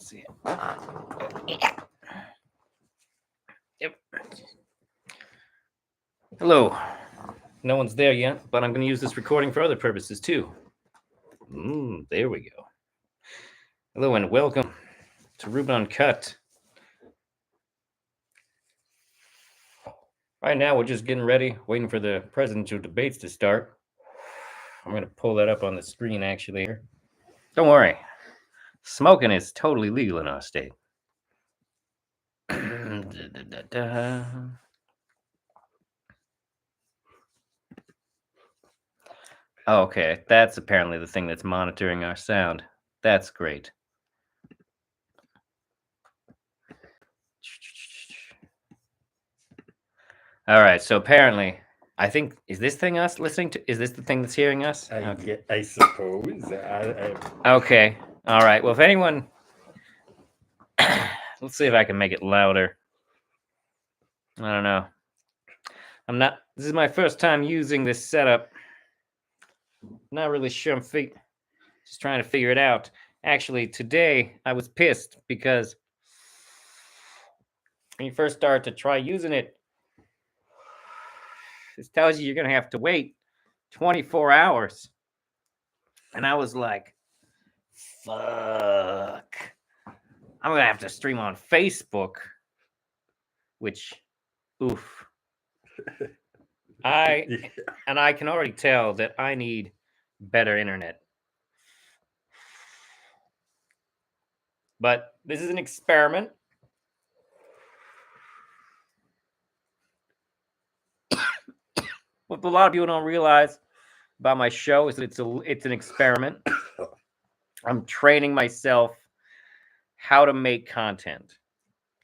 see it. Yeah. Yep. Hello. No one's there yet, but I'm going to use this recording for other purposes too. There we go. Hello and welcome to Ruben and Gato. Right now, we're just getting ready, waiting for the presidential debates to start. I'm going to pull that up on the screen actually here. Don't worry. Smoking is totally legal in our state. Okay, that's apparently the thing that's monitoring our sound. That's great. All right, so apparently, I think, is this thing us listening to? Is this the thing that's hearing us? I suppose. Okay, all right. Well, if anyone, let's see if I can make it louder. I don't know. This is my first time using this setup. Not really sure. I'm just trying to figure it out. Actually, today I was pissed because when you first start to try using it, it tells you you're going to have to wait 24 hours. And I was like, fuck. I'm going to have to stream on Facebook, which, oof. And I can already tell that I need better internet. But this is an experiment. What a lot of people don't realize about my show is that it's an experiment. I'm training myself how to make content.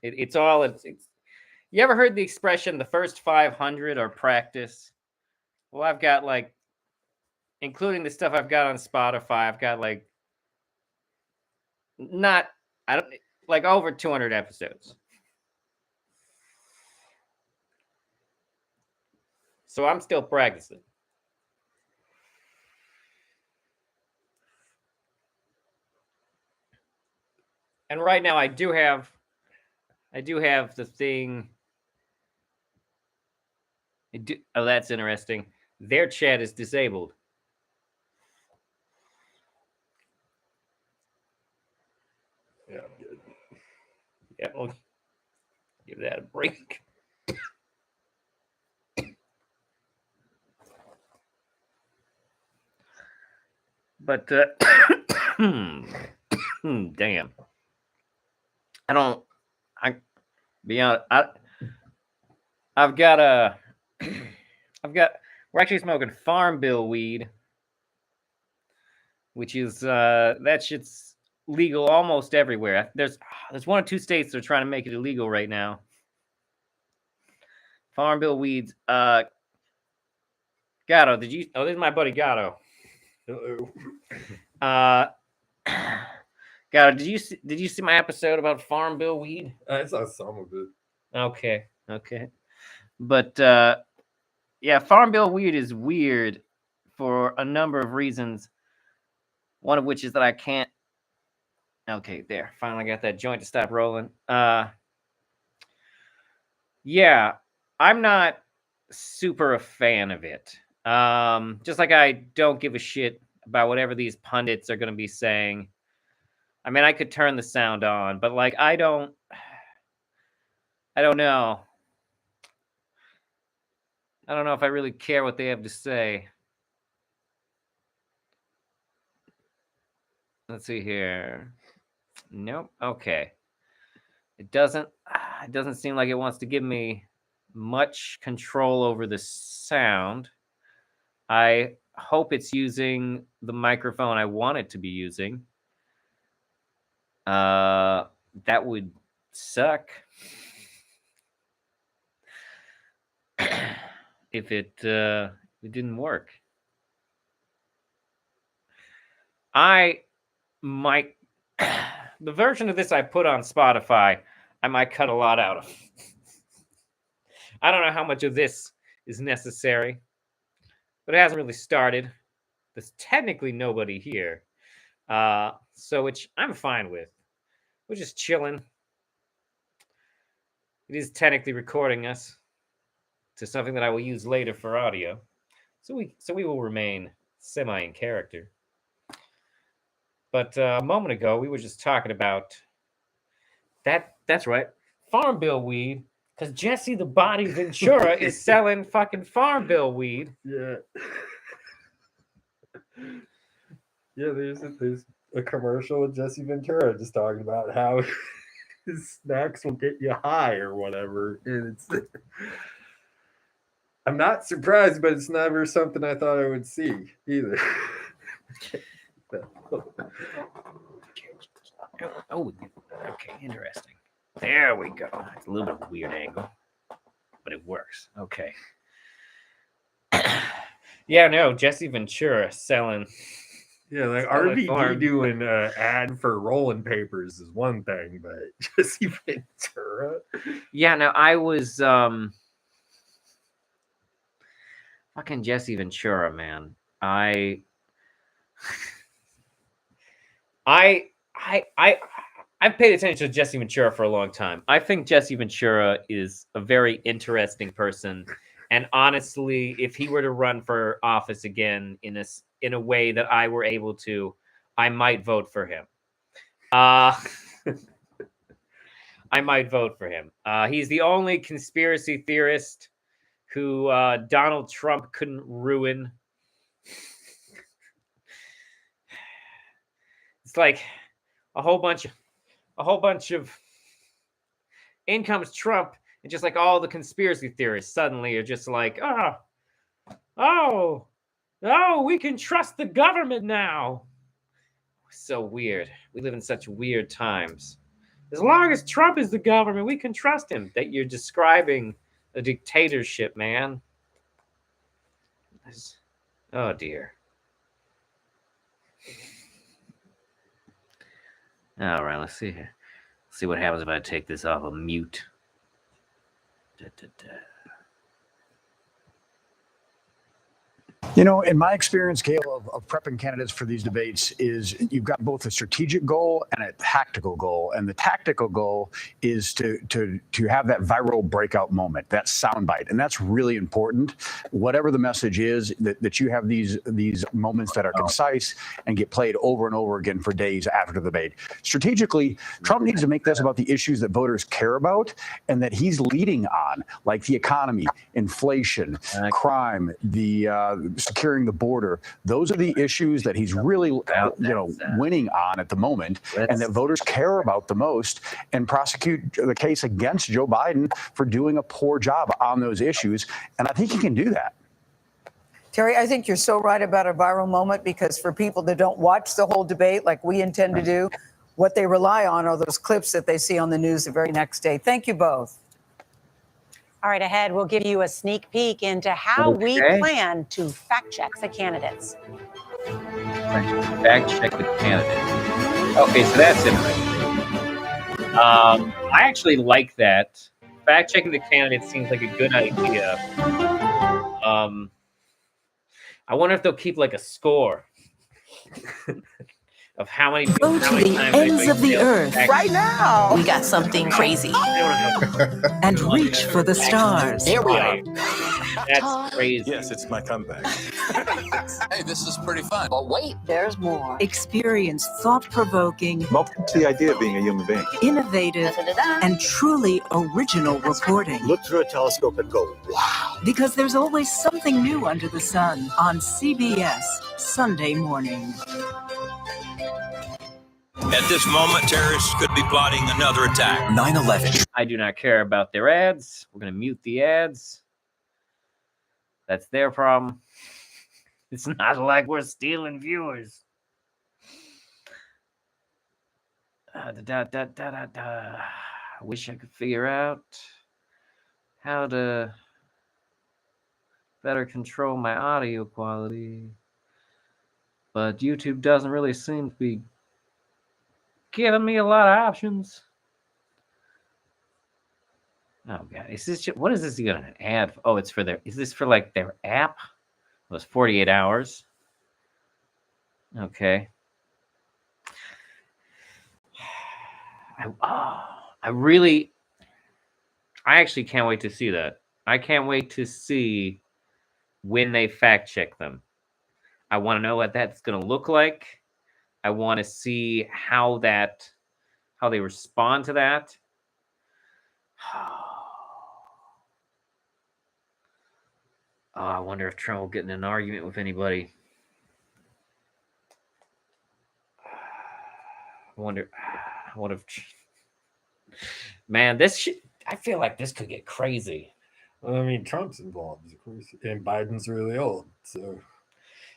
It's you ever heard the expression, the first 500 are practice? Well, I've got including the stuff I've got on Spotify, I've got over 200 episodes. So I'm still practicing. And right now I do have the thing. Oh, that's interesting. Their chat is disabled. Yeah, I'm good. Yeah, we'll give that a break. But damn. We're actually smoking Farm Bill weed, which is that shit's legal almost everywhere. There's one or two states that are trying to make it illegal right now. Farm Bill weeds. Gato, this is my buddy Gato. Hello. Gato, did you see my episode about Farm Bill weed? I saw some of it. Okay. But yeah, Farm Bill weed is weird for a number of reasons. One of which is that I can't. Okay, there. Finally got that joint to stop rolling. Yeah, I'm not super a fan of it. Just like I don't give a shit about whatever these pundits are going to be saying. I mean, I could turn the sound on, but I don't know. I don't know if I really care what they have to say. Let's see here. Nope. Okay. It doesn't seem like it wants to give me much control over the sound. I hope it's using the microphone I want it to be using. That would suck if it didn't work. I might the version of this I put on Spotify, I might cut a lot out of. I don't know how much of this is necessary, but it hasn't really started. There's technically nobody here, so which I'm fine with. We're just chilling. It is technically recording us to something that I will use later for audio. So we will remain semi in character. But a moment ago, we were just talking about that. That's right, Farm Bill weed. Because Jesse the Body Ventura is selling fucking Farm Bill weed. Yeah. Yeah, there's a commercial with Jesse Ventura just talking about how his snacks will get you high or whatever. And it's I'm not surprised, but it's never something I thought I would see either. Oh, okay, interesting. There we go. It's a little bit of a weird angle, but it works. Okay. Yeah, no, Jesse Ventura selling. Yeah, like Selling RVD farm. doing an ad for rolling papers is one thing, but Jesse Ventura. Yeah, no, I was fucking Jesse Ventura, man. I've paid attention to Jesse Ventura for a long time. I think Jesse Ventura is a very interesting person, and honestly, if he were to run for office again in a way that I were able to, I might vote for him. I might vote for him. He's the only conspiracy theorist who Donald Trump couldn't ruin. It's like a whole bunch of in comes Trump, and just like all the conspiracy theorists suddenly are just like, oh, we can trust the government now. So weird. We live in such weird times. As long as Trump is the government, we can trust him. That you're describing a dictatorship, man. Oh dear. All right, let's see here. Let's see what happens if I take this off of mute. You know, in my experience, Gail, of prepping candidates for these debates is you've got both a strategic goal and a tactical goal. And the tactical goal is to have that viral breakout moment, that soundbite. And that's really important. Whatever the message is, that you have these moments that are concise and get played over and over again for days after the debate. Strategically, Trump needs to make this about the issues that voters care about and that he's leading on, like the economy, inflation, crime, the securing the border. Those are the issues that he's really, winning on at the moment, and that voters care about the most, and prosecute the case against Joe Biden for doing a poor job on those issues. And I think he can do that. Terry, I think you're so right about a viral moment, because for people that don't watch the whole debate like we intend to do, what they rely on are those clips that they see on the news the very next day. Thank you both. All right, ahead, we'll give you a sneak peek into how we plan to fact check the candidates. Fact check the candidates. Okay, so that's interesting. I actually like that. Fact checking the candidates seems like a good idea. I wonder if they'll keep like a score of how many Go to the ends of the earth Right now. We got something crazy. And reach for the stars. There we are. That's crazy. Yes, it's my comeback. Hey, this is pretty fun. But wait, there's more. Experience thought-provoking, Welcome to the idea of being a human being. innovative, and truly original reporting. Look through a telescope and go, wow. Because there's always something new under the sun on CBS Sunday morning. At this moment, terrorists could be plotting another attack. 9/11. I do not care about their ads. We're going to mute the ads. That's their problem. It's not like we're stealing viewers. I wish I could figure out how to better control my audio quality. But YouTube doesn't really seem to be giving me a lot of options. Oh god, is this what is this even an ad? Oh, it's for is this for like their app? It was 48 hours. Okay. I actually can't wait to see that. I can't wait to see when they fact check them. I want to know what that's going to look like. I want to see how they respond to that. Oh, I wonder if Trump will get in an argument with anybody. I wonder if, man, I feel like this could get crazy. I mean, Trump's involved, of course, and Biden's really old. So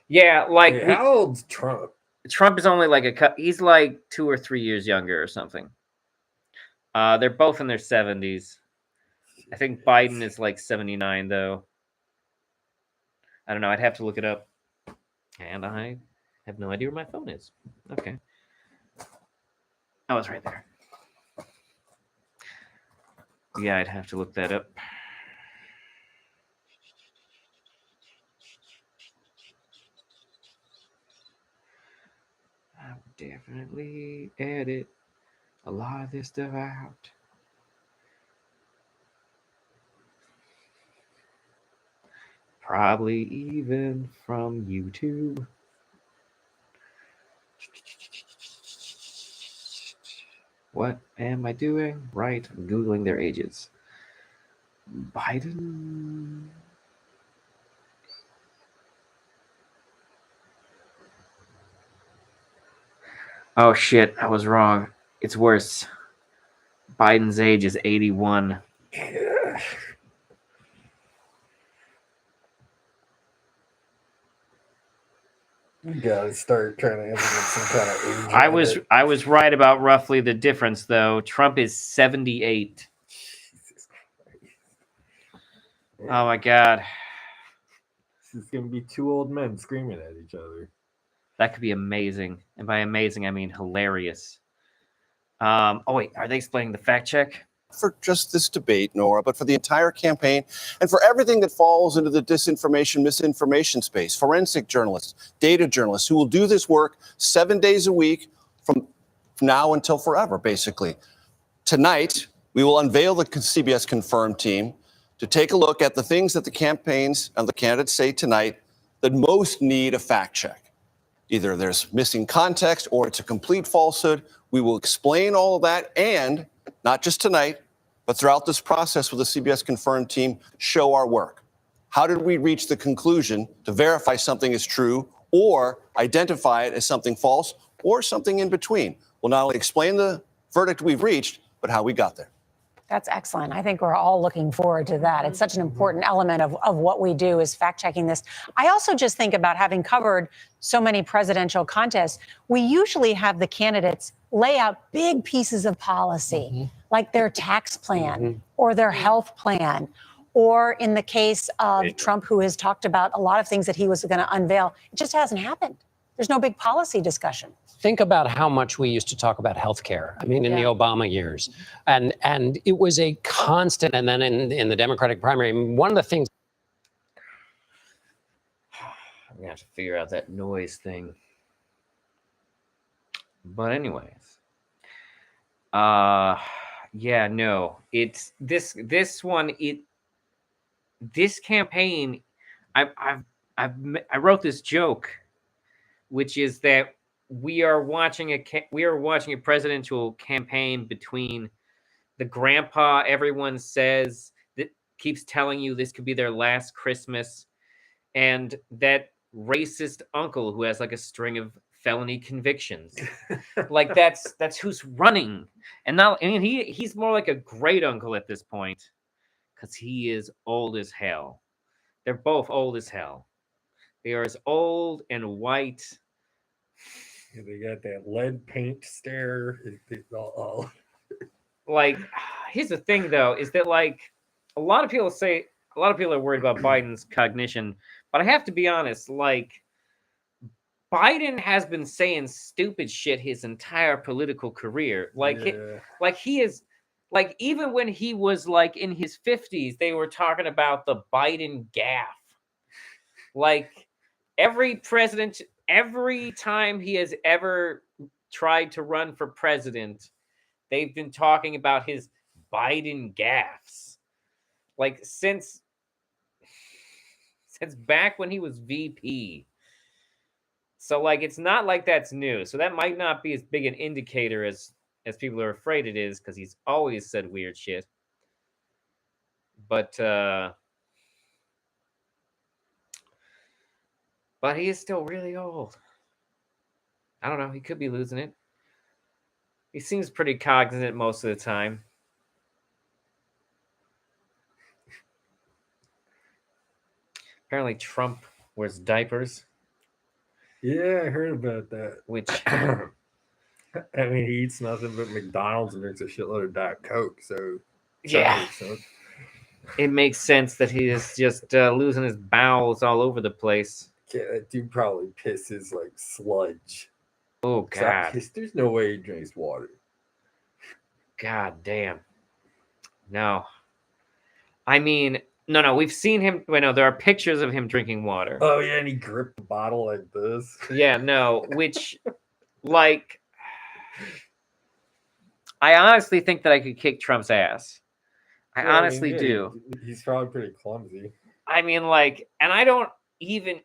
yeah, like wait, how old's Trump? Trump is only like he's like 2 or 3 years younger or something. They're both in their 70s. I think Biden is like 79 though. I don't know. I'd have to look it up. And I have no idea where my phone is. Okay. Oh, it's right there. Yeah, I'd have to look that up. I would definitely edit a lot of this stuff out. Probably even from YouTube. What am I doing? Right, I'm Googling their ages. Biden. Oh shit, I was wrong. It's worse. Biden's age is 81. You gotta start trying to implement some kind of age. I was right about roughly the difference though. Trump is 78. Jesus Christ. Oh my god. This is gonna be two old men screaming at each other. That could be amazing. And by amazing I mean hilarious. Oh wait, are they explaining the fact check? For just this debate, Nora, but for the entire campaign and for everything that falls into the disinformation, misinformation space. Forensic journalists, data journalists who will do this work 7 days a week from now until forever, basically. Tonight, we will unveil the CBS Confirmed team to take a look at the things that the campaigns and the candidates say tonight that most need a fact check. Either there's missing context or it's a complete falsehood. We will explain all of that and not just tonight, but throughout this process with the CBS Confirmed team, show our work. How did we reach the conclusion to verify something is true or identify it as something false or something in between? We'll not only explain the verdict we've reached, but how we got there. That's excellent. I think we're all looking forward to that. It's such an important element of what we do is fact checking this. I also just think about having covered so many presidential contests, we usually have the candidates lay out big pieces of policy, like their tax plan or their health plan, or in the case of Trump, who has talked about a lot of things that he was going to unveil. It just hasn't happened. There's no big policy discussion. Think about how much we used to talk about healthcare. I mean, in the Obama years, and it was a constant. And then in the Democratic primary, I mean, one of the things. I'm gonna have to figure out that noise thing. But anyways, yeah, no, it's this one. This campaign, I wrote this joke, which is that we are watching a presidential campaign between the grandpa everyone says that keeps telling you this could be their last Christmas, and that racist uncle who has like a string of felony convictions. Like that's who's running. And now, I mean, he's more like a great uncle at this point because he is old as hell. They're both old as hell. They are as old and white. Yeah, they got that lead paint stare. Like, here's the thing, though, is that like a lot of people are worried about Biden's cognition, but I have to be honest, like Biden has been saying stupid shit his entire political career. Like, he is like, even when he was like in his 50s, they were talking about the Biden gaffe. Like every time he has ever tried to run for president, They've been talking about his Biden gaffes, like since back when he was VP. So like it's not like that's new. So that might not be as big an indicator as people are afraid it is, because he's always said weird shit. But he is still really old. I don't know. He could be losing it. He seems pretty cognizant most of the time. Apparently Trump wears diapers. Yeah, I heard about that. Which I mean, he eats nothing but McDonald's and drinks a shitload of Diet Coke. So yeah, it makes sense that he is just losing his bowels all over the place. Yeah, that dude probably pisses like sludge. Oh God! There's no way he drinks water. God damn. No. I mean, no. We've seen him. Wait, no. There are pictures of him drinking water. Oh yeah, and he gripped the bottle like this. Yeah, no. Which, like, I honestly think that I could kick Trump's ass. I honestly do. He's probably pretty clumsy. I mean, like, and I don't even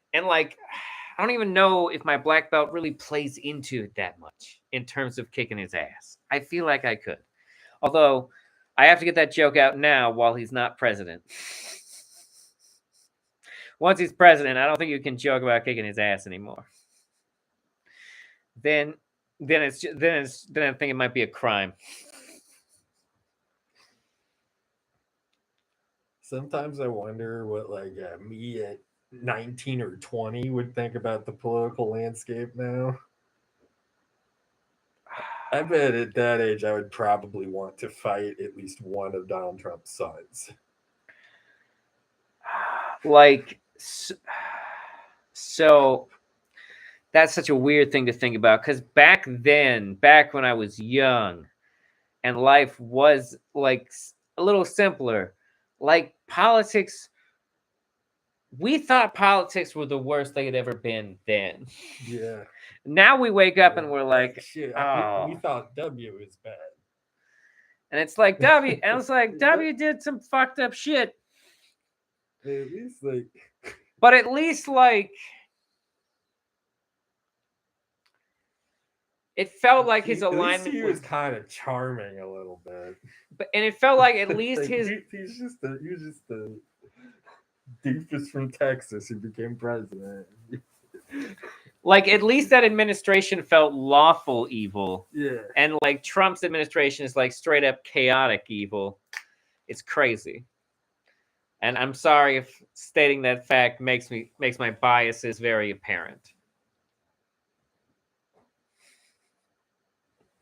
know if my black belt really plays into it that much in terms of kicking his ass. I feel like I could. Although, I have to get that joke out now while he's not president. Once he's president, I don't think you can joke about kicking his ass anymore. Then I think it might be a crime. Sometimes I wonder what like me at 19 or 20 would think about the political landscape now. I bet at that age I would probably want to fight at least one of Donald Trump's sons. Like, so that's such a weird thing to think about, because back when I was young and life was like a little simpler, like politics, we thought politics were the worst they had ever been then. Yeah. Now we wake up and we're like, shit, oh. We thought W was bad. And it's like W did some fucked up shit. At least like, but at least like it felt like his alignment he was kind of charming a little bit. And it felt like at least like his he was just the doofus from Texas who became president. Like at least that administration felt lawful evil. Yeah. And like Trump's administration is like straight up chaotic evil. It's crazy. And I'm sorry if stating that fact makes my biases very apparent.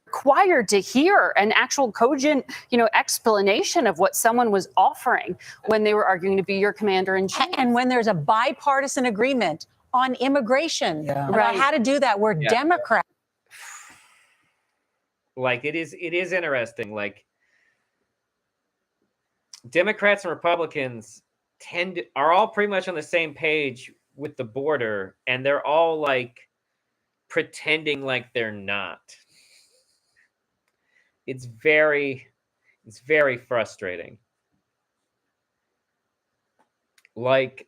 Required to hear an actual cogent, explanation of what someone was offering when they were arguing to be your commander in chief. And when there's a bipartisan agreement on immigration about how to do that, we're Democrats. Like it is interesting. Like Democrats and Republicans are all pretty much on the same page with the border, and they're all like pretending like they're not. It's very frustrating. Like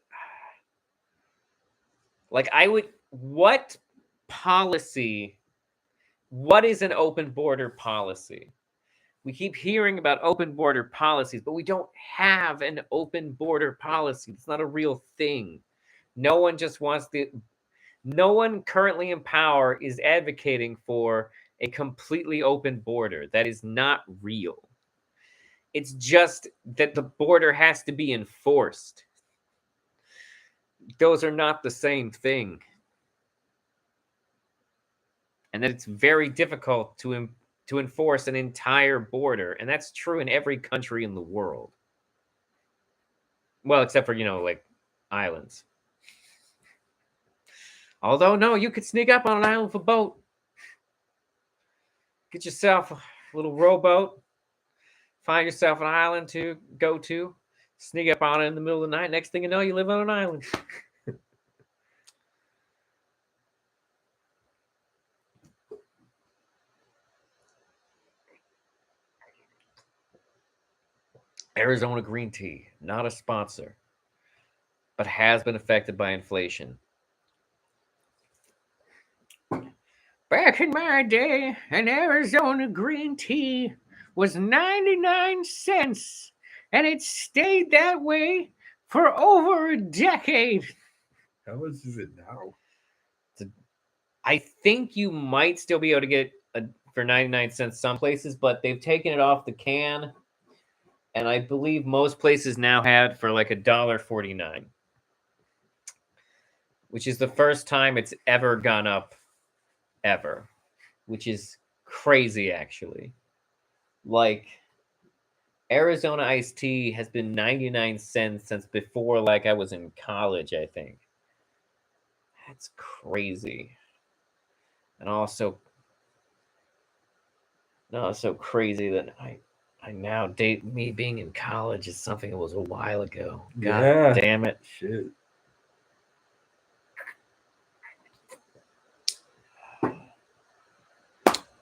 what is an open border policy? We keep hearing about open border policies, but we don't have an open border policy. It's not a real thing. No one currently in power is advocating for a completely open border. That is not real. It's just that the border has to be enforced. Those are not the same thing. And that it's very difficult to enforce an entire border. And that's true in every country in the world. Well, except for, like islands. Although, no, you could sneak up on an island with a boat. Get yourself a little rowboat. Find yourself an island to go to. Sneak up on it in the middle of the night. Next thing you know, you live on an island. Arizona green tea, not a sponsor, but has been affected by inflation. Back in my day, an Arizona green tea was 99 cents, and it stayed that way for over a decade. How much is it now? I think you might still be able to get for 99 cents some places, but they've taken it off the can, and I believe most places now have for like $1.49, which is the first time it's ever gone up, ever, which is crazy, actually. Like, Arizona iced tea has been 99 cents since before, like, I was in college, I think. That's crazy. And also crazy that I now date me being in college is something that was a while ago. God damn it. Shit.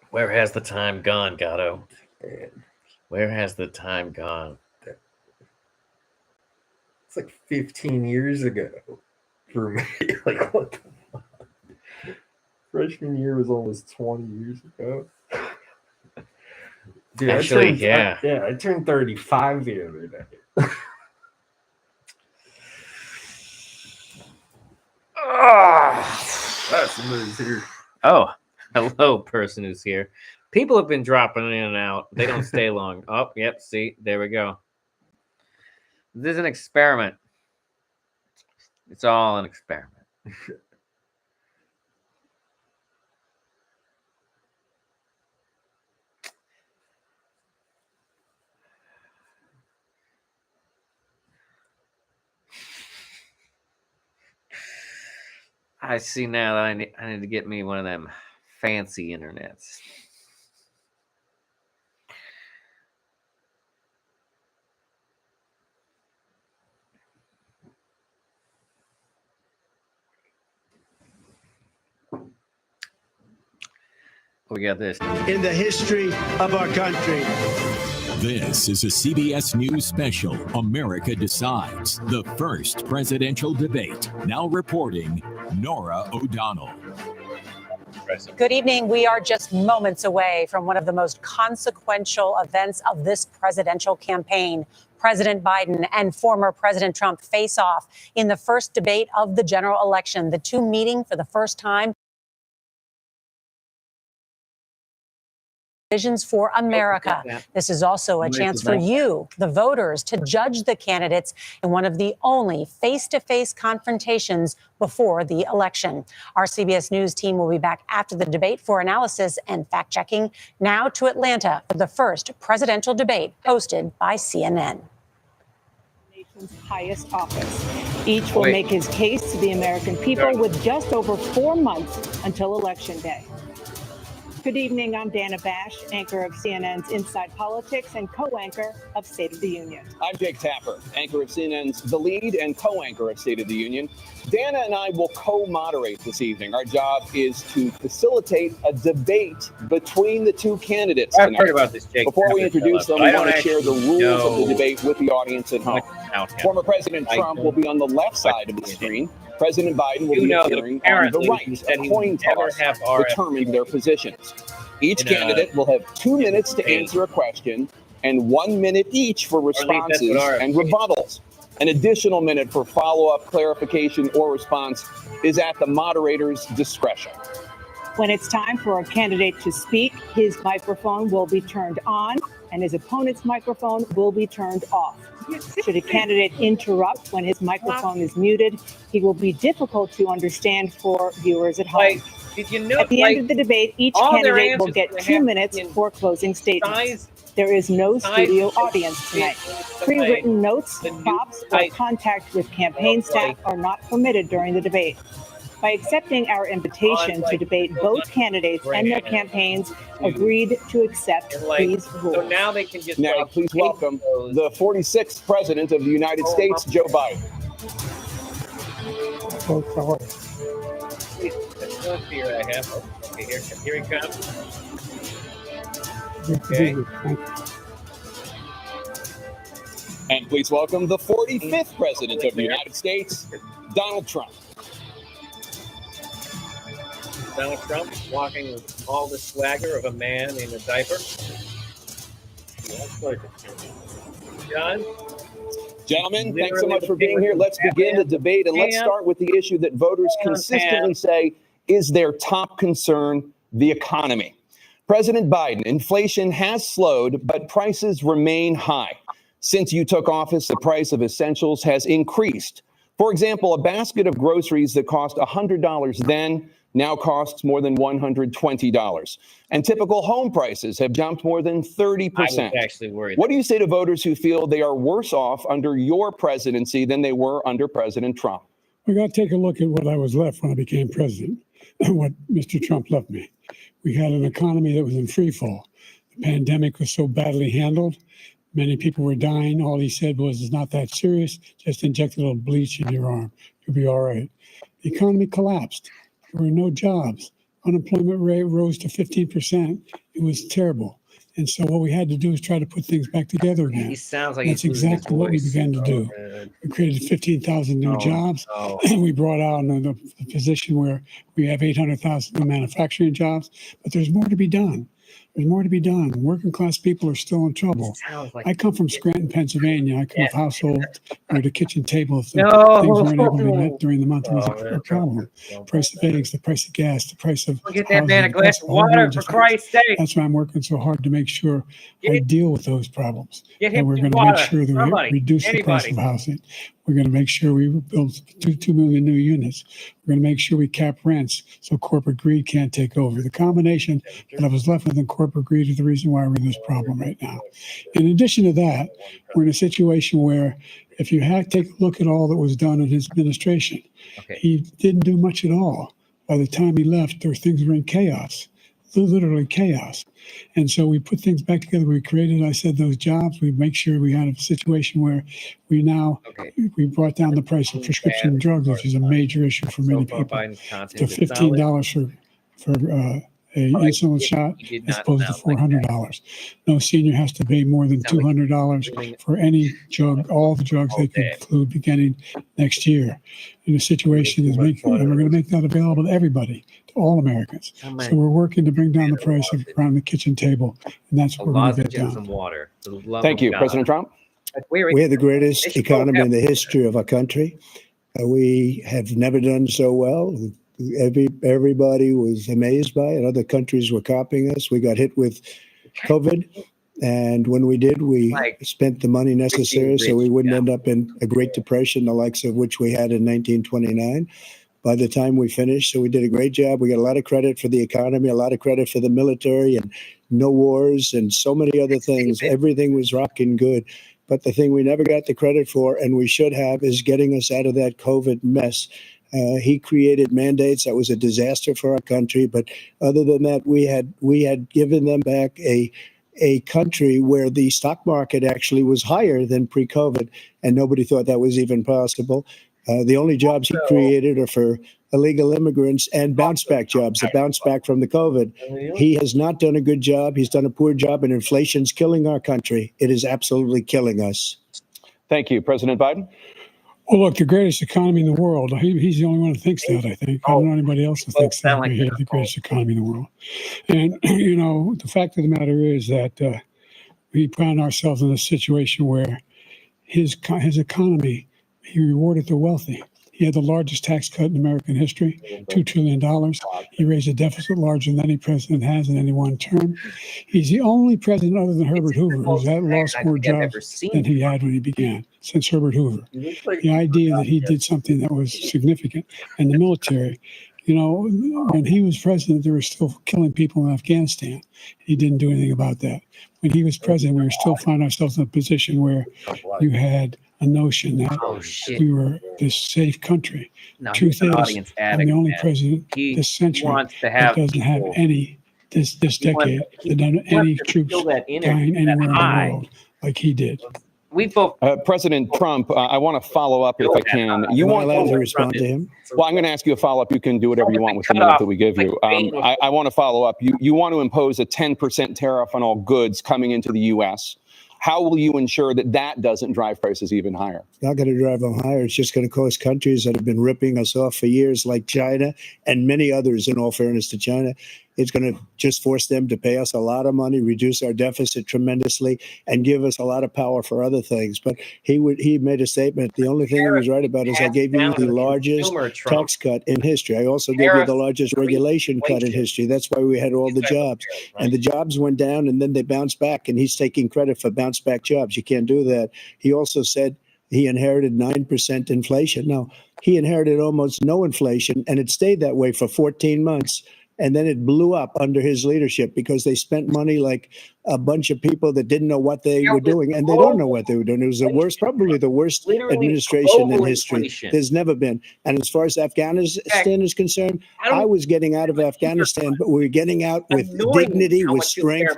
Where has the time gone, Gato? Man. Where has the time gone? It's like 15 years ago for me. Like, what the fuck? Freshman year was almost 20 years ago. Dude, Actually, I turned 35 the other day. Somebody's here. Oh, hello, person who's here. People have been dropping in and out. They don't stay long. Oh, yep. See, there we go. This is an experiment. It's all an experiment. I see now that I need to get me one of them fancy internets. We got this. In the history of our country. This is a CBS News special, America Decides, the first presidential debate. Now reporting, Norah O'Donnell. Good evening. We are just moments away from one of the most consequential events of this presidential campaign. President Biden and former President Trump face off in the first debate of the general election. The two meeting for the first time. Visions for America. This is also a chance for you, the voters, to judge the candidates in one of the only face-to-face confrontations before the election. Our CBS News team will be back after the debate for analysis and fact-checking. Now to Atlanta for the first presidential debate hosted by CNN. Nation's highest office. Each will make his case to the American people with just over 4 months until Election Day. Good evening. I'm Dana Bash, anchor of CNN's Inside Politics and co-anchor of State of the Union. I'm Jake Tapper, anchor of CNN's The Lead and co-anchor of State of the Union. Dana and I will co-moderate this evening. Our job is to facilitate a debate between the two candidates tonight. I've heard about this, Jake. Before we introduce them, we want to share the rules of the debate with the audience at home. Former President Trump will be on the left side of the screen. President Biden will be appearing on the right. A coin toss determined their positions. Each candidate will have 2 minutes to answer a question and 1 minute each for responses and rebuttals. An additional minute for follow-up, clarification, or response is at the moderator's discretion. When it's time for a candidate to speak, his microphone will be turned on and his opponent's microphone will be turned off. Should a candidate interrupt when his microphone is muted, he will be difficult to understand for viewers at home. Did you know, at the end of the debate, each candidate will get 2 minutes for closing statements. There is no studio audience tonight. Pre-written notes, props, or contact with campaign staff are not permitted during the debate. By accepting our invitation to debate, both candidates and their campaigns agreed to accept these rules. So now they can just please welcome the 46th President of the United States, Joe Biden. Here I have. Okay, here he comes. Okay. And please welcome the 45th President of the United States, Donald Trump. Donald Trump walking with all the swagger of a man in a diaper. John? Gentlemen, thanks so much for being here. Let's begin the debate, and let's start with the issue that voters consistently say is their top concern, the economy. President Biden, inflation has slowed, but prices remain high. Since you took office, the price of essentials has increased. For example, a basket of groceries that cost $100 then now costs more than $120. And typical home prices have jumped more than 30%. I was actually worried. What do you say to voters who feel they are worse off under your presidency than they were under President Trump? We got to take a look at what I was left when I became president and what Mr. Trump left me. We had an economy that was in free fall. The pandemic was so badly handled. Many people were dying. All he said was, it's not that serious. Just inject a little bleach in your arm. You'll be all right. The economy collapsed. There were no jobs. Unemployment rate rose to 15%. It was terrible. And so what we had to do is try to put things back together again. He sounds like That's he's losing his exactly what we voice. began to do. We created 15,000 new jobs. We brought out the position where we have 800,000 new manufacturing jobs. But there's more to be done. There's more to be done. Working class people are still in trouble. I come from Scranton, Pennsylvania. I come from a household where the kitchen table, if the things weren't able to be met during the month, was a problem. Price of eggs, the price of gas, the price of Get that man a glass of water, for Christ's sake. That's why I'm working so hard to make sure I deal with those problems. Get him And we're some going to make water. sure that Somebody, we reduce the price of housing. We're going to make sure we build 2 million new units. We're going to make sure we cap rents so corporate greed can't take over. The combination that I was left with in corporate greed is the reason why we're in this problem right now. In addition to that, we're in a situation where if you take a look at all that was done in his administration, he didn't do much at all. By the time he left, things were in chaos, literally chaos. And so we put things back together. We created, I said, those jobs. We make sure we had a situation where we brought down the price of prescription drugs, which is a major issue for many people, to $15 for a insulin shot as opposed to $400. No senior has to pay more than $200 for any drug, all the drugs they could include beginning next year. And the situation is and we're going to make that available to everybody, to all Americans. So we're working to bring down the price of around the kitchen table, and that's what we're going to get done. Water. Thank you, President Trump. We had the greatest economy in the history of our country. We have never done so well. Everybody was amazed by it. Other countries were copying us. We got hit with COVID. And when we did, we spent the money necessary so we wouldn't end up in a Great Depression, the likes of which we had in 1929. By the time we finished, so we did a great job. We got a lot of credit for the economy, a lot of credit for the military, and no wars and so many other things. Everything was rocking good. But the thing we never got the credit for, and we should have, is getting us out of that COVID mess. He created mandates that was a disaster for our country. But other than that, we had given them back a country where the stock market actually was higher than pre-COVID, and nobody thought that was even possible. The only jobs he created are for illegal immigrants and bounce back jobs, the bounce back from the COVID. He has not done a good job. He's done a poor job, and inflation's killing our country. It is absolutely killing us. Thank you, President Biden. Well, look, the greatest economy in the world. He's the only one who thinks that, I think. I don't know anybody else who thinks that we have the greatest economy in the world. And, the fact of the matter is that we found ourselves in a situation where his economy, he rewarded the wealthy. He had the largest tax cut in American history, $2 trillion. He raised a deficit larger than any president has in any one term. He's the only president other than Herbert Hoover who's lost more jobs than he had when he began, since Herbert Hoover. The idea that he did something that was significant. And the military, when he was president, they were still killing people in Afghanistan. He didn't do anything about that. When he was president, we were still finding ourselves in a position where you had a notion that we were this safe country. Truth is, I'm the only president this century that doesn't have this decade, that doesn't have any troops dying anywhere in the world like he did. President Trump, I want to follow up if I can. You want to respond to him? Well, I'm going to ask you a follow-up. You can do whatever you want with the minute that we give you. I want to follow up. You want to impose a 10% tariff on all goods coming into the U.S. How will you ensure that that doesn't drive prices even higher? It's not going to drive them higher. It's just going to cause countries that have been ripping us off for years, like China and many others, in all fairness to China, it's going to just force them to pay us a lot of money, reduce our deficit tremendously, and give us a lot of power for other things. But he made a statement. The only thing he was right about is I gave you the largest tax cut in history. I also gave you the largest regulation cut in history. That's why we had all the jobs. And the jobs went down and then they bounced back. And he's taking credit for bounce back jobs. You can't do that. He also said he inherited 9% inflation. No, he inherited almost no inflation, and it stayed that way for 14 months. And then it blew up under his leadership because they spent money like a bunch of people that didn't know what they were doing, and they don't know what they were doing. It was the worst, probably the worst administration in history. There's never been. And as far as Afghanistan is concerned, I was getting out of Afghanistan, but we were getting out with dignity, with strength,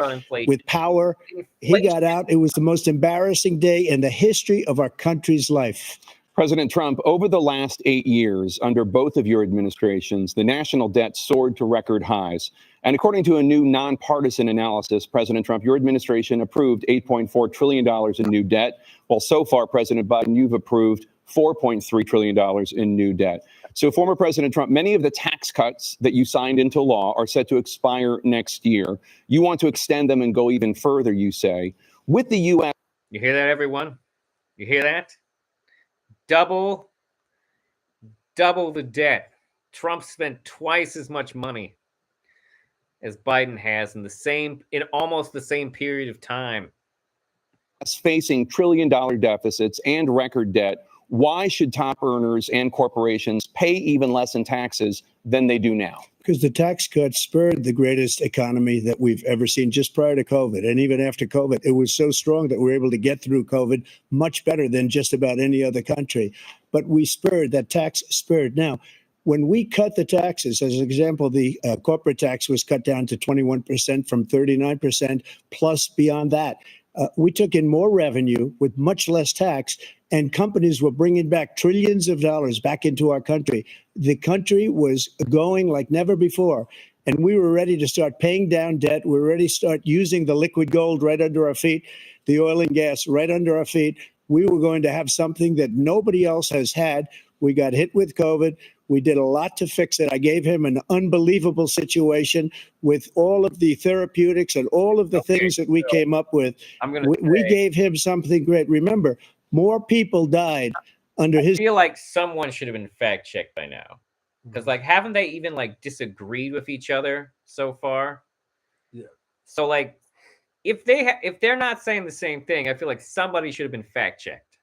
with power. He got out. It was the most embarrassing day in the history of our country's life. President Trump, over the last 8 years, under both of your administrations, the national debt soared to record highs. And according to a new nonpartisan analysis, President Trump, your administration approved $8.4 trillion in new debt, while so far, President Biden, you've approved $4.3 trillion in new debt. So, former President Trump, many of the tax cuts that you signed into law are set to expire next year. You want to extend them and go even further, you say. With the U.S. You hear that, everyone? You hear that? Double the debt. Trump spent twice as much money as Biden has in almost the same period of time. Facing trillion-dollar deficits and record debt, why should top earners and corporations pay even less in taxes than they do now? Because the tax cuts spurred the greatest economy that we've ever seen just prior to COVID. And even after COVID, it was so strong that we were able to get through COVID much better than just about any other country. But we spurred, that tax spurred. Now, when we cut the taxes, as an example, the corporate tax was cut down to 21% from 39%, plus beyond that. We took in more revenue with much less tax, and companies were bringing back trillions of dollars back into our country. The country was going like never before, and we were ready to start paying down debt. We were ready to start using the liquid gold right under our feet, the oil and gas right under our feet. We were going to have something that nobody else has had. We got hit with COVID. We did a lot to fix it. I gave him an unbelievable situation with all of the therapeutics and all of the things that we came up with. We gave him something great. Remember, more people died under his. I feel like someone should have been fact checked by now, because haven't they even disagreed with each other so far? Yeah. So if they're not saying the same thing, I feel like somebody should have been fact checked.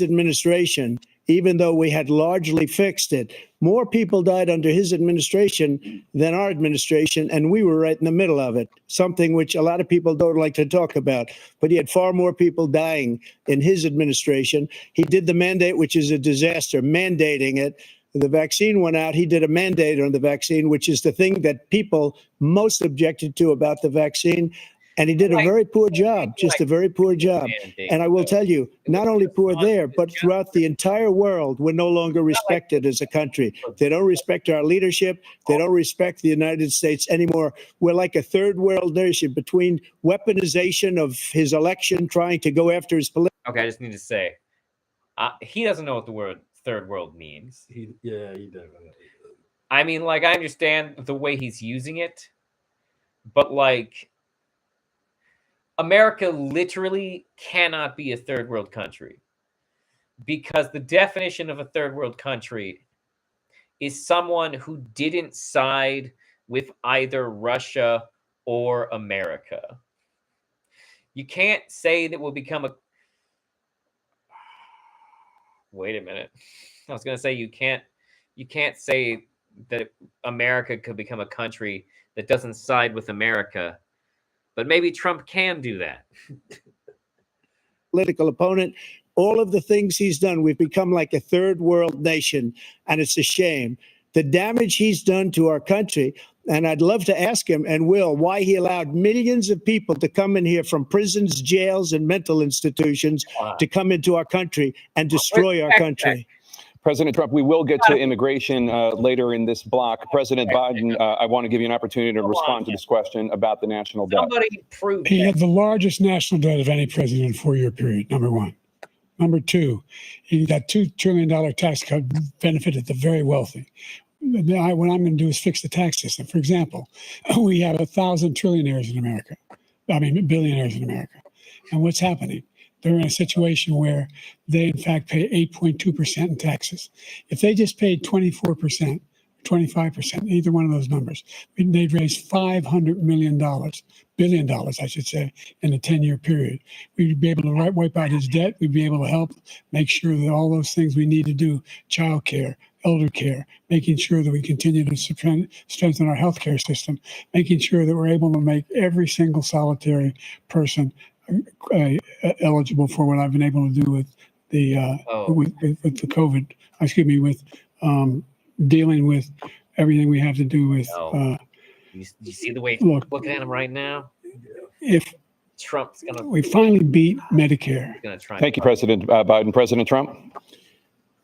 Administration, even though we had largely fixed it, more people died under his administration than our administration, and we were right in the middle of it, something which a lot of people don't like to talk about. But he had far more people dying in his administration. He did the mandate, which is a disaster, mandating it. The vaccine went out. He did a mandate on the vaccine, which is the thing that people most objected to about the vaccine. And he did a very poor job, just a very poor job. And I will tell you, not only poor there, but throughout the entire world, we're no longer respected as a country. They don't respect our leadership. They don't respect the United States anymore. We're like a third world nation between weaponization of his election, trying to go after his political. Okay, I just need to say, he doesn't know what the word third world means. He definitely. I mean, I understand the way he's using it, but America literally cannot be a third world country, because the definition of a third world country is someone who didn't side with either Russia or America. You can't say that we'll become a. Wait a minute. I was going to say you can't say that America could become a country that doesn't side with America. But maybe Trump can do that. Political opponent, all of the things he's done, we've become like a third world nation, and it's a shame. The damage he's done to our country, and I'd love to ask him, and will, why he allowed millions of people to come in here from prisons, jails, and mental institutions to come into our country and destroy our country. President Trump, we will get to immigration later in this block. President Biden, I want to give you an opportunity to respond to this question about the national debt. Somebody prove He that. had the largest national debt of any president in a 4-year period, number one. Number two, he got $2 trillion tax cut benefited the very wealthy. What I'm going to do is fix the tax system. For example, we have 1,000 trillionaires in America. Billionaires in America. And what's happening? They're in a situation where they, in fact, pay 8.2% in taxes. If they just paid 24%, 25%, either one of those numbers, they'd raise $500 billion, I should say, in a 10-year period. We'd be able to wipe out his debt. We'd be able to help make sure that all those things we need to do, child care, elder care, making sure that we continue to strengthen our healthcare system, making sure that we're able to make every single solitary person eligible for what I've been able to do with the with the COVID. With dealing with everything we have to do with. You see the way he's looking at him right now? If Trump's gonna, we finally beat Medicare. Thank you, President Biden. President Trump.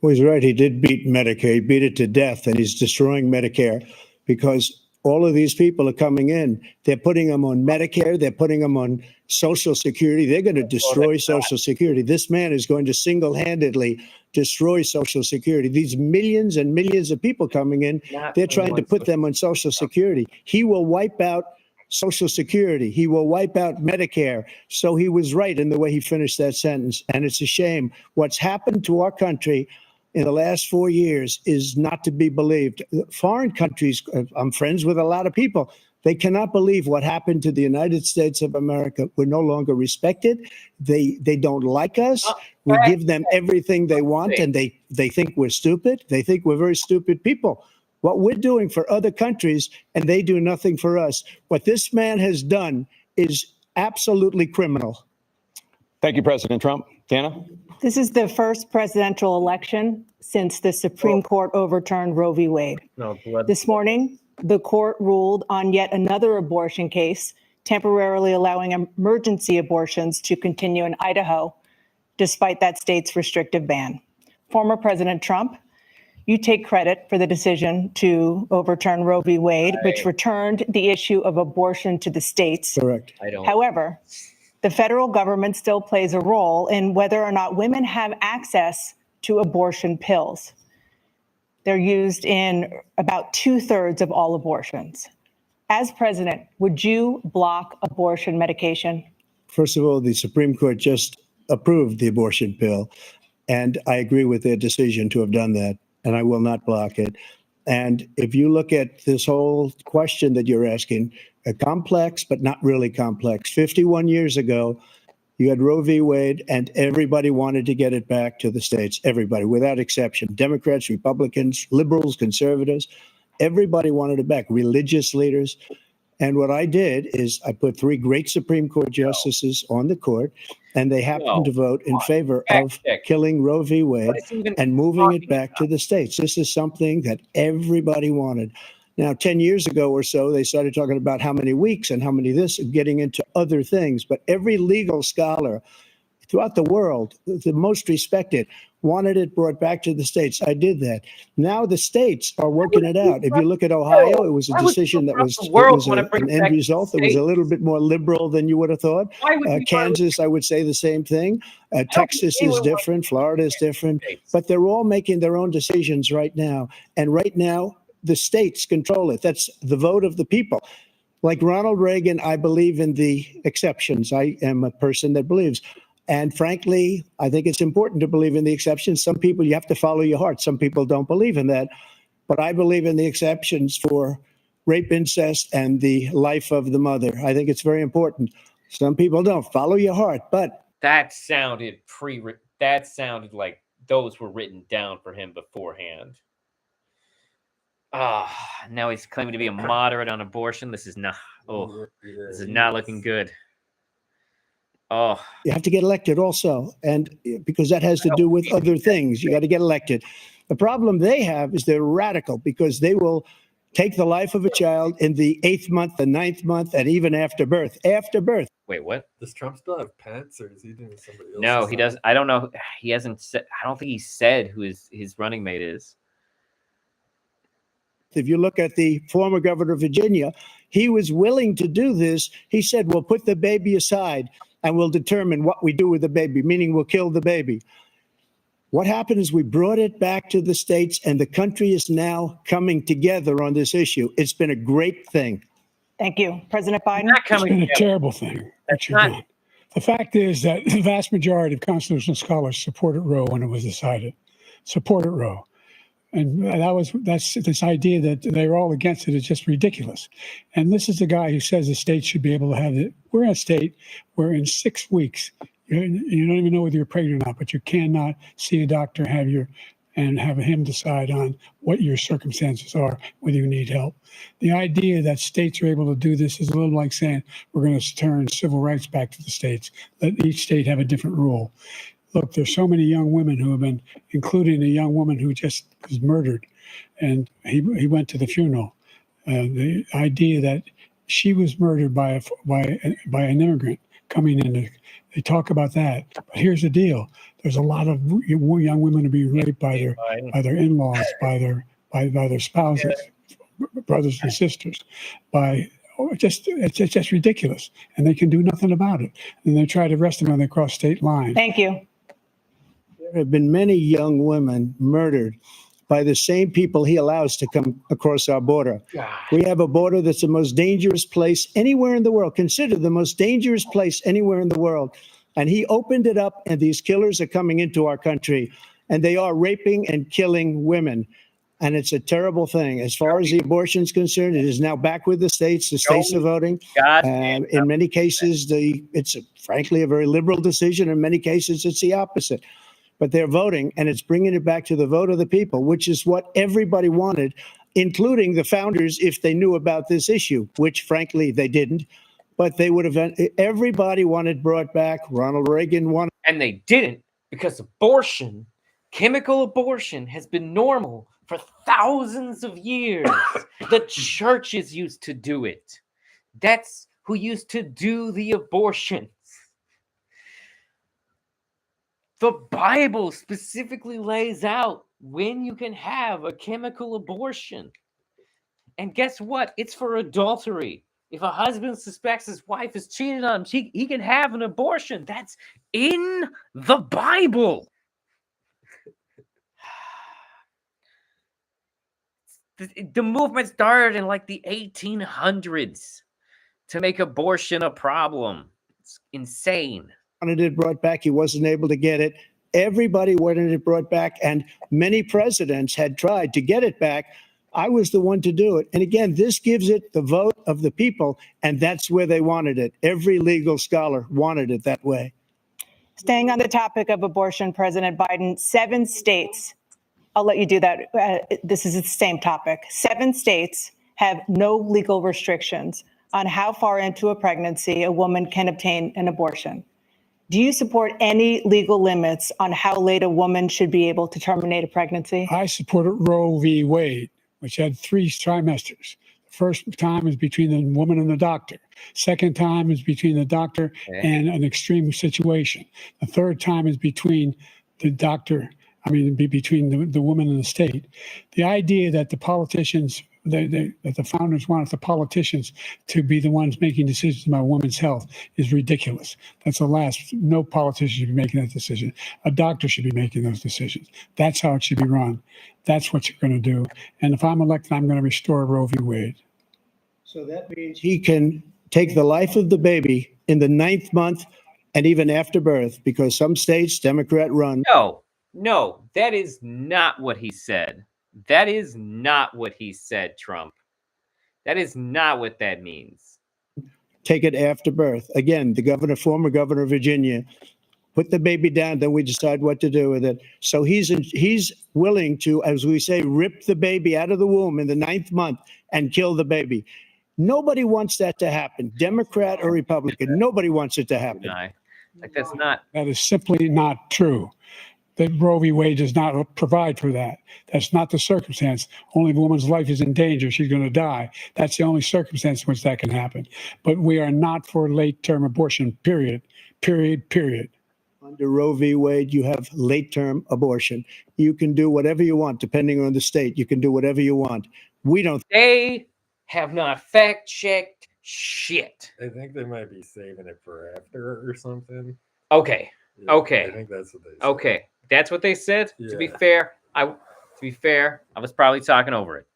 Well, he's right. He did beat Medicare. He beat it to death, and he's destroying Medicare because all of these people are coming in. They're putting them on Medicare. They're putting them on Social Security. They're going to destroy Social Security. This man is going to single-handedly destroy Social Security. These millions and millions of people coming in, they're trying to put them on Social Security. He will wipe out Social Security. He will wipe out Medicare. So he was right in the way he finished that sentence. And it's a shame. What's happened to our country in the last 4 years is not to be believed. Foreign countries, I'm friends with a lot of people, they cannot believe what happened to the United States of America. We're no longer respected. They don't like us. We give them everything they want, and they think we're stupid. They think we're very stupid people. What we're doing for other countries, and they do nothing for us. What this man has done is absolutely criminal. Thank you, President Trump. Dana? This is the first presidential election since the Supreme Court overturned Roe v. Wade. This morning, the court ruled on yet another abortion case, temporarily allowing emergency abortions to continue in Idaho, despite that state's restrictive ban. Former President Trump, you take credit for the decision to overturn Roe v. Wade, which returned the issue of abortion to the states. Correct. However, the federal government still plays a role in whether or not women have access to abortion pills. They're used in about 2/3 of all abortions. As president, would you block abortion medication? First of all, the Supreme Court just approved the abortion pill, and I agree with their decision to have done that, and I will not block it. And if you look at this whole question that you're asking, complex, but not really complex. 51 years ago, you had Roe v. Wade, and everybody wanted to get it back to the states. Everybody, without exception. Democrats, Republicans, liberals, conservatives, everybody wanted it back. Religious leaders. And what I did is I put 3 great Supreme Court justices on the court, and they happened to vote in favor of killing Roe v. Wade and moving it back to the states. This is something that everybody wanted. Now, 10 years ago or so, they started talking about how many weeks and how many this, and getting into other things. But every legal scholar throughout the world, the most respected, wanted it brought back to the states. I did that. Now the states are working it out. If you look at Ohio, it was a decision that was an end result that was a little bit more liberal than you would have thought. Kansas, I would say the same thing. Texas is different. Florida is different. But they're all making their own decisions right now. And right now, the states control it. That's the vote of the people. Like Ronald Reagan, I believe in the exceptions. I am a person that believes. And frankly, I think it's important to believe in the exceptions. Some people, you have to follow your heart. Some people don't believe in that. But I believe in the exceptions for rape, incest, and the life of the mother. I think it's very important. Some people don't. Follow your heart. But that sounded like those were written down for him beforehand. Now he's claiming to be a moderate on abortion. This is not looking good. You have to get elected also, and because that has to do with other things. You got to get elected. The problem they have is they're radical because they will take the life of a child in the 8th month, the 9th month, and even after birth. After birth. Wait, what? Does Trump still have pets, or is he doing somebody else? No, he doesn't. I don't know. He hasn't said. I don't think he said who his running mate is. If you look at the former governor of Virginia, he was willing to do this. He said, we'll put the baby aside and we'll determine what we do with the baby, meaning we'll kill the baby. What happened is we brought it back to the states, and the country is now coming together on this issue. It's been a great thing. Thank you. President Biden? It's been a terrible thing. The fact is that the vast majority of constitutional scholars supported Roe when it was decided. Supported Roe. And that's this idea that they're all against it is just ridiculous. And this is the guy who says the state should be able to have it. We're in a state where in 6 weeks, you don't even know whether you're pregnant or not, but you cannot see a doctor and have him decide on what your circumstances are, whether you need help. The idea that states are able to do this is a little like saying we're going to turn civil rights back to the states. Let each state have a different rule. Look, there's so many young women who have been, including a young woman who just was murdered, and he went to the funeral. The idea that she was murdered by an immigrant coming in, they talk about that. But here's the deal: there's a lot of young women who be raped by their in-laws, by their spouses, brothers and sisters, it's just ridiculous, and they can do nothing about it. And they try to arrest them when they cross state lines. Thank you. There have been many young women murdered by the same people he allows to come across our border. God. We have a border that's the most dangerous place anywhere in the world, considered the most dangerous place anywhere in the world. And he opened it up, and these killers are coming into our country, and they are raping and killing women. And it's a terrible thing. As far as the abortion is concerned, it is now back with the states. The states are voting. In many cases, it's frankly a very liberal decision. In many cases, it's the opposite. But they're voting, and it's bringing it back to the vote of the people, which is what everybody wanted, including the founders, if they knew about this issue, which frankly they didn't. But they would have. Everybody wanted brought back. Ronald Reagan wanted. And they didn't, because abortion, chemical abortion, has been normal for thousands of years. The churches used to do it. That's who used to do the abortions. The Bible specifically lays out when you can have a chemical abortion. And guess what? It's for adultery. If a husband suspects his wife is cheating on him, he can have an abortion. That's in the Bible. The movement started in like the 1800s to make abortion a problem. It's insane. Wanted it brought back. He wasn't able to get it. Everybody wanted it brought back, and many presidents had tried to get it back. I was the one to do it. And again, this gives it the vote of the people, and that's where they wanted it. Every legal scholar wanted it that way. Staying on the topic of abortion, President Biden, 7 states, I'll let you do that. This is the same topic. 7 states have no legal restrictions on how far into a pregnancy a woman can obtain an abortion. Do you support any legal limits on how late a woman should be able to terminate a pregnancy? I supported Roe v. Wade, which had 3 trimesters. The first time is between the woman and the doctor. Second time is between the doctor and an extreme situation. The third time is between the doctor, between the woman and the state. The idea that the politicians, that the founders wanted the politicians to be the ones making decisions about women's health is ridiculous. That's the last. No politician should be making that decision. A doctor should be making those decisions. That's how it should be run. That's what you're going to do. And if I'm elected, I'm going to restore Roe v. Wade. So that means he can take the life of the baby in the 9th month and even after birth, because some states, Democrat run. No, that is not what he said. That is not what he said, Trump. That is not what that means. Take it after birth. Again, the former governor of Virginia, put the baby down, then we decide what to do with it. So he's willing to, as we say, rip the baby out of the womb in the 9th month and kill the baby. Nobody wants that to happen, Democrat or Republican. Nobody wants it to happen. Like that's not. That is simply not true. that Roe v. Wade does not provide for that. That's not the circumstance. Only if a woman's life is in danger, she's going to die. That's the only circumstance in which that can happen. But we are not for late-term abortion, period. Under Roe v. Wade, you have late-term abortion. You can do whatever you want, depending on the state. You can do whatever you want. We don't. They have not fact-checked shit. I think they might be saving it for after or something. Okay. Yeah, Okay. I think that's what they said. Okay. That's what they said. To be Yeah. fair, I was probably talking over it.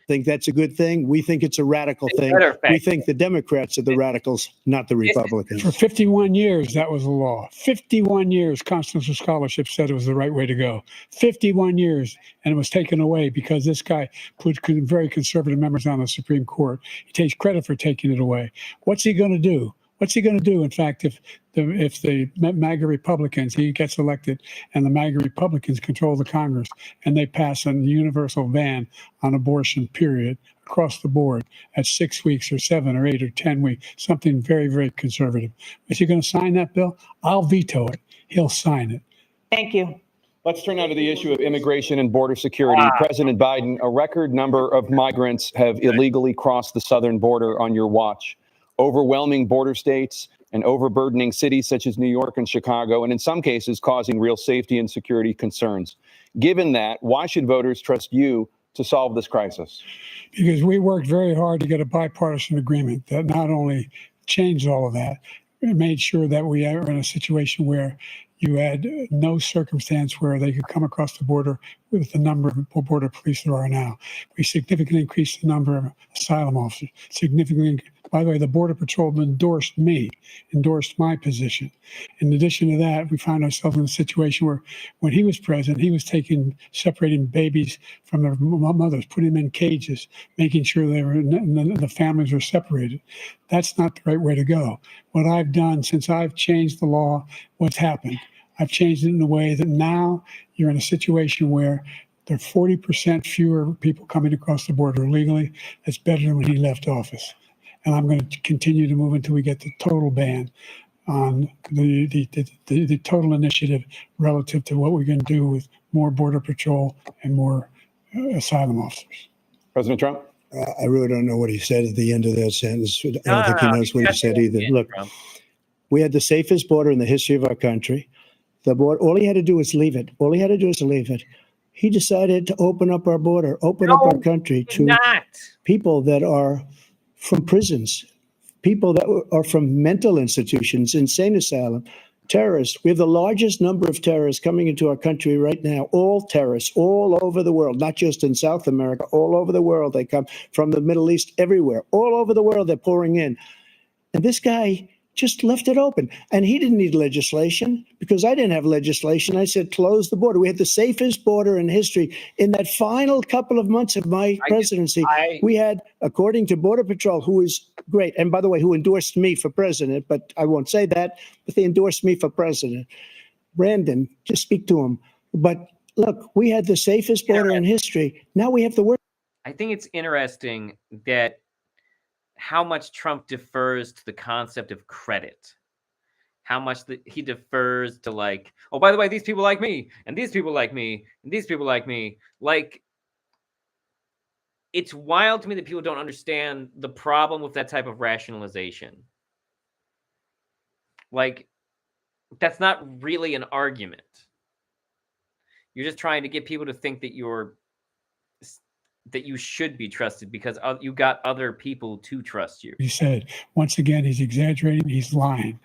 Think that's a good thing. We think it's a radical thing. better fact We think the Democrats are the radicals, not the Republicans. For 51 years, that was the law. 51 years, constitutional scholarship said it was the right way to go. 51 years, and it was taken away because this guy put very conservative members on the Supreme Court. He takes credit for taking it away. What's he going to do? What's he going to do? In fact, if the MAGA Republicans, he gets elected, and the MAGA Republicans control the Congress, and they pass a universal ban on abortion, period, across the board at 6 weeks or 7 or 8 or 10 weeks, something very, very conservative. Is he going to sign that bill? I'll veto it. He'll sign it. Thank you. Let's turn now to the issue of immigration and border security. President Biden, a record number of migrants have illegally crossed the southern border on your watch. Overwhelming border states and overburdening cities such as New York and Chicago, and in some cases causing real safety and security concerns. Given that, why should voters trust you to solve this crisis? Because we worked very hard to get a bipartisan agreement that not only changed all of that, it made sure that we are in a situation where you had no circumstance where they could come across the border with the number of border police there are now. We significantly increased the number of asylum officers. By the way, the Border Patrol endorsed my position. In addition to that, we found ourselves in a situation where when he was president, he was separating babies from their mothers, putting them in cages, making sure the families were separated. That's not the right way to go. What I've done since I've changed the law, what's happened? I've changed it in a way that now you're in a situation where there are 40% fewer people coming across the border illegally. That's better than when he left office. And I'm going to continue to move until we get the total ban on the total initiative relative to what we're going to do with more Border Patrol and more asylum officers. President Trump? I really don't know what he said at the end of that sentence. I don't think he knows what he said either. Look, we had the safest border in the history of our country. The border, all he had to do was leave it. All he had to do was leave it. He decided to open up our border, open up our country to people that are from prisons, people that are from mental institutions, insane asylum, terrorists. We have the largest number of terrorists coming into our country right now, all terrorists, all over the world, not just in South America, all over the world. They come from the Middle East, everywhere, all over the world, they're pouring in. And this guy just left it open. And he didn't need legislation because I didn't have legislation. I said, close the border. We had the safest border in history. In that final couple of months of my presidency, we had, according to Border Patrol, who is great, and by the way, who endorsed me for president, but I won't say that, but they endorsed me for president. Brandon, just speak to him. But look, we had the safest border in history. Now we have the worst. I think it's interesting that how much Trump defers to the concept of credit, how much he defers to like, oh, by the way, these people like me, and these people like me, and these people like me. Like, it's wild to me that people don't understand the problem with that type of rationalization. Like, that's not really an argument. You're just trying to get people to think that you should be trusted because you got other people to trust you. He said, once again, he's exaggerating, he's lying.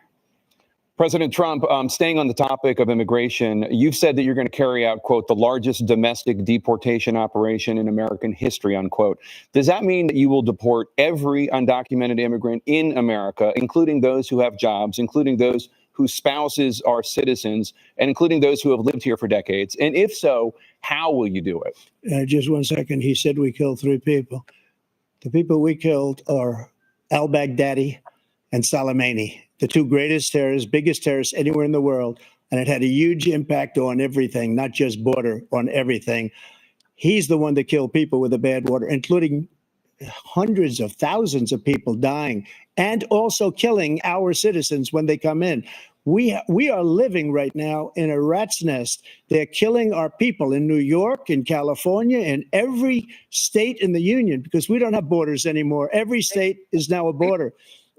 President Trump, staying on the topic of immigration, you've said that you're going to carry out, quote, the largest domestic deportation operation in American history, unquote. Does that mean that you will deport every undocumented immigrant in America, including those who have jobs, including those whose spouses are citizens, and including those who have lived here for decades? And if so, how will you do it? Just 1 second. He said we killed 3 people. The people we killed are al-Baghdadi and Soleimani, the 2 greatest terrorists, biggest terrorists anywhere in the world. And it had a huge impact on everything, not just border, on everything. He's the one that killed people with the bad water, including hundreds of thousands of people dying and also killing our citizens when they come in. We are living right now in a rat's nest. They're killing our people in New York, in California, in every state in the union, because we don't have borders anymore. Every state is now a border.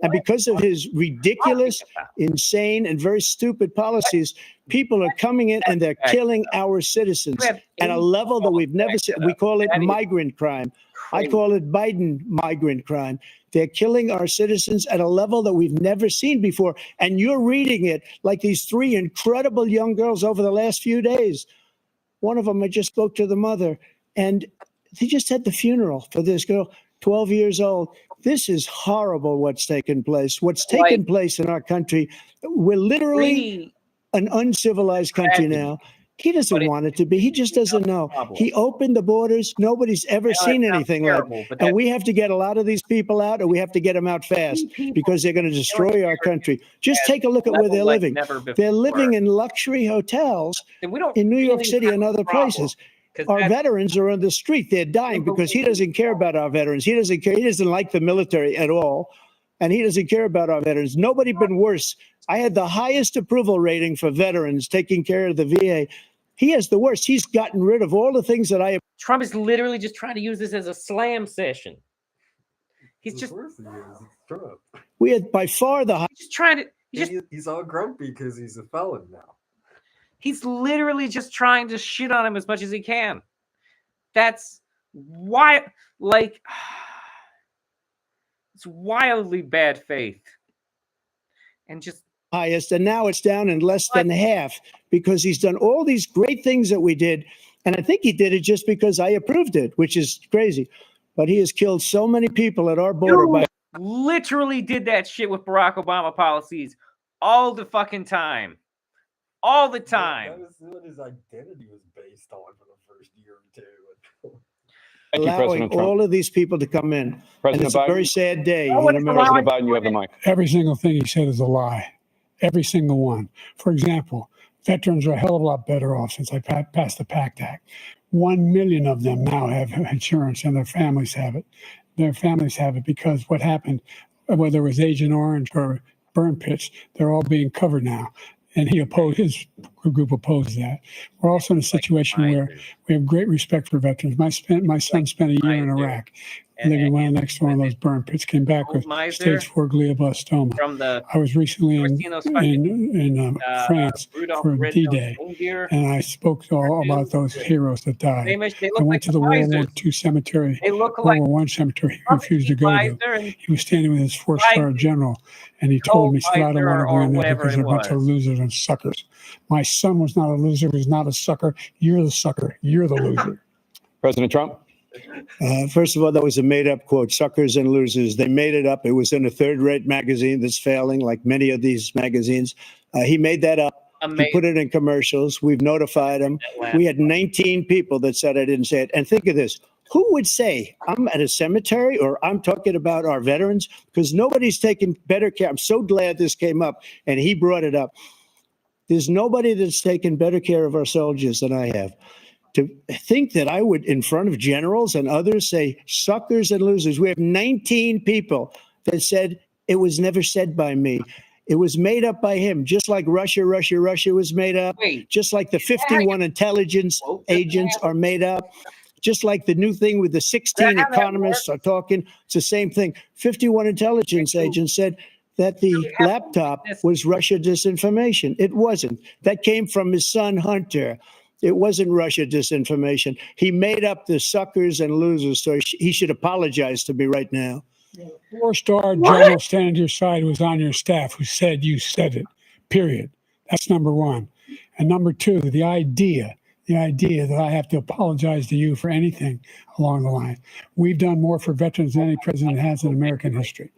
And because of his ridiculous, insane, and very stupid policies, people are coming in and they're killing our citizens at a level that we've never seen. We call it migrant crime. I call it Biden migrant crime. They're killing our citizens at a level that we've never seen before. And you're reading it like these three incredible young girls over the last few days. One of them, I just spoke to the mother, and they just had the funeral for this girl, 12 years old. This is horrible what's taken place. What's taken place in our country, we're literally an uncivilized country now. He doesn't want it to be. He just doesn't know. He opened the borders. Nobody's ever seen anything like it. And we have to get a lot of these people out, and we have to get them out fast because they're going to destroy our country. Just take a look at where they're living. They're living in luxury hotels in New York City and other places. Our veterans are on the street. They're dying because he doesn't care about our veterans. He doesn't care. He doesn't like the military at all. And he doesn't care about our veterans. Nobody been worse. I had the highest approval rating for veterans taking care of the VA. He has the worst. He's gotten rid of all the things that I have. Trump is literally just trying to use this as a slam session. He's just. Of course he is. It's Trump. We had by far the highest. He's trying to. He's all grumpy because he's a felon now. He's literally just trying to shit on him as much as he can. That's why, like, it's wildly bad faith. And just highest, and now it's down in less than half because he's done all these great things that we did. And I think he did it just because I approved it, which is crazy. But he has killed so many people at our border. You literally did that shit with Barack Obama policies all the fucking time. All the time. That was what his identity was based on for the first year or two. Thank you, allowing President Trump. all of these people to come in. President And it's a Biden. very sad day in America. President Biden, you have the mic. Every single thing he said is a lie. Every single one. For example, veterans are a hell of a lot better off since I passed the PACT Act. 1 million of them now have insurance, and their families have it. Their families have it because what happened, whether it was Agent Orange or burn pits, they're all being covered now. And his group opposed that. We're also in a situation where we have great respect for veterans. My son spent a year in Iraq, living right next to one of those burn pits, came back with stage 4 glioblastoma. I was recently in France for D-Day, and I spoke all about those heroes that died. I went to the World War II cemetery, World War I cemetery he refused to go to. He was standing with his 4-star general, and he told me, "I don't want to go in there because they're a bunch of losers and suckers." My son was not a loser. He was not a sucker. You're the sucker. You're the loser. President Trump. First of all, that was a made-up quote, suckers and losers. They made it up. It was in a third-rate magazine that's failing, like many of these magazines. He made that up. He put it in commercials. We've notified him. We had 19 people that said I didn't say it. And think of this. Who would say I'm at a cemetery or I'm talking about our veterans? Because nobody's taken better care. I'm so glad this came up, and he brought it up. There's nobody that's taken better care of our soldiers than I have. To think that I would, in front of generals and others, say suckers and losers. We have 19 people that said it was never said by me. It was made up by him, just like Russia was made up, just like the 51 intelligence agents are made up, just like the new thing with the 16 economists are talking. It's the same thing. 51 intelligence agents said that the laptop was Russia disinformation. It wasn't. That came from his son, Hunter. It wasn't Russia disinformation. He made up the suckers and losers, so he should apologize to me right now. 4-star general standing to your side who was on your staff who said you said it, period. That's number one. And number two, the idea that I have to apologize to you for anything along the line. We've done more for veterans than any president has in American history.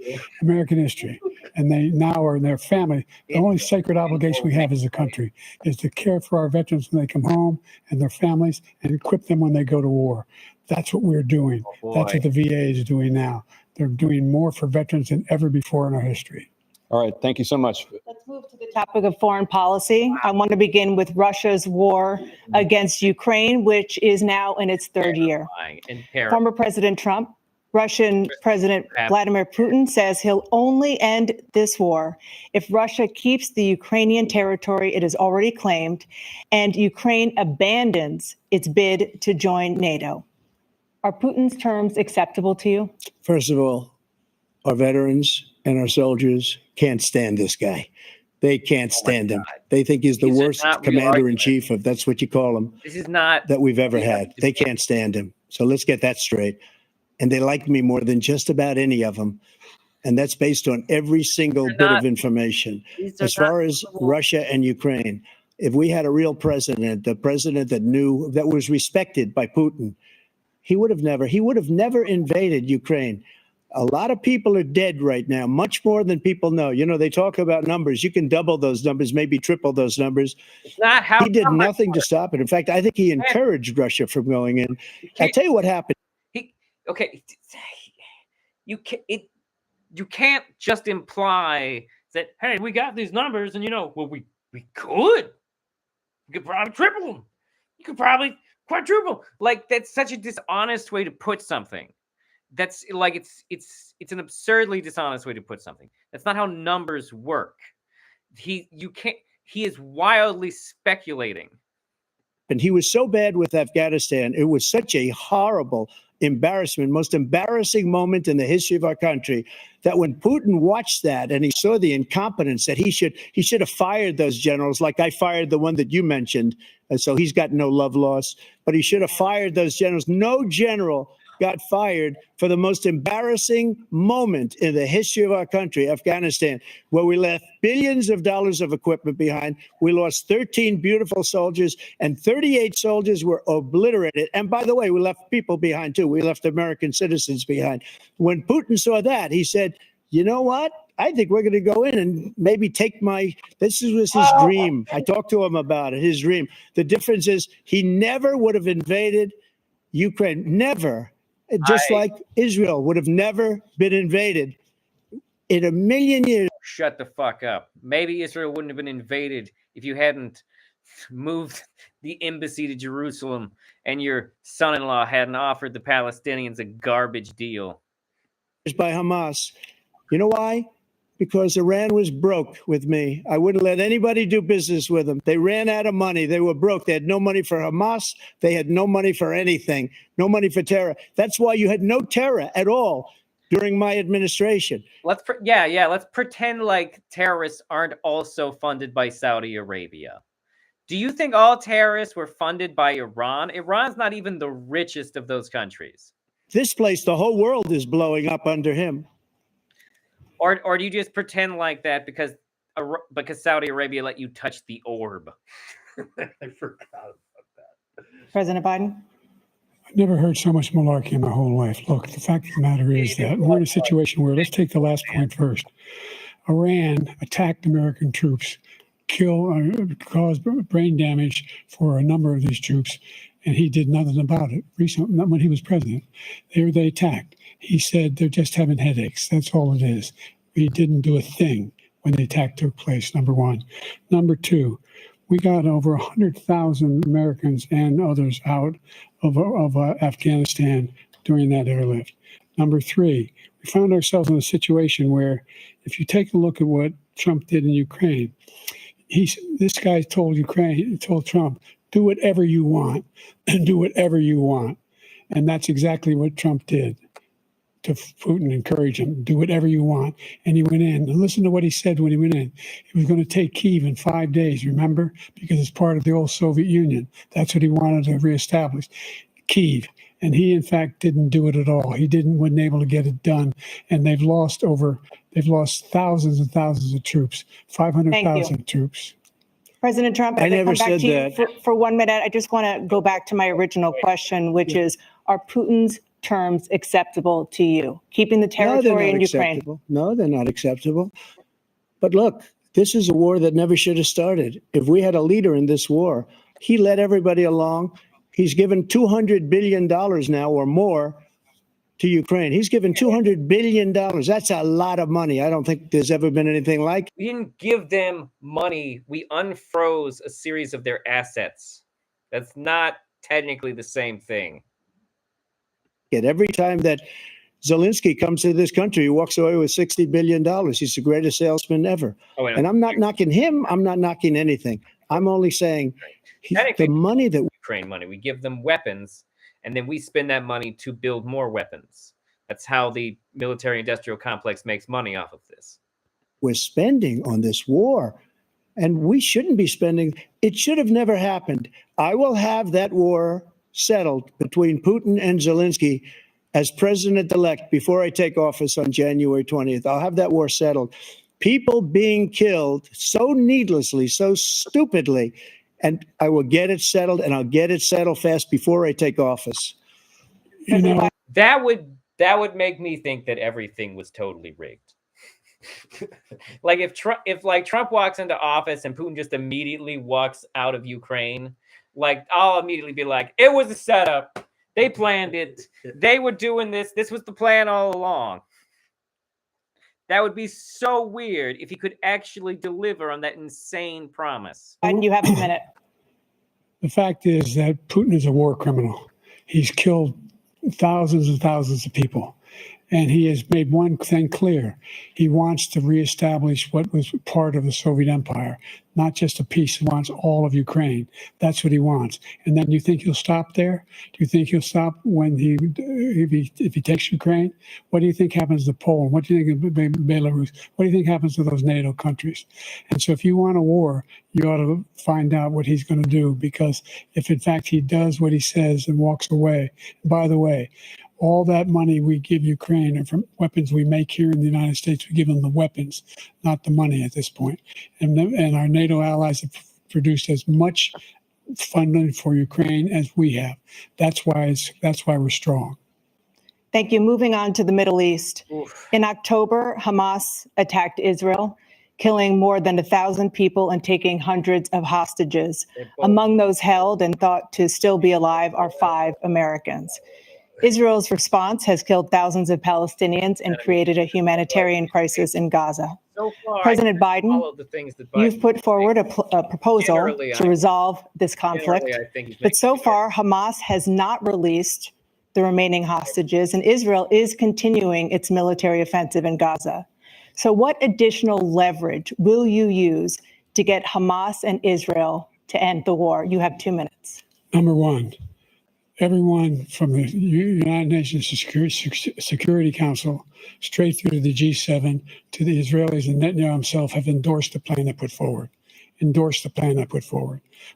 And they now are in their family. The only sacred obligation we have as a country is to care for our veterans when they come home and their families and equip them when they go to war. That's what we're doing. That's what the VA is doing now. They're doing more for veterans than ever before in our history. All right. Thank you so much. Let's move to the topic of foreign policy. I want to begin with Russia's war against Ukraine, which is now in its third year. Former President Trump Russian President Vladimir Putin says he'll only end this war if Russia keeps the Ukrainian territory it has already claimed and Ukraine abandons its bid to join NATO. Are Putin's terms acceptable to you? First of all, our veterans and our soldiers can't stand this guy. They can't stand him. They think he's the worst commander in chief, if that's what you call him, This is not that we've ever had. They can't stand him. So let's get that straight. And they like me more than just about any of them. And that's based on every single bit of information. As far as Russia and Ukraine, if we had a real president, the president that knew, that was respected by Putin, he would have never invaded Ukraine. A lot of people are dead right now, much more than people know. You know, they talk about numbers. You can double those numbers, maybe triple those numbers. It's not how he did nothing to stop it. In fact, I think he encouraged Russia from going in. I'll tell you what happened. You can't just imply that, hey, we got these numbers, and well, we could probably triple them. You could probably quadruple. Like, that's such a dishonest way to put something. That's like it's an absurdly dishonest way to put something. That's not how numbers work. He is wildly speculating. And he was so bad with Afghanistan. It was such a horrible embarrassment, most embarrassing moment in the history of our country, that when Putin watched that and he saw the incompetence, that he should have fired those generals, like I fired the one that you mentioned. And so he's got no love lost, but he should have fired those generals. No general got fired for the most embarrassing moment in the history of our country, Afghanistan, where we left billions of dollars of equipment behind. We lost 13 beautiful soldiers, and 38 soldiers were obliterated. And by the way, we left people behind too. We left American citizens behind. When Putin saw that, he said, you know what? I think we're going to go in and maybe take this was his dream. I talked to him about it, his dream. The difference is he never would have invaded Ukraine, never. Just like Israel would have never been invaded in a million years. Shut the fuck up. Maybe Israel wouldn't have been invaded if you hadn't moved the embassy to Jerusalem and your son-in-law hadn't offered the Palestinians a garbage deal. By Hamas. You know why? Because Iran was broke with me. I wouldn't let anybody do business with them. They ran out of money. They were broke. They had no money for Hamas. They had no money for anything, no money for terror. That's why you had no terror at all during my administration. Let's pretend like terrorists aren't also funded by Saudi Arabia. Do you think all terrorists were funded by Iran? Iran's not even the richest of those countries. This place, the whole world is blowing up under him. Or do you just pretend like that because Saudi Arabia let you touch the orb? I forgot about that. President Biden? I've never heard so much malarkey in my whole life. Look, the fact of the matter is that we're in a situation where, let's take the last point first. Iran attacked American troops, caused brain damage for a number of these troops, and he did nothing about it. Recently, not when he was president, they attacked. He said they're just having headaches. That's all it is. He didn't do a thing when the attack took place, number one. Number two, we got over 100,000 Americans and others out of Afghanistan during that airlift. Number three, we found ourselves in a situation where if you take a look at what Trump did in Ukraine, this guy told Trump, do whatever you want and do whatever you want. And that's exactly what Trump did to Putin, encourage him, do whatever you want. And he went in. And listen to what he said when he went in. He was going to take Kyiv in 5 days, remember? Because it's part of the old Soviet Union. That's what he wanted to reestablish, Kyiv. And he, in fact, didn't do it at all. He wasn't able to get it done. And they've lost thousands and thousands of troops, 500,000 troops. President Trump, I never come back said to that. you for 1 minute. I just want to go back to my original question, which is, are Putin's terms acceptable to you? Keeping the territory in Ukraine? No, they're not acceptable. But look, this is a war that never should have started. If we had a leader in this war, he led everybody along. He's given $200 billion now or more to Ukraine. He's given $200 billion. That's a lot of money. I don't think there's ever been anything like it. We didn't give them money. We unfroze a series of their assets. That's not technically the same thing. Every time that Zelensky comes to this country, he walks away with $60 billion. He's the greatest salesman ever. Oh, And I'm not knocking him. I'm not knocking anything. I'm only saying the money that Ukraine money, we give them weapons, and then we spend that money to build more weapons. That's how the military-industrial complex makes money off of this. we're spending on this war, and we shouldn't be spending. It should have never happened. I will have that war settled between Putin and Zelensky as president-elect before I take office on January 20th. I'll have that war settled. People being killed so needlessly, so stupidly, and I will get it settled, and I'll get it settled fast before I take office. You know, that would make me think that everything was totally rigged. Like if Trump walks into office and Putin just immediately walks out of Ukraine, like I'll immediately be like, it was a setup. They planned it. They were doing this. This was the plan all along. That would be so weird if he could actually deliver on that insane promise. And you have a minute. the fact is that Putin is a war criminal. He's killed thousands and thousands of people. And he has made one thing clear. He wants to reestablish what was part of the Soviet Empire, not just a piece. He wants all of Ukraine. That's what he wants. And then you think he'll stop there? Do you think he'll stop when if he takes Ukraine? What do you think happens to Poland? What do you think of Belarus? What do you think happens to those NATO countries? And so if you want a war, you ought to find out what he's going to do, because if in fact he does what he says and walks away, by the way, all that money we give Ukraine are from weapons we make here in the United States. We give them the weapons, not the money at this point. And our NATO allies have produced as much funding for Ukraine as we have. That's why we're strong. Thank you. Moving on to the Middle East. In October, Hamas attacked Israel, killing more than 1,000 people and taking hundreds of hostages. Among those held and thought to still be alive are 5 Americans. Israel's response has killed thousands of Palestinians and created a humanitarian crisis in Gaza. So far, President Biden, you've put forward a proposal to resolve this conflict, but so far Hamas has not released the remaining hostages, and Israel is continuing its military offensive in Gaza. So what additional leverage will you use to get Hamas and Israel to end the war? You have 2 minutes. Number one, everyone from the United Nations Security Council straight through to the G7 to the Israelis and Netanyahu himself have endorsed the plan I put forward,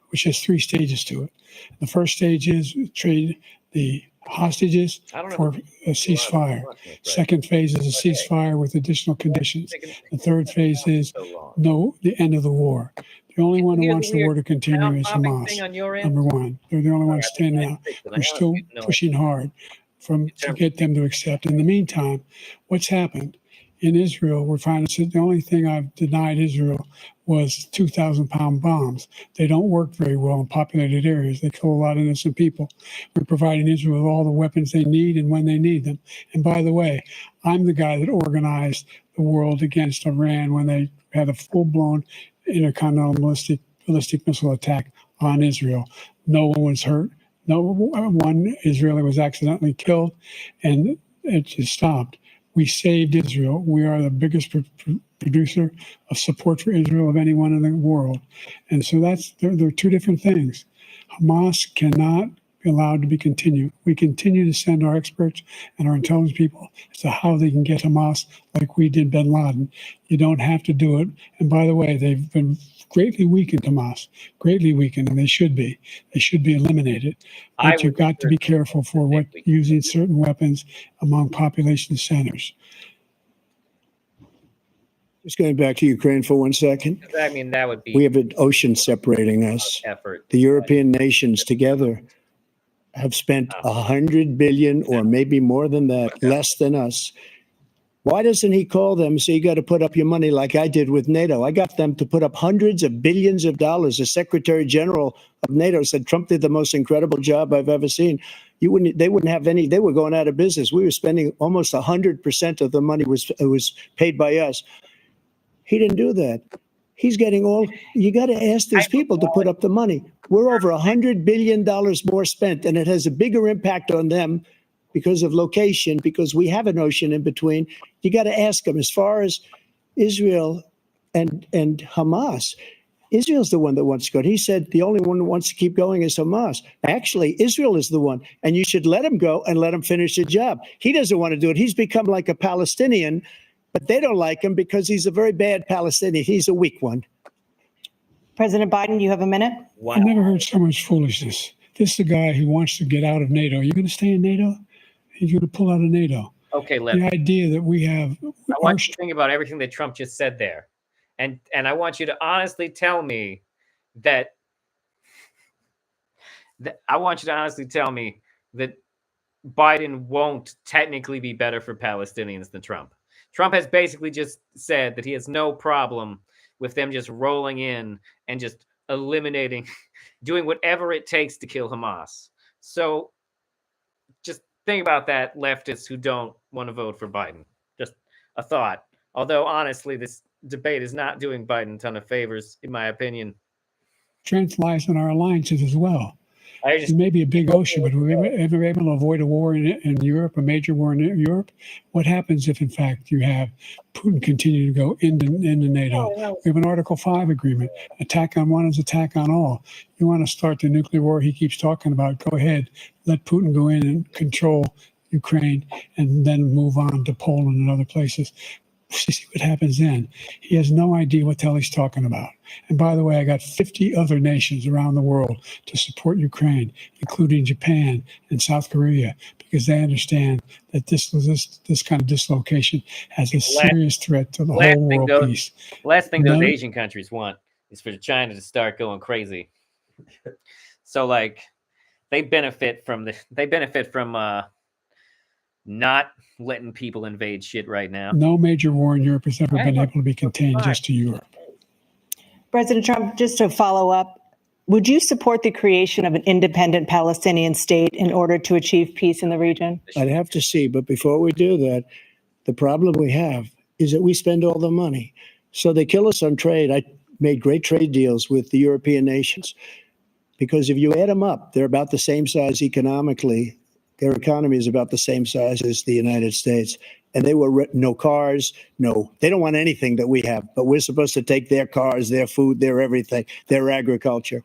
which has 3 stages to it. The first stage is trade the hostages for a ceasefire. Second phase is a ceasefire with additional conditions. The third phase is the end of the war. The only one who wants the war to continue is Hamas. Number one, they're the only ones standing out. We're still pushing hard to get them to accept. In the meantime, what's happened in Israel? We're finding the only thing I've denied Israel was 2,000-pound bombs. They don't work very well in populated areas. They kill a lot of innocent people. We're providing Israel with all the weapons they need and when they need them. And by the way, I'm the guy that organized the world against Iran when they had a full-blown intercontinental ballistic missile attack on Israel. No one was hurt. No one Israeli was accidentally killed, and it just stopped. We saved Israel. We are the biggest producer of support for Israel of anyone in the world. And so there are 2 different things. Hamas cannot be allowed to be continued. We continue to send our experts and our intelligence people as to how they can get Hamas like we did bin Laden. You don't have to do it. And by the way, they've been greatly weakened, Hamas, greatly weakened, and they should be. They should be eliminated. But you've got to be careful for using certain weapons among population centers. Just going back to Ukraine for 1 second. I mean, that would be. We have an ocean separating us. The European nations together have spent $100 billion, or maybe more than that, less than us. Why doesn't he call them and say, you got to put up your money like I did with NATO? I got them to put up hundreds of billions of dollars. The Secretary General of NATO said Trump did the most incredible job I've ever seen. They wouldn't have any. They were going out of business. We were spending almost 100% of the money was paid by us. He didn't do that. He's getting you got to ask these people to put up the money. We're over $100 billion more spent, and it has a bigger impact on them because of location, because we have an ocean in between. You got to ask them. As far as Israel and Hamas, Israel's the one that wants to go. He said the only one who wants to keep going is Hamas. Actually, Israel is the one, and you should let him go and let him finish the job. He doesn't want to do it. He's become like a Palestinian, but they don't like him because he's a very bad Palestinian. He's a weak one. President Biden, you have a minute. Wow. I've never heard so much foolishness. This is a guy who wants to get out of NATO. You're going to stay in NATO? He's going to pull out of NATO. Okay, The idea that we have. I want you to think about everything that Trump just said there. And I want you to honestly tell me that Biden won't technically be better for Palestinians than Trump. Trump has basically just said that he has no problem with them just rolling in and just eliminating, doing whatever it takes to kill Hamas. So just think about that, leftists who don't want to vote for Biden. Just a thought. Although, honestly, this debate is not doing Biden a ton of favors, in my opinion. Strength lies in our alliances as well. It may be a big ocean, but we're ever able to avoid a war in Europe, a major war in Europe? What happens if, in fact, you have Putin continue to go into NATO? We have an Article 5 agreement. Attack on one is attack on all. You want to start the nuclear war he keeps talking about, go ahead. Let Putin go in and control Ukraine and then move on to Poland and other places. See what happens then. He has no idea what the hell he's talking about. And by the way, I got 50 other nations around the world to support Ukraine, including Japan and South Korea, because they understand that this kind of dislocation has a serious threat to the whole world peace. Last thing those Asian countries want is for China to start going crazy. So, like, they benefit from not letting people invade shit right now. No major war in Europe has ever been able to be contained just to Europe. President Trump, just to follow up, would you support the creation of an independent Palestinian state in order to achieve peace in the region? I'd have to see, but before we do that, the problem we have is that we spend all the money. So they kill us on trade. I made great trade deals with the European nations because if you add them up, they're about the same size economically. Their economy is about the same size as the United States. And they were no cars, they don't want anything that we have, but we're supposed to take their cars, their food, their everything, their agriculture.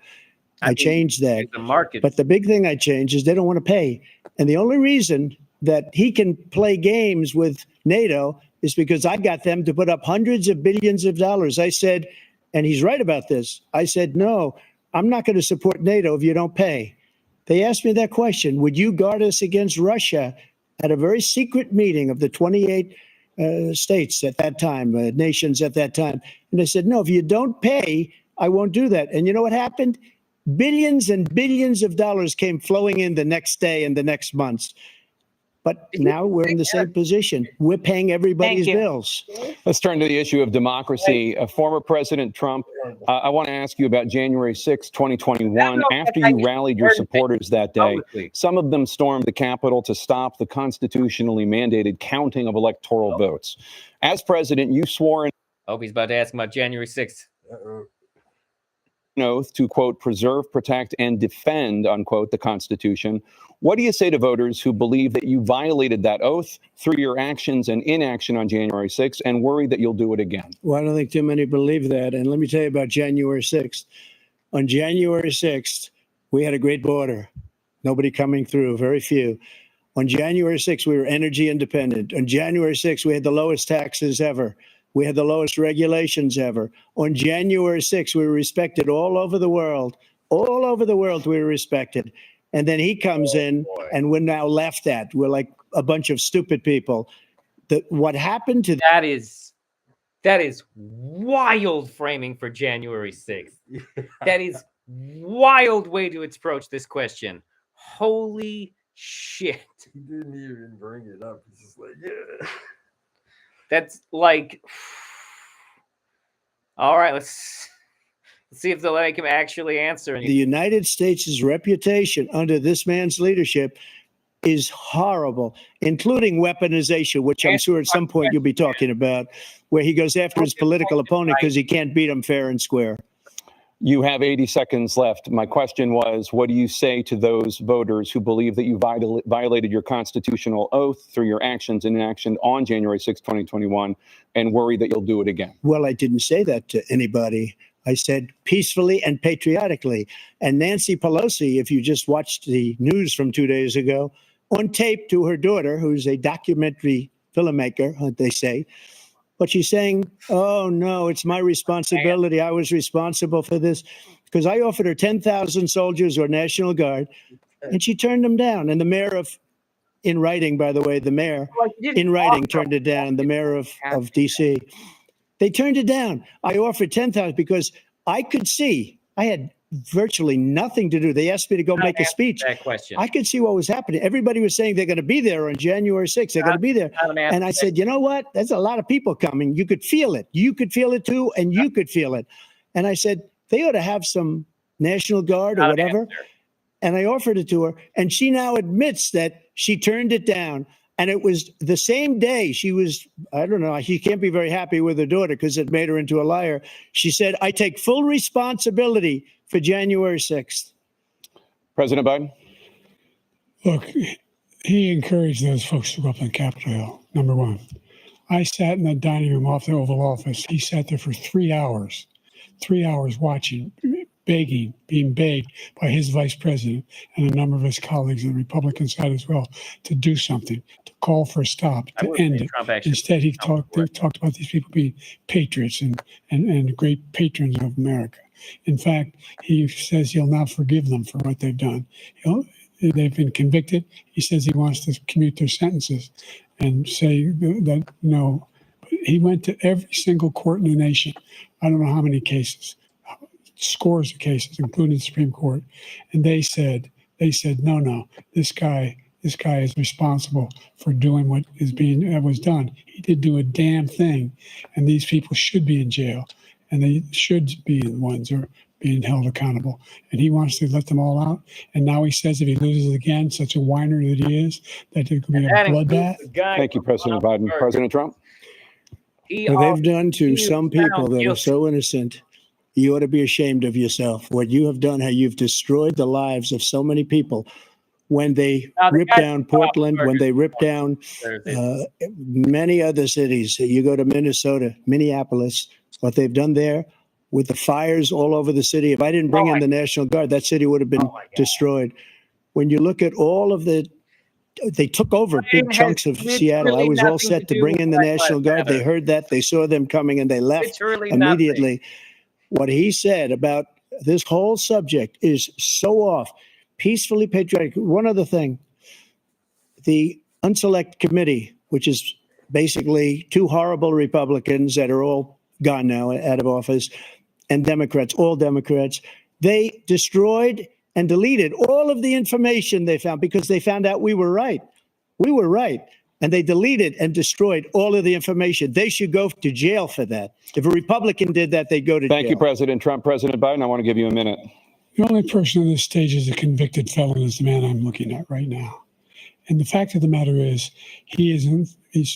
I changed that. The market. But the big thing I changed is they don't want to pay. And the only reason that he can play games with NATO is because I got them to put up hundreds of billions of dollars. I said, and he's right about this, I said, no, I'm not going to support NATO if you don't pay. They asked me that question, would you guard us against Russia at a very secret meeting of the 28 states at that time, nations at that time? And I said, no, if you don't pay, I won't do that. And you know what happened? Billions and billions of dollars came flowing in the next day and the next months. But now we're in the same position. We're paying everybody's bills. Let's turn to the issue of democracy. Former President Trump, I want to ask you about January 6, 2021. After you rallied your supporters that day, some of them stormed the Capitol to stop the constitutionally mandated counting of electoral votes. As president, you swore Oh, he's about to ask about January 6th. an oath to, quote, preserve, protect, and defend, unquote, the Constitution. What do you say to voters who believe that you violated that oath through your actions and inaction on January 6th and worry that you'll do it again? Well, I don't think too many believe that. And let me tell you about January 6th. On January 6th, we had a great border. Nobody coming through, very few. On January 6th, we were energy independent. On January 6th, we had the lowest taxes ever. We had the lowest regulations ever. On January 6th, we were respected all over the world. All over the world, we were respected. And then he comes in, and we're now laughed at. We're like a bunch of stupid people. What happened to that is wild framing for January 6th. That is wild way to approach this question. Holy shit. He didn't even bring it up. He's just like, yeah. That's like, all right, let's see if they'll make him actually answer. The United States' reputation under this man's leadership is horrible, including weaponization, which I'm sure at some point you'll be talking about, where he goes after his political opponent because he can't beat him fair and square. You have 80 seconds left. My question was, what do you say to those voters who believe that you violated your constitutional oath through your actions and inaction on January 6, 2021, and worry that you'll do it again? Well, I didn't say that to anybody. I said peacefully and patriotically. And Nancy Pelosi, if you just watched the news from 2 days ago, on tape to her daughter, who's a documentary filmmaker, they say, but she's saying, oh, no, it's my responsibility. I was responsible for this because I offered her 10,000 soldiers or National Guard, and she turned them down. And the mayor of, in writing, by the way, the mayor in writing turned it down, the mayor of D.C. They turned it down. I offered 10,000 because I could see I had virtually nothing to do. They asked me to go make a speech. That question. I could see what was happening. Everybody was saying they're going to be there on January 6th. They're going to be there. And I said, you know what? There's a lot of people coming. You could feel it. You could feel it too, and you could feel it. And I said, they ought to have some National Guard or whatever. And I offered it to her. And she now admits that she turned it down. And it was the same day she was, I don't know, she can't be very happy with her daughter because it made her into a liar. She said, I take full responsibility for January 6th. President Biden? Look, he encouraged those folks to go up on Capitol Hill, number one. I sat in the dining room off the Oval Office. He sat there for 3 hours watching, begging, being begged by his vice president and a number of his colleagues on the Republican side as well to do something, to call for a stop, to end it. Instead, they talked about these people being patriots and great patrons of America. In fact, he says he'll not forgive them for what they've done. They've been convicted. He says he wants to commute their sentences and say that no. He went to every single court in the nation. I don't know how many cases, scores of cases, including the Supreme Court. And they said, no, this guy is responsible for doing what was done. He didn't do a damn thing. And these people should be in jail. And they should be the ones who are being held accountable. And he wants to let them all out. And now he says if he loses again, such a whiner that he is, that there could be a bloodbath. Thank you, President Biden. President Trump? What they've done to some people that are so innocent, you ought to be ashamed of yourself. What you have done, how you've destroyed the lives of so many people. When they ripped down Portland, when they ripped down many other cities, you go to Minnesota, Minneapolis, what they've done there with the fires all over the city. If I didn't bring in the National Guard, that city would have been destroyed. When you look at all of they took over big chunks of Seattle. I was all set to bring in the National Guard. They heard that. They saw them coming and they left immediately. What he said about this whole subject is so off. Peacefully patriotic. One other thing, the Unselect Committee, which is basically two horrible Republicans that are all gone now out of office, and Democrats, all Democrats, they destroyed and deleted all of the information they found because they found out we were right. We were right. And they deleted and destroyed all of the information. They should go to jail for that. If a Republican did that, they'd go to jail. Thank you, President Trump. President Biden, I want to give you a minute. The only person on this stage is a convicted felon is the man I'm looking at right now. And the fact of the matter is,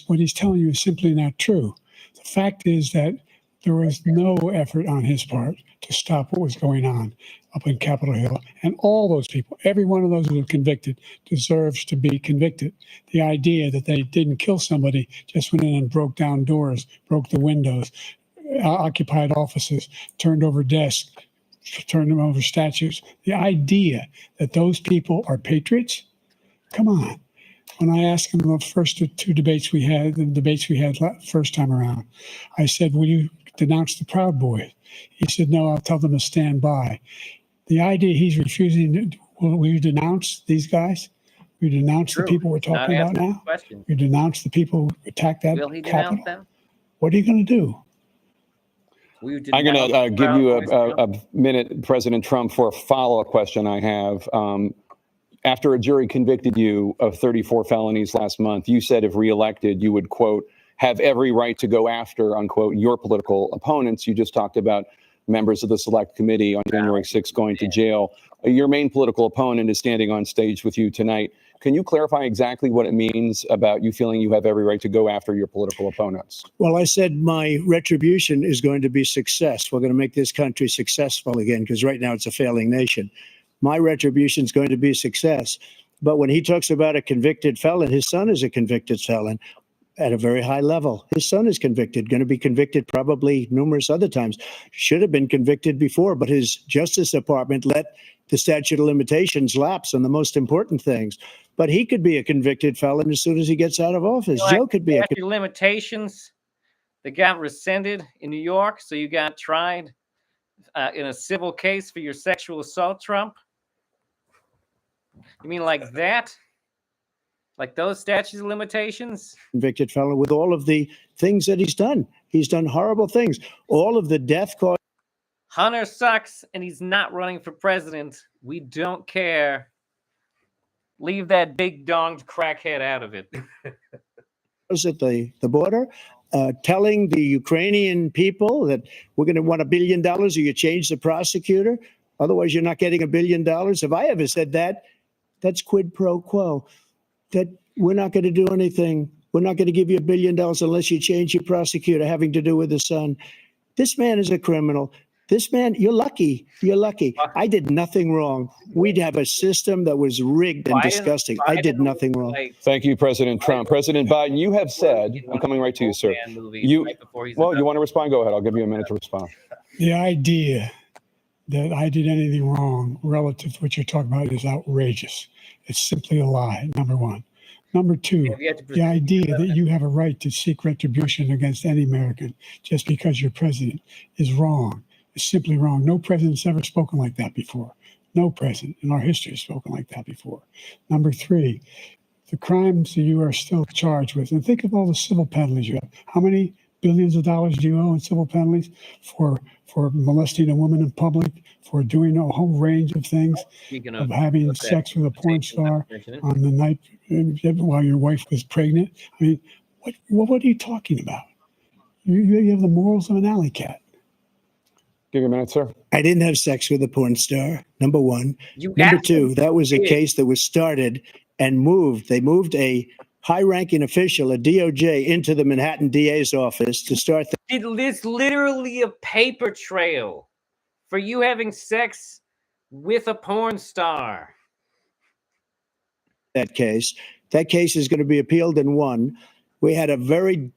what he's telling you is simply not true. The fact is that there was no effort on his part to stop what was going on up in Capitol Hill. And all those people, every one of those who were convicted, deserves to be convicted. The idea that they didn't kill somebody, just went in and broke down doors, broke the windows, occupied offices, turned over desks, turned them over statues. The idea that those people are patriots, come on. When I asked him the first two debates we had, first time around, I said, will you denounce the Proud Boys? He said, no, I'll tell them to stand by. The idea he's refusing, will you denounce these guys? We denounce the people we're talking about now? We denounce the people who attacked that Will he Capitol? denounce them? What are you going to do? I'm going to give you a minute, President Trump, for a follow-up question I have. After a jury convicted you of 34 felonies last month, you said if reelected, you would, quote, have every right to go after, unquote, your political opponents. You just talked about members of the select committee on January 6th going to jail. Your main political opponent is standing on stage with you tonight. Can you clarify exactly what it means about you feeling you have every right to go after your political opponents? Well, I said my retribution is going to be success. We're going to make this country successful again, because right now it's a failing nation. My retribution is going to be success. But when he talks about a convicted felon, his son is a convicted felon at a very high level. His son is convicted, going to be convicted probably numerous other times. Should have been convicted before, but his Justice Department let the statute of limitations lapse on the most important things. But he could be a convicted felon as soon as he gets out of office. Joe could be a statute of limitations that got rescinded in New York, so you got tried in a civil case for your sexual assault, Trump? You mean like that? Like those statutes of limitations? convicted felon with all of the things that he's done. He's done horrible things. All of the death cause. Hunter sucks and he's not running for president. We don't care. Leave that big donged crackhead out of it. At the border, telling the Ukrainian people that we're going to want $1 billion or you change the prosecutor. Otherwise, you're not getting $1 billion. If I ever said that, that's quid pro quo. That we're not going to do anything. We're not going to give you $1 billion unless you change your prosecutor having to do with the son. This man is a criminal. This man, you're lucky. You're lucky. I did nothing wrong. We'd have a system that was rigged and disgusting. I did nothing wrong. Thank you, President Trump. President Biden, you have said, I'm coming right to you, sir. You want to respond? Go ahead. I'll give you a minute to respond. The idea that I did anything wrong relative to what you're talking about is outrageous. It's simply a lie, number one. Number two, the idea that you have a right to seek retribution against any American just because you're president is wrong. It's simply wrong. No president's ever spoken like that before. No president in our history has spoken like that before. Number three, the crimes that you are still charged with, and think of all the civil penalties you have. How many billions of dollars do you owe in civil penalties for molesting a woman in public, for doing a whole range of things, of having sex with a porn star on the night while your wife was pregnant? I mean, what are you talking about? You have the morals of an alley cat. Give you a minute, sir. I didn't have sex with a porn star, number one. Number two, that was a case that was started and moved. They moved a high-ranking official, a DOJ, into the Manhattan DA's office to start. It's literally a paper trail for you having sex with a porn star. That case is going to be appealed and won. We had a very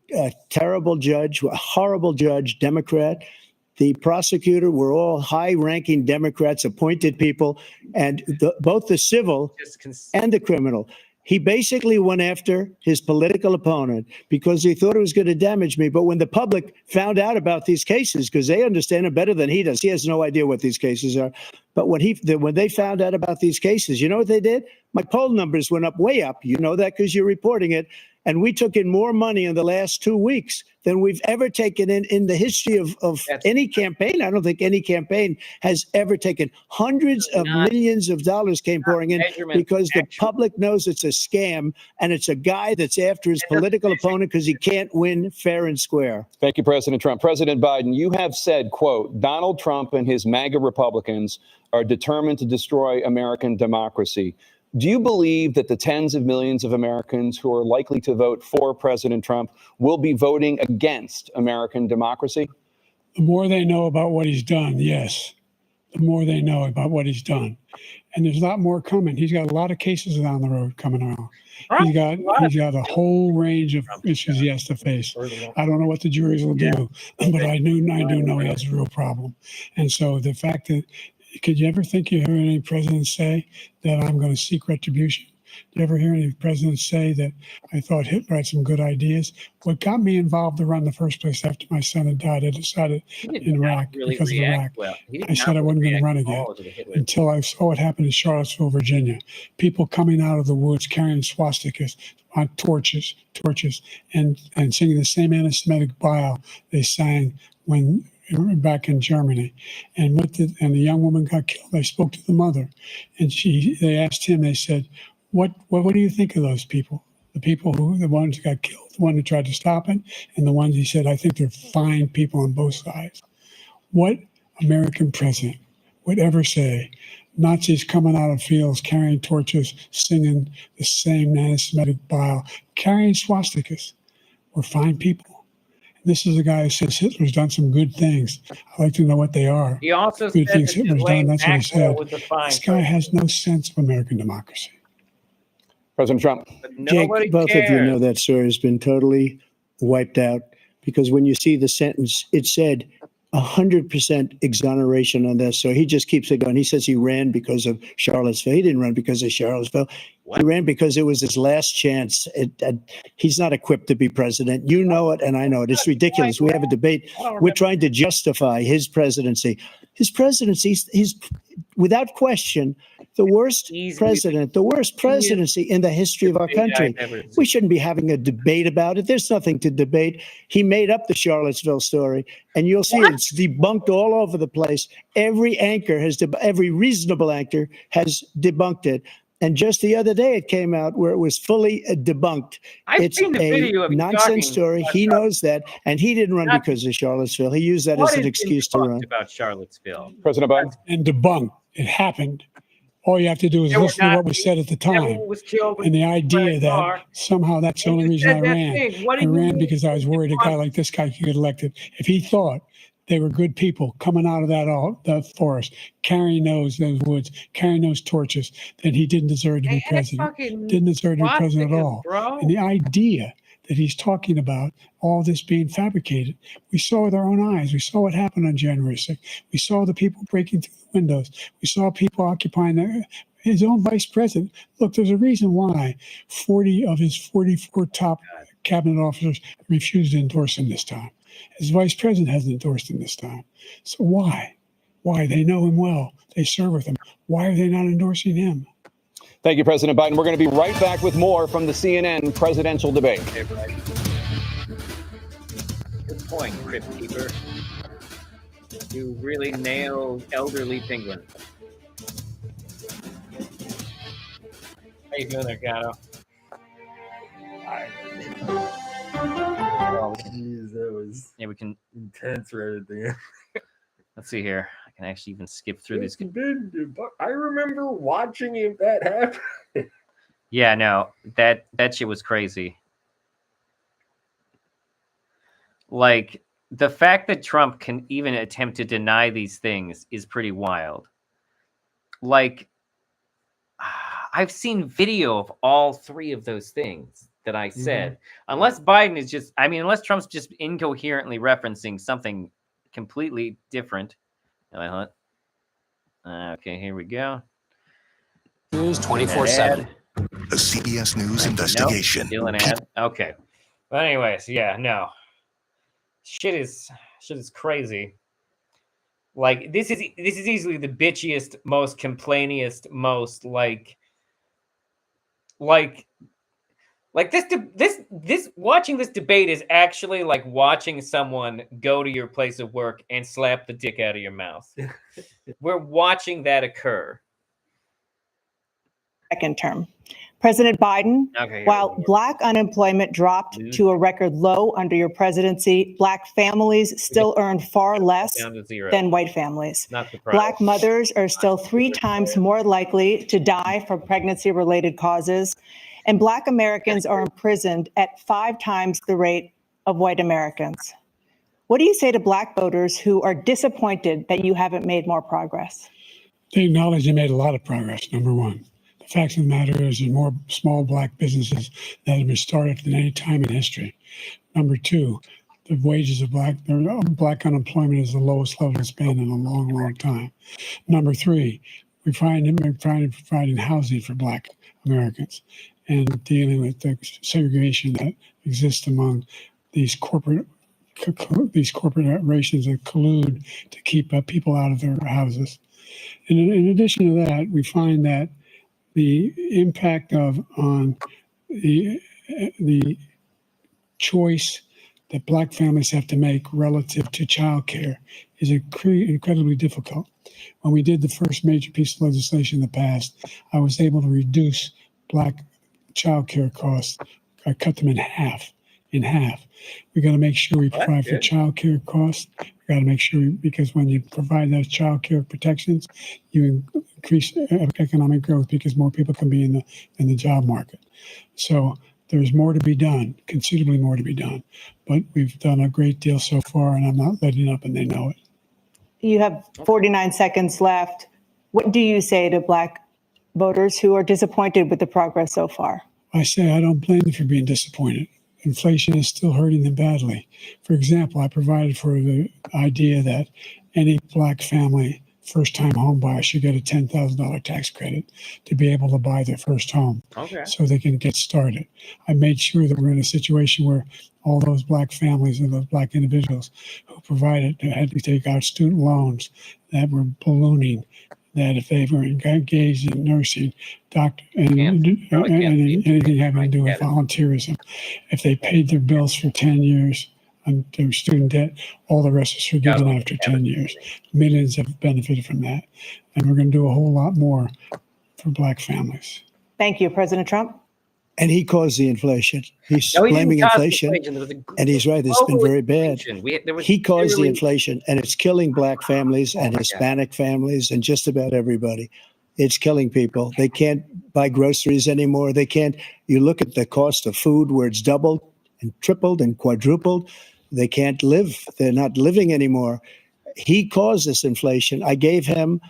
terrible judge, a horrible judge, Democrat. The prosecutor were all high-ranking Democrats, appointed people, and both the civil and the criminal. He basically went after his political opponent because he thought it was going to damage me. But when the public found out about these cases, because they understand it better than he does, he has no idea what these cases are. But when they found out about these cases, you know what they did? My poll numbers went up, way up. You know that because you're reporting it. And we took in more money in the last 2 weeks than we've ever taken in the history of any campaign. I don't think any campaign has ever taken. Hundreds of millions of dollars came pouring in because the public knows it's a scam and it's a guy that's after his political opponent because he can't win fair and square. Thank you, President Trump. President Biden, you have said, quote, Donald Trump and his MAGA Republicans are determined to destroy American democracy. Do you believe that the tens of millions of Americans who are likely to vote for President Trump will be voting against American democracy? The more they know about what he's done, yes. The more they know about what he's done. And there's a lot more coming. He's got a lot of cases down the road coming around. He's got a whole range of issues he has to face. I don't know what the juries will do, but I do know he has a real problem. And so the fact that, could you ever think you heard any president say that I'm going to seek retribution? Did you ever hear any presidents say that I thought Hitler had some good ideas? What got me involved to run in the first place after my son had died, I decided in Iraq, because of Iraq. I said I wasn't going to run again until I saw what happened in Charlottesville, Virginia. People coming out of the woods carrying swastikas on torches, and singing the same anti-Semitic bile they sang when back in Germany, and the young woman got killed. I spoke to the mother, and they asked him. They said, "What do you think of those people? The ones who got killed, the one who tried to stop it, and the ones," he said, "I think they're fine people on both sides." What American president would ever say Nazis coming out of fields carrying torches, singing the same anti-Semitic bile, carrying swastikas were fine people. This is a guy who says Hitler's done some good things. I'd like to know what they are. He also Good said things that Hitler's done. Ghislaine That's what he Maxwell said. was a fine This guy has no sense of American democracy. President Trump. But Jake, nobody both cares. of you know that story has been totally wiped out because when you see the sentence, it said 100% exoneration on this. So he just keeps it going. He says he ran because of Charlottesville. He didn't run because of Charlottesville. He ran because it was his last chance. He's not equipped to be president. You know it, and I know it. It's ridiculous. We have a debate. We're trying to justify his presidency. His presidency, he's without question the worst president, the worst presidency in the history of our country. We shouldn't be having a debate about it. There's nothing to debate. He made up the Charlottesville story, and you'll see it's debunked all over the place. Every anchor every reasonable anchor has debunked it. And just the other day, it came out where it was fully debunked. I've seen the video of you talking nonsense story. about He knows that, and he didn't run because of Charlottesville. He used that What as an has been excuse to debunked run. about Charlottesville? President Biden. And debunked. It happened. All you have to do is There were listen to what was Nazis. said at the time. Everyone was killed And the by idea a that car. somehow that's the And only you reason said I that ran. thing. What I do you ran mean? because I was worried a guy like this guy could get elected. If he thought they were good people coming out of that forest, carrying those woods, carrying those torches, then he didn't deserve to be president. Didn't deserve to be president at all. Bro. And the idea that he's talking about all this being fabricated, we saw with our own eyes. We saw what happened on January 6th. We saw the people breaking through the windows. We saw people occupying his own vice president. Look, there's a reason why 40 of his 44 top cabinet officers refused to endorse him this time. His vice president hasn't endorsed him this time. So why? Why? They know him well. They serve with him. Why are they not endorsing him? Thank you, President Biden. We're going to be right back with more from the CNN presidential debate. Good point, Crypt Keeper. You really nailed elderly penguin. How you doing there, Gato? Oh, geez, that was Yeah, we can. intense right at the end. Let's see here. I can actually even skip through these. I remember watching if that happened. Yeah, no, that shit was crazy. Like, the fact that Trump can even attempt to deny these things is pretty wild. Like, I've seen video of all three of those things that I said. Unless Biden is just, unless Trump's just incoherently referencing something completely different. Okay, here we go. News 24/7. A CBS News investigation. Nope, still an ad. Okay. But anyways, yeah, no. Shit is crazy. Like, this is easily the bitchiest, most complainiest, most like this watching this debate is actually like watching someone go to your place of work and slap the dick out of your mouth. We're watching that occur. Second term. President Biden, while Black unemployment dropped to a record low under your presidency, Black families still earned far less than white families. Black mothers are still 3 times more likely to die from pregnancy-related causes, and Black Americans are imprisoned at 5 times the rate of white Americans. What do you say to Black voters who are disappointed that you haven't made more progress? They acknowledge they made a lot of progress, number one. The fact of the matter is there's more small Black businesses that have been started than any time in history. Number two, the wages of Black unemployment is the lowest level it's been in a long, long time. Number three, we're providing housing for Black Americans and dealing with the segregation that exists among these corporations that collude to keep people out of their houses. And in addition to that, we find that the impact on the choice that Black families have to make relative to childcare is incredibly difficult. When we did the first major piece of legislation in the past, I was able to reduce Black childcare costs. I cut them in half. We're going to make sure we provide for childcare costs. We're got to make sure, because when you provide those child care protections, you increase economic growth because more people can be in the job market. So there's more to be done, considerably more to be done. But we've done a great deal so far, and I'm not letting up, and they know it. You have 49 seconds left. What do you say to Black voters who are disappointed with the progress so far? I say I don't blame them for being disappointed. Inflation is still hurting them badly. For example, I provided for the idea that any Black family first-time home buyer should get a $10,000 tax credit to be able to buy their first home, so they can get started. I made sure that we're in a situation where all those Black families and those Black individuals who provided had to take out student loans that were ballooning, that if they were engaged in nursing, doctor, and anything having to do with volunteerism, if they paid their bills for 10 years on their student debt, all the rest is forgiven after 10 years. Millions have benefited from that. And we're going to do a whole lot more for Black families. Thank you, President Trump. And he caused the inflation. He's blaming inflation. And he's right. It's been very bad. He caused the inflation, and it's killing Black families and Hispanic families and just about everybody. It's killing people. They can't buy groceries anymore. They can't. You look at the cost of food where it's doubled and tripled and quadrupled. They can't live. They're not living anymore. He caused this inflation. I gave him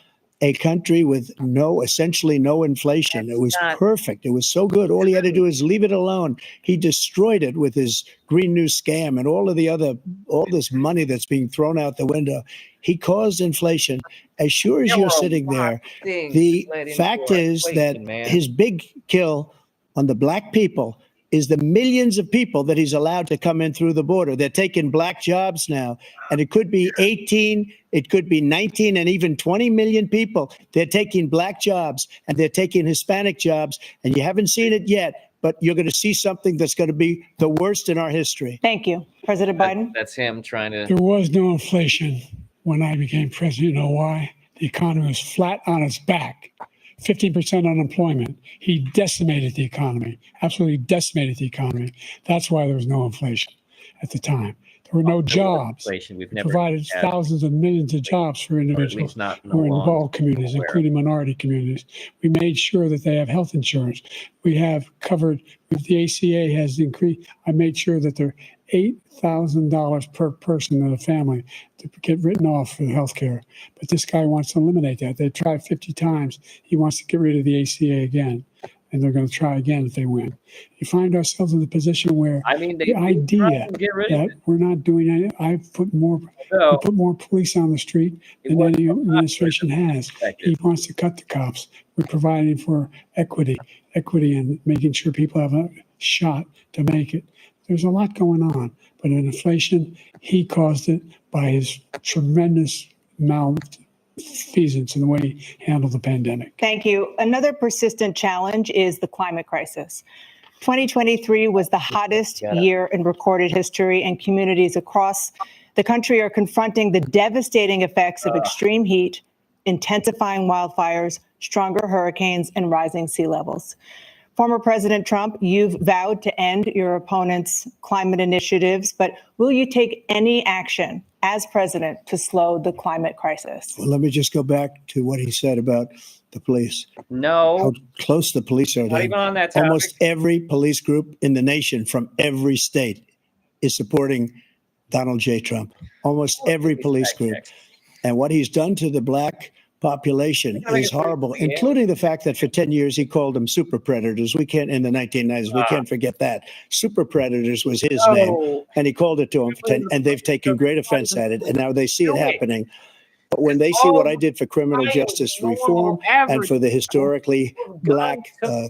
a country with essentially no inflation. It was perfect. It was so good. All he had to do is leave it alone. He destroyed it with his Green New scam and all this money that's being thrown out the window. He caused inflation. As sure as you're sitting there, the fact is that his big kill on the Black people is the millions of people that he's allowed to come in through the border. They're taking Black jobs now, and it could be 18, it could be 19, and even 20 million people. They're taking Black jobs, and they're taking Hispanic jobs, and you haven't seen it yet, but you're going to see something that's going to be the worst in our history. Thank you. President Biden? That's him trying to... There was no inflation when I became president. You know why? The economy was flat on its back. 15% unemployment. He decimated the economy, absolutely decimated the economy. That's why there was no inflation at the time. There were no jobs. We've We provided thousands of millions of jobs for individuals who are in all communities, including minority communities. We made sure that they have health insurance. We have covered, if the ACA has increased, I made sure that they're $8,000 per person in a family to get written off for health care. But this guy wants to eliminate that. They tried 50 times. He wants to get rid of the ACA again. And they're going to try again if they win. You find ourselves in the position where the idea that we're not doing anything, we put more police on the street than any administration has. He wants to cut the cops. We're providing for equity and making sure people have a shot to make it. There's a lot going on, but in inflation, he caused it by his tremendous malfeasance in the way he handled the pandemic. Thank you. Another persistent challenge is the climate crisis. 2023 was the hottest year in recorded history, and communities across the country are confronting the devastating effects of extreme heat, intensifying wildfires, stronger hurricanes, and rising sea levels. Former President Trump, you've vowed to end your opponent's climate initiatives, but will you take any action as president to slow the climate crisis? Well, let me just go back to what he said about the police. No. How close the police are to Not him. even on that topic. Almost every police group in the nation from every state is supporting Donald J. Trump. Almost every police group. And what he's done to the Black population is horrible, including the fact that for 10 years he called them super predators. We can't, in the 1990s, we can't forget that. Super predators was his name, and he called it to them for 10, and they've taken great offense at it, and now they see it happening. But when they see what I did for criminal justice reform and for the historically Black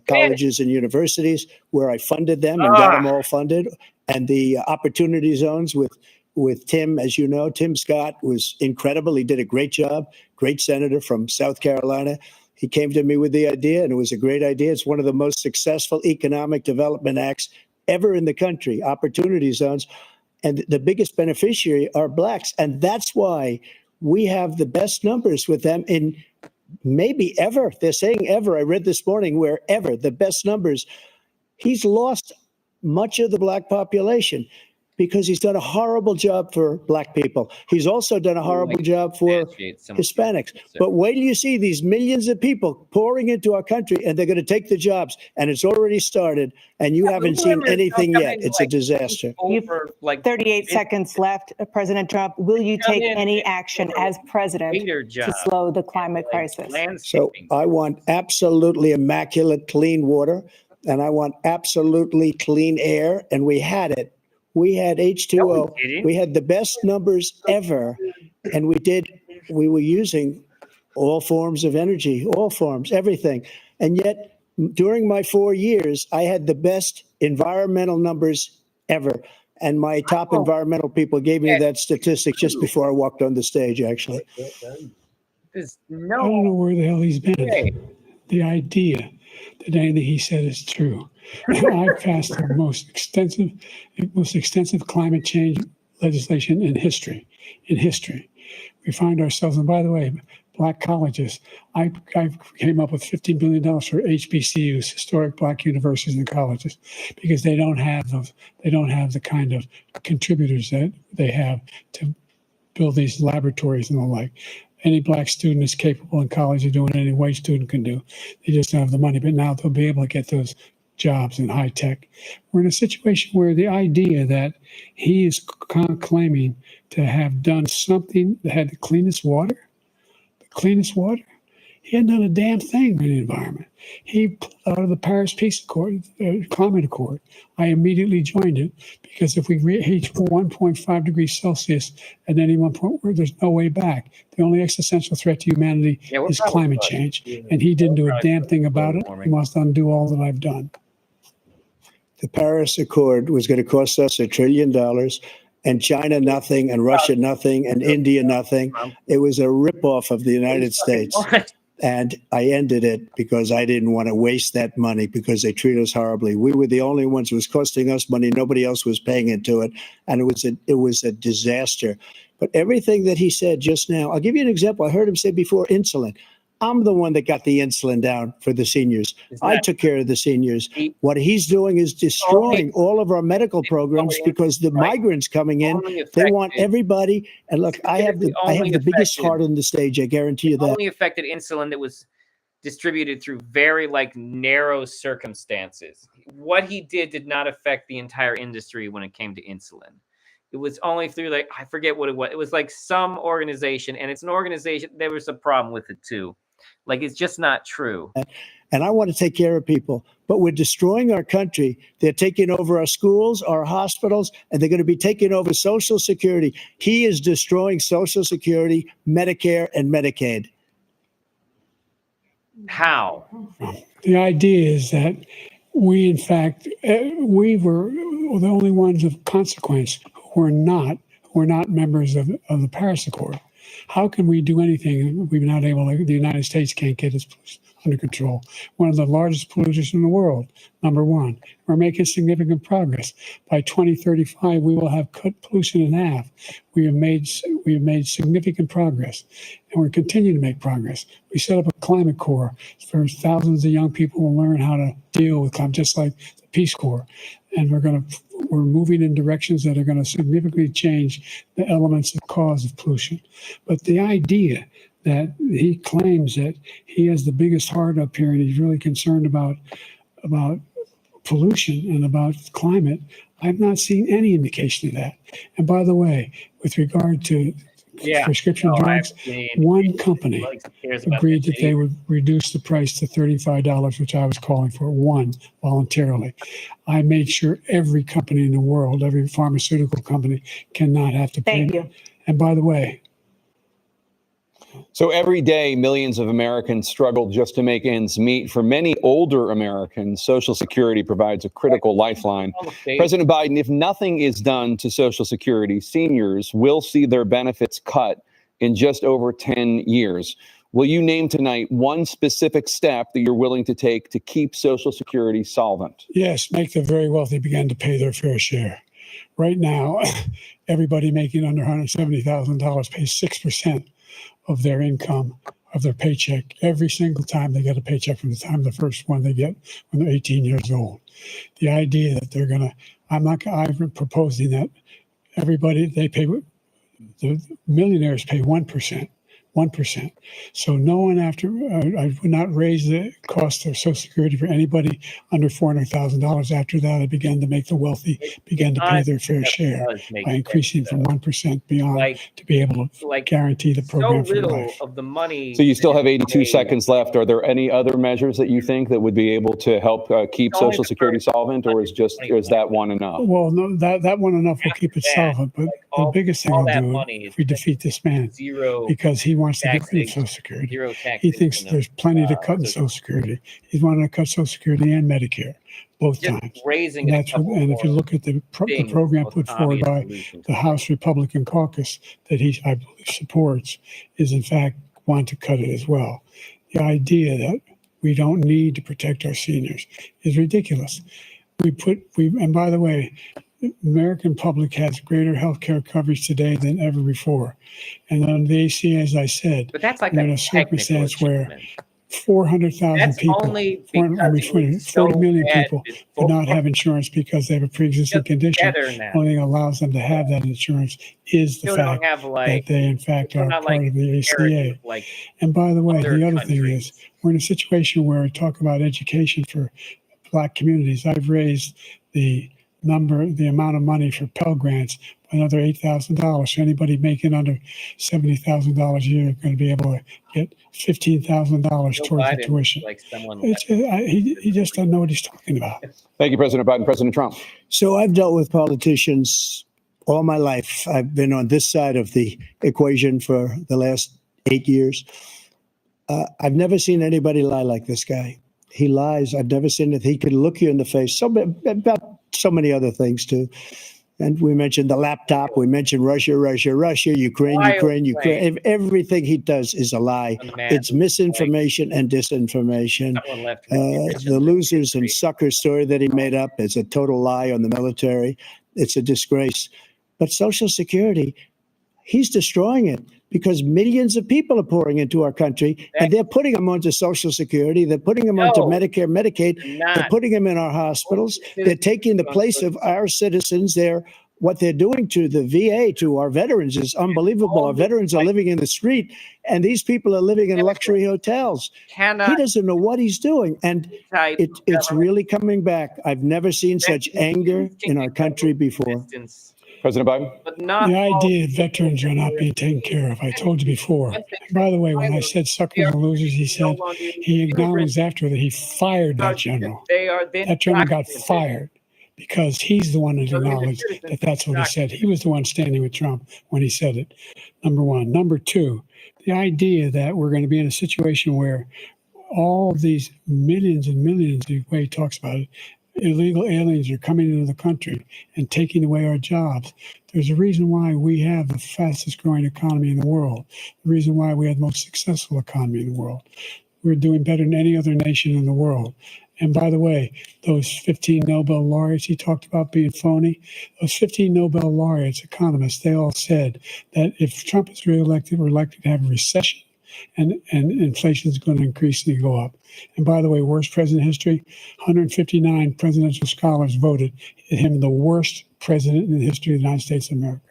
colleges and universities, where I funded them and got them all funded, and the opportunity zones with Tim, as you know, Tim Scott was incredible. He did a great job, great senator from South Carolina. He came to me with the idea, and it was a great idea. It's one of the most successful economic development acts ever in the country, opportunity zones. And the biggest beneficiary are Blacks. And that's why we have the best numbers with them in maybe ever. They're saying ever. I read this morning where ever, the best numbers. He's lost much of the Black population because he's done a horrible job for black people. He's also done a horrible job for Hispanics. But wait till you see these millions of people pouring into our country, and they're going to take the jobs, and it's already started, and you haven't seen anything yet. It's a disaster. You've 38 seconds left. President Trump, will you take any action as president to slow the climate crisis? So I want absolutely immaculate clean water, and I want absolutely clean air, and we had it. We had H2O. We had the best numbers ever, and we were using all forms of energy, all forms, everything. And yet, during my 4 years, I had the best environmental numbers ever. And my top environmental people gave me that statistic just before I walked on the stage, actually. I don't know where the hell he's been. The idea that anything he said is true. I passed the most extensive climate change legislation in history. We find ourselves, and by the way, black colleges, I came up with $15 billion for HBCUs, historic black universities and colleges, because they don't have the kind of contributors that they have to build these laboratories and the like. Any black student is capable in college of doing what any white student can do. They just don't have the money, but now they'll be able to get those jobs in high tech. We're in a situation where the idea that he is claiming to have done something that had the cleanest water, he hadn't done a damn thing for the environment. He pulled out of the Paris Peace Accord, Climate Accord. I immediately joined it because if we reach 1.5 degrees Celsius at any one point, there's no way back. The only existential threat to humanity is climate change. And he didn't do a damn thing about it. He must undo all that I've done. The Paris Accord was going to cost us $1 trillion, and China nothing, and Russia nothing, and India nothing. It was a ripoff of the United States. And I ended it because I didn't want to waste that money because they treat us horribly. We were the only ones who was costing us money. Nobody else was paying into it. And it was a disaster. But everything that he said just now, I'll give you an example. I heard him say before insulin. I'm the one that got the insulin down for the seniors. I took care of the seniors. What he's doing is destroying all of our medical programs because the migrants coming in, they want everybody. And look, I have the biggest heart on the stage. I guarantee you that. Only affected insulin that was distributed through very narrow circumstances. What he did not affect the entire industry when it came to insulin. It was only through I forget what it was. It was some organization, and it's an organization. There was a problem with it too. It's just not true. And I want to take care of people, but we're destroying our country. They're taking over our schools, our hospitals, and they're going to be taking over Social Security. He is destroying Social Security, Medicare, and Medicaid. How? The idea is that we, in fact, we were the only ones of consequence who are not members of the Paris Accord. How can we do anything? We've not able to, the United States can't get its pollution under control. One of the largest polluters in the world, number one. We're making significant progress. By 2035, we will have cut pollution in half. We have made significant progress, and we're continuing to make progress. We set up a climate corps for thousands of young people to learn how to deal with climate, just like the Peace Corps. And we're moving in directions that are going to significantly change the elements of cause of pollution. But the idea that he claims that he has the biggest heart up here and he's really concerned about pollution and about climate, I've not seen any indication of that. And by the way, with regard to prescription drugs, one company agreed that they would reduce the price to $35, which I was calling for, one, voluntarily. I made sure every company in the world, every pharmaceutical company, cannot have to pay. Thank you. And by the way, so every day, millions of Americans struggle just to make ends meet. For many older Americans, Social Security provides a critical lifeline. President Biden, if nothing is done to Social Security, seniors will see their benefits cut in just over 10 years. Will you name tonight one specific step that you're willing to take to keep Social Security solvent? Yes, make the very wealthy begin to pay their fair share. Right now, everybody making under $170,000 pays 6% of their income, of their paycheck, every single time they get a paycheck from the time the first one they get when they're 18 years old. The idea that they're going to I'm proposing that everybody, the millionaires pay 1%. 1%. So no one I would not raise the cost of Social Security for anybody under $400,000. After that, I began to make the wealthy begin to pay their fair share by increasing from 1% beyond to be able to guarantee the program for life. Of the money. So you still have 82 seconds left. Are there any other measures that you think that would be able to help keep Social Security solvent, or is that one enough? Well, no, that one enough will keep it solvent. But the biggest thing we'll do if we defeat this man, because he wants to get rid of Social Security. He thinks there's plenty to cut in Social Security. He's wanting to cut Social Security and Medicare both times. Raising and if you look at the program put forward by the House Republican caucus that I believe supports, is in fact want to cut it as well. The idea that we don't need to protect our seniors is ridiculous. And by the way, the American public has greater health care coverage today than ever before. And on the ACA, as I said, but that's like we're in a circumstance where 400,000 people, 40 million people do not have insurance because they have a pre-existing condition. Only thing allows them to have that insurance is the fact that they, in fact, are part of the ACA. And by the way, the other thing is we're in a situation where we talk about education for Black communities. I've raised the amount of money for Pell Grants by another $8,000. So anybody making under $70,000 a year is going to be able to get $15,000 towards the tuition. He just doesn't know what he's talking about. Thank you, President Biden. President Trump. So I've dealt with politicians all my life. I've been on this side of the equation for the last 8 years. I've never seen anybody lie like this guy. He lies. I've never seen it. He could look you in the face. About so many other things too. And we mentioned the laptop. We mentioned Russia, Ukraine. Everything he does is a lie. It's misinformation and disinformation. The losers and suckers story that he made up is a total lie on the military. It's a disgrace. But Social Security, he's destroying it because millions of people are pouring into our country and they're putting them onto Social Security. They're putting them onto Medicare, Medicaid. They're putting them in our hospitals. They're taking the place of our citizens. What they're doing to the VA, to our veterans, is unbelievable. Our veterans are living in the street, and these people are living in luxury hotels. He doesn't know what he's doing, and it's really coming back. I've never seen such anger in our country before. President Biden? The idea that veterans are not being taken care of, I told you before. And by the way, when I said suckers and losers, he acknowledged after that he fired that general. That general got fired because he's the one that acknowledged that that's what he said. He was the one standing with Trump when he said it, number one. Number two, the idea that we're going to be in a situation where all of these millions and millions, the way he talks about it, illegal aliens are coming into the country and taking away our jobs. There's a reason why we have the fastest growing economy in the world. The reason why we have the most successful economy in the world. We're doing better than any other nation in the world. And by the way, those 15 Nobel laureates he talked about being phony, those 15 Nobel laureates, economists, they all said that if Trump is reelected, we're likely to have a recession and inflation is going to increasingly go up. And by the way, worst president in history, 159 presidential scholars voted him the worst president in the history of the United States of America.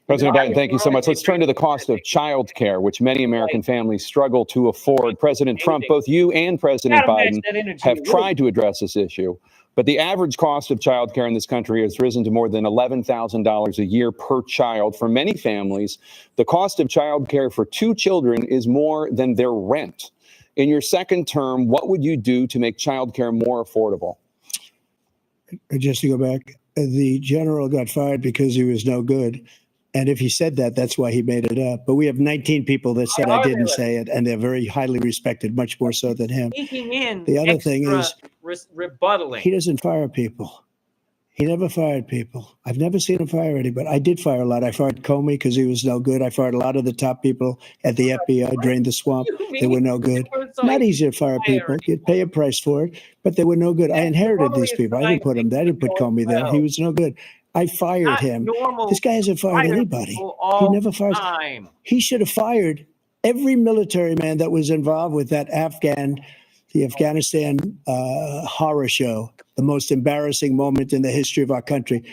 President Biden, thank you so much. Let's turn to the cost of child care, which many American families struggle to afford. President Trump, both you and President Biden have tried to address this issue, but the average cost of child care in this country has risen to more than $11,000 a year per child. For many families, the cost of child care for 2 children is more than their rent. In your second term, what would you do to make child care more affordable? Just to go back, the general got fired because he was no good. And if he said that, that's why he made it up. But we have 19 people that said I didn't say it, and they're very highly respected, much more so than him. The other thing is, rebuttaling. He doesn't fire people. He never fired people. I've never seen him fire anybody. I did fire a lot. I fired Comey because he was no good. I fired a lot of the top people at the FBI, drained the swamp. They were no good. Not easy to fire people. You'd pay a price for it, but they were no good. I inherited these people. I didn't put him there. I didn't put Comey there. He was no good. I fired him. This guy hasn't fired anybody. He never fires. He should have fired every military man that was involved with that Afghan the Afghanistan horror show, the most embarrassing moment in the history of our country.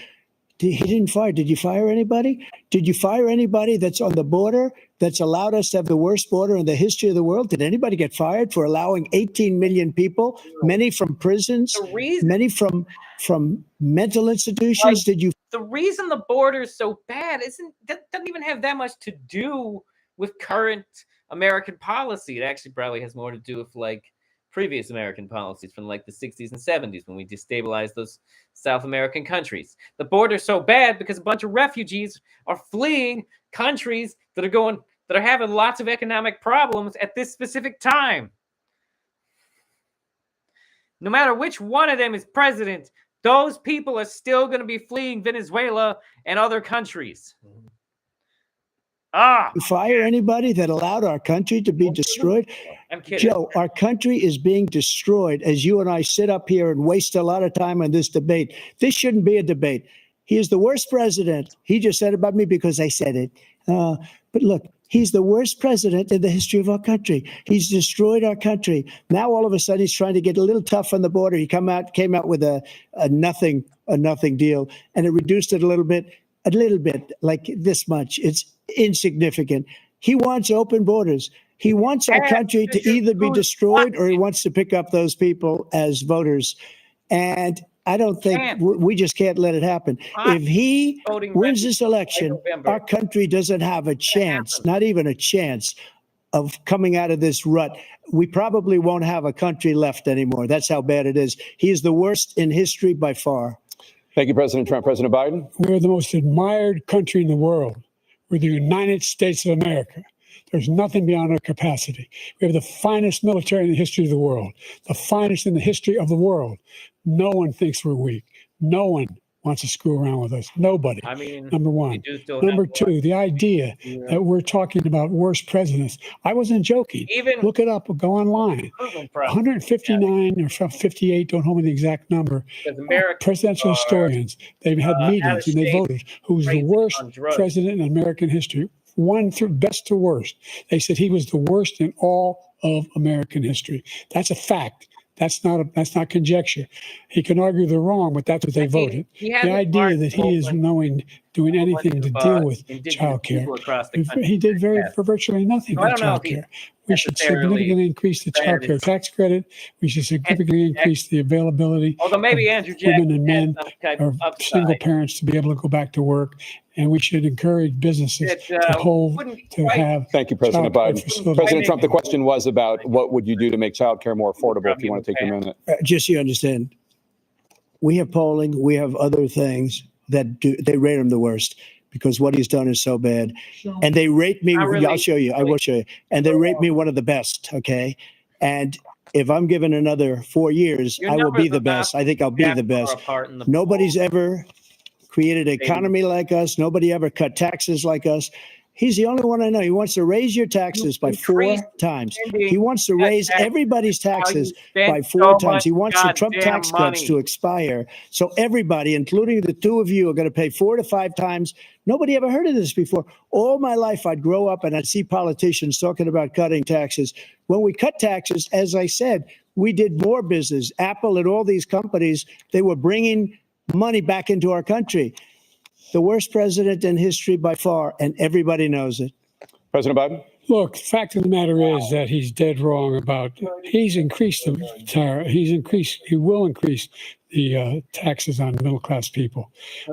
He didn't fire. Did you fire anybody? Did you fire anybody that's on the border that's allowed us to have the worst border in the history of the world? Did anybody get fired for allowing 18 million people, many from prisons, many from mental institutions? Did you? The reason the border is so bad doesn't even have that much to do with current American policy. It actually probably has more to do with like previous American policies from like the 60s and 70s when we destabilized those South American countries. The border's so bad because a bunch of refugees are fleeing countries that are having lots of economic problems at this specific time. No matter which one of them is president, those people are still going to be fleeing Venezuela and other countries. Fire anybody that allowed our country to be destroyed? I'm kidding. Joe, our country is being destroyed as you and I sit up here and waste a lot of time on this debate. This shouldn't be a debate. He is the worst president. He just said about me because I said it. But look, he's the worst president in the history of our country. He's destroyed our country. Now all of a sudden he's trying to get a little tough on the border. He came out with a nothing deal, and it reduced it a little bit, like this much. It's insignificant. He wants open borders. He wants our country to either be destroyed or he wants to pick up those people as voters. And I don't think we just can't let it happen. If he wins this election, our country doesn't have a chance, not even a chance of coming out of this rut. We probably won't have a country left anymore. That's how bad it is. He is the worst in history by far. Thank you, President Trump. President Biden? We're the most admired country in the world. We're the United States of America. There's nothing beyond our capacity. We have the finest military in the history of the world, the finest in the history of the world. No one thinks we're weak. No one wants to screw around with us. Nobody. I mean, number one. Number two, the idea that we're talking about worst presidents. I wasn't joking. Look it up. Go online. 159 or 58, don't hold me the exact number, presidential historians. They've had meetings and they voted who's the worst president in American history. One through best to worst. They said he was the worst in all of American history. That's a fact. That's not conjecture. He can argue they're wrong, but that's what they voted. The idea that he is doing anything to deal with child care. He did for virtually nothing with child care. We should significantly increase the child care tax credit. We should significantly increase the availability of women and men or single parents to be able to go back to work. And we should encourage businesses to have. Thank you, President Biden. President Trump, the question was about what would you do to make child care more affordable, if you want to take a minute. Just so you understand, we have polling, we have other things that they rate him the worst because what he's done is so bad. And they rate me, I'll show you, I will show you. And they rate me one of the best, okay? And if I'm given another 4 years, I will be the best. I think I'll be the best. Nobody's ever created an economy like us. Nobody ever cut taxes like us. He's the only one I know. He wants to raise your taxes by 4 times. He wants to raise everybody's taxes by 4 times. He wants the Trump tax cuts to expire. So everybody, including the two of you, are going to pay 4 to 5 times. Nobody ever heard of this before. All my life, I'd grow up and I'd see politicians talking about cutting taxes. When we cut taxes, as I said, we did more business. Apple and all these companies, they were bringing money back into our country. The worst president in history by far, and everybody knows it. President Biden? Look, the fact of the matter is that he's dead wrong about, he's increased the tariff. He will increase the taxes on middle-class people.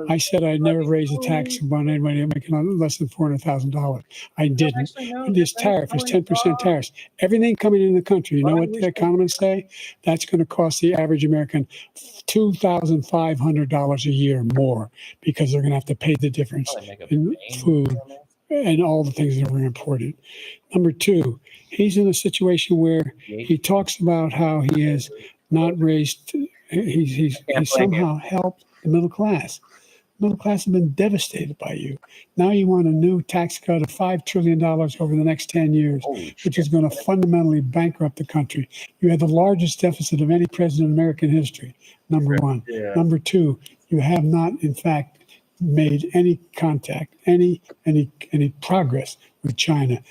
I said I'd never raise a tax on anybody making less than $400,000. I didn't. This tariff is 10% tariffs. Everything coming in the country, you know what the economists say? That's going to cost the average American $2,500 a year more because they're going to have to pay the difference in food and all the things that are important. Number two, he's in a situation where he talks about how he has not raised, he's somehow helped the middle class. Middle class have been devastated by you. Now you want a new tax cut of $5 trillion over the next 10 years, which is going to fundamentally bankrupt the country. You have the largest deficit of any president in American history, number one. Number two, you have not, in fact, made any contact, any progress with China.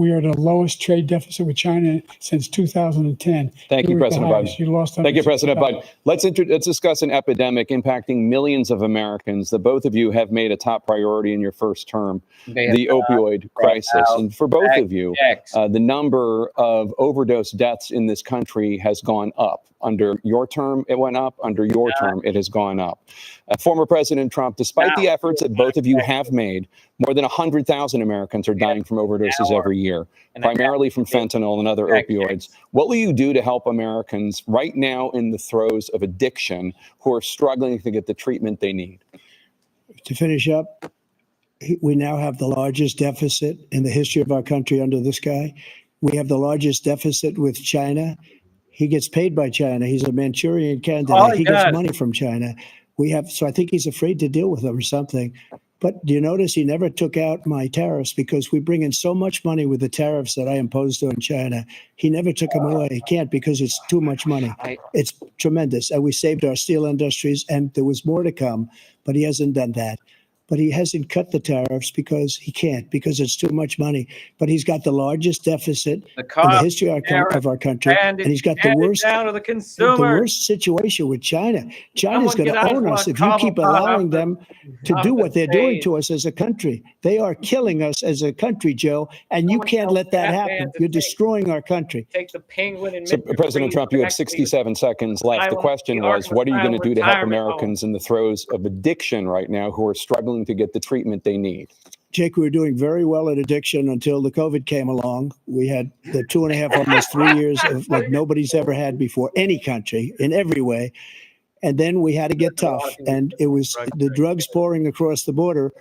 We are the lowest trade deficit with China since 2010. Thank you, President Biden. You lost. Thank you, President Biden. Let's discuss an epidemic impacting millions of Americans that both of you have made a top priority in your first term, the opioid crisis. And for both of you, the number of overdose deaths in this country has gone up. Under your term, it went up. Under your term, it has gone up. Former President Trump, despite the efforts that both of you have made, more than 100,000 Americans are dying from overdoses every year, primarily from fentanyl and other opioids. What will you do to help Americans right now in the throes of addiction who are struggling to get the treatment they need? To finish up, we now have the largest deficit in the history of our country under this guy. We have the largest deficit with China. He gets paid by China. He's a Manchurian candidate. He gets money from China. So I think he's afraid to deal with them or something. But do you notice he never took out my tariffs because we bring in so much money with the tariffs that I imposed on China. He never took them away. He can't because it's too much money. It's tremendous. And we saved our steel industries and there was more to come, but he hasn't done that. But he hasn't cut the tariffs because he can't, because it's too much money. But he's got the largest deficit in the history of our country, and he's got the worst situation with China. China's going to own us if you keep allowing them to do what they're doing to us as a country. They are killing us as a country, Joe, and you can't let that happen. You're destroying our country. Take the penguin and So, President Trump, you have 67 seconds left. The question was, what are you going to do to help Americans in the throes of addiction right now who are struggling to get the treatment they need? Jake, we were doing very well at addiction until the COVID came along. We had the 2.5, almost 3 years of like nobody's ever had before, any country in every way. And then we had to get tough. And it was the drugs pouring across the border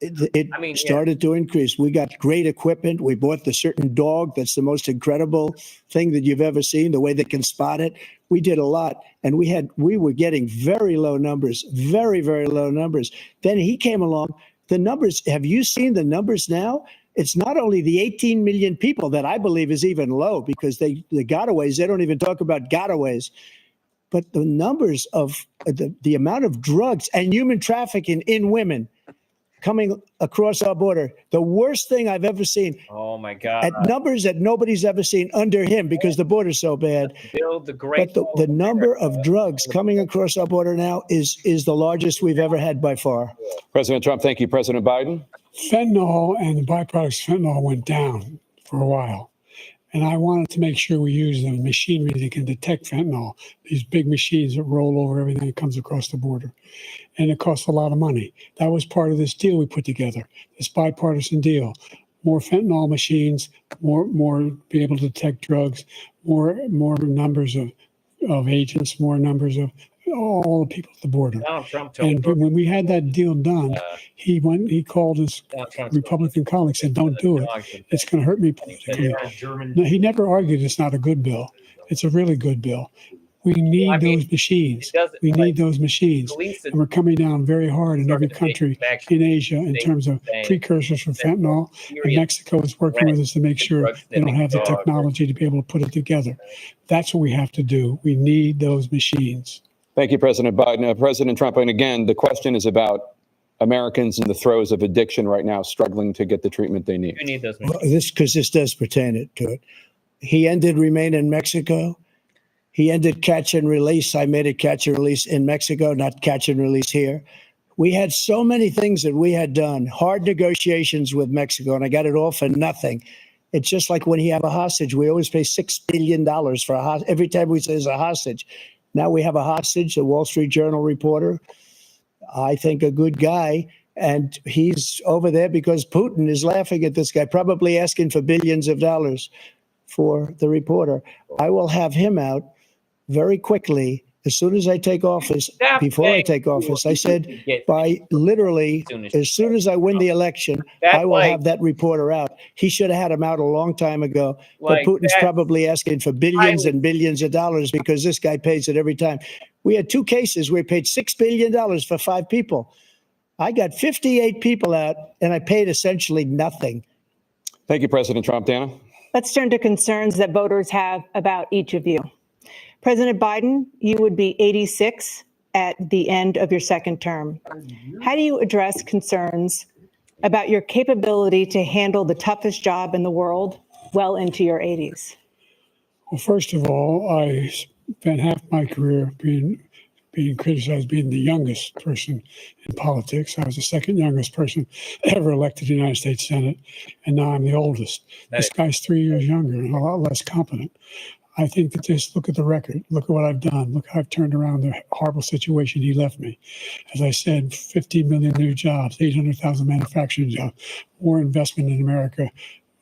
it started to increase. We got great equipment. We bought the certain dog that's the most incredible thing that you've ever seen, the way they can spot it. We did a lot, and we were getting very low numbers, very, very low numbers. Then he came along. The numbers, have you seen the numbers now? It's not only the 18 million people that I believe is even low because the gotaways, they don't even talk about gotaways. But the numbers of the amount of drugs and human trafficking in women coming across our border, the worst thing I've ever seen. Oh my God! At numbers that nobody's ever seen under him because the border's so bad. Build the great. But the number of drugs coming across our border now is the largest we've ever had by far. President Trump, thank you. President Biden? Fentanyl and the byproducts of fentanyl went down for a while. And I wanted to make sure we use the machinery that can detect fentanyl, these big machines that roll over everything that comes across the border. And it costs a lot of money. That was part of this deal we put together, this bipartisan deal. More fentanyl machines, more be able to detect drugs, more numbers of agents, more numbers of all the people at the border. And when we had that deal done, he called his Republican colleagues, said, "Don't do it. It's going to hurt me politically." No, he never argued it's not a good bill. It's a really good bill. We need those machines. We need those machines. And we're coming down very hard in every country in Asia in terms of precursors for fentanyl. And Mexico is working with us to make sure they don't have the technology to be able to put it together. That's what we have to do. We need those machines. Thank you, President Biden. President Trump, and again, the question is about Americans in the throes of addiction right now, struggling to get the treatment they need. You need those Well, this does pertain to it. He ended Remain in Mexico. He ended catch and release. I made it catch and release in Mexico, not catch and release here. We had so many things that we had done, hard negotiations with Mexico, and I got it all for nothing. It's just like when you have a hostage, we always pay $6 billion for a hostage. Every time we say there's a hostage. Now we have a hostage, a Wall Street Journal reporter, I think a good guy, and he's over there because Putin is laughing at this guy, probably asking for billions of dollars for the reporter. I will have him out very quickly as soon as I take office. Before I take office, I said by literally as soon as I win the election, I will have that reporter out. He should have had him out a long time ago. But Putin's probably asking for billions and billions of dollars because this guy pays it every time. We had 2 cases where we paid $6 billion for 5 people. I got 58 people out and I paid essentially nothing. Thank you, President Trump. Dana? Let's turn to concerns that voters have about each of you. President Biden, you would be 86 at the end of your second term. How do you address concerns about your capability to handle the toughest job in the world well into your 80s? Well, first of all, I spent half my career being criticized being the youngest person in politics. I was the second youngest person ever elected to the United States Senate, and now I'm the oldest. This guy's 3 years younger and a lot less competent. I think that just look at the record. Look at what I've done. Look how I've turned around the horrible situation he left me. As I said, 15 million new jobs, 800,000 manufacturing jobs, more investment in America,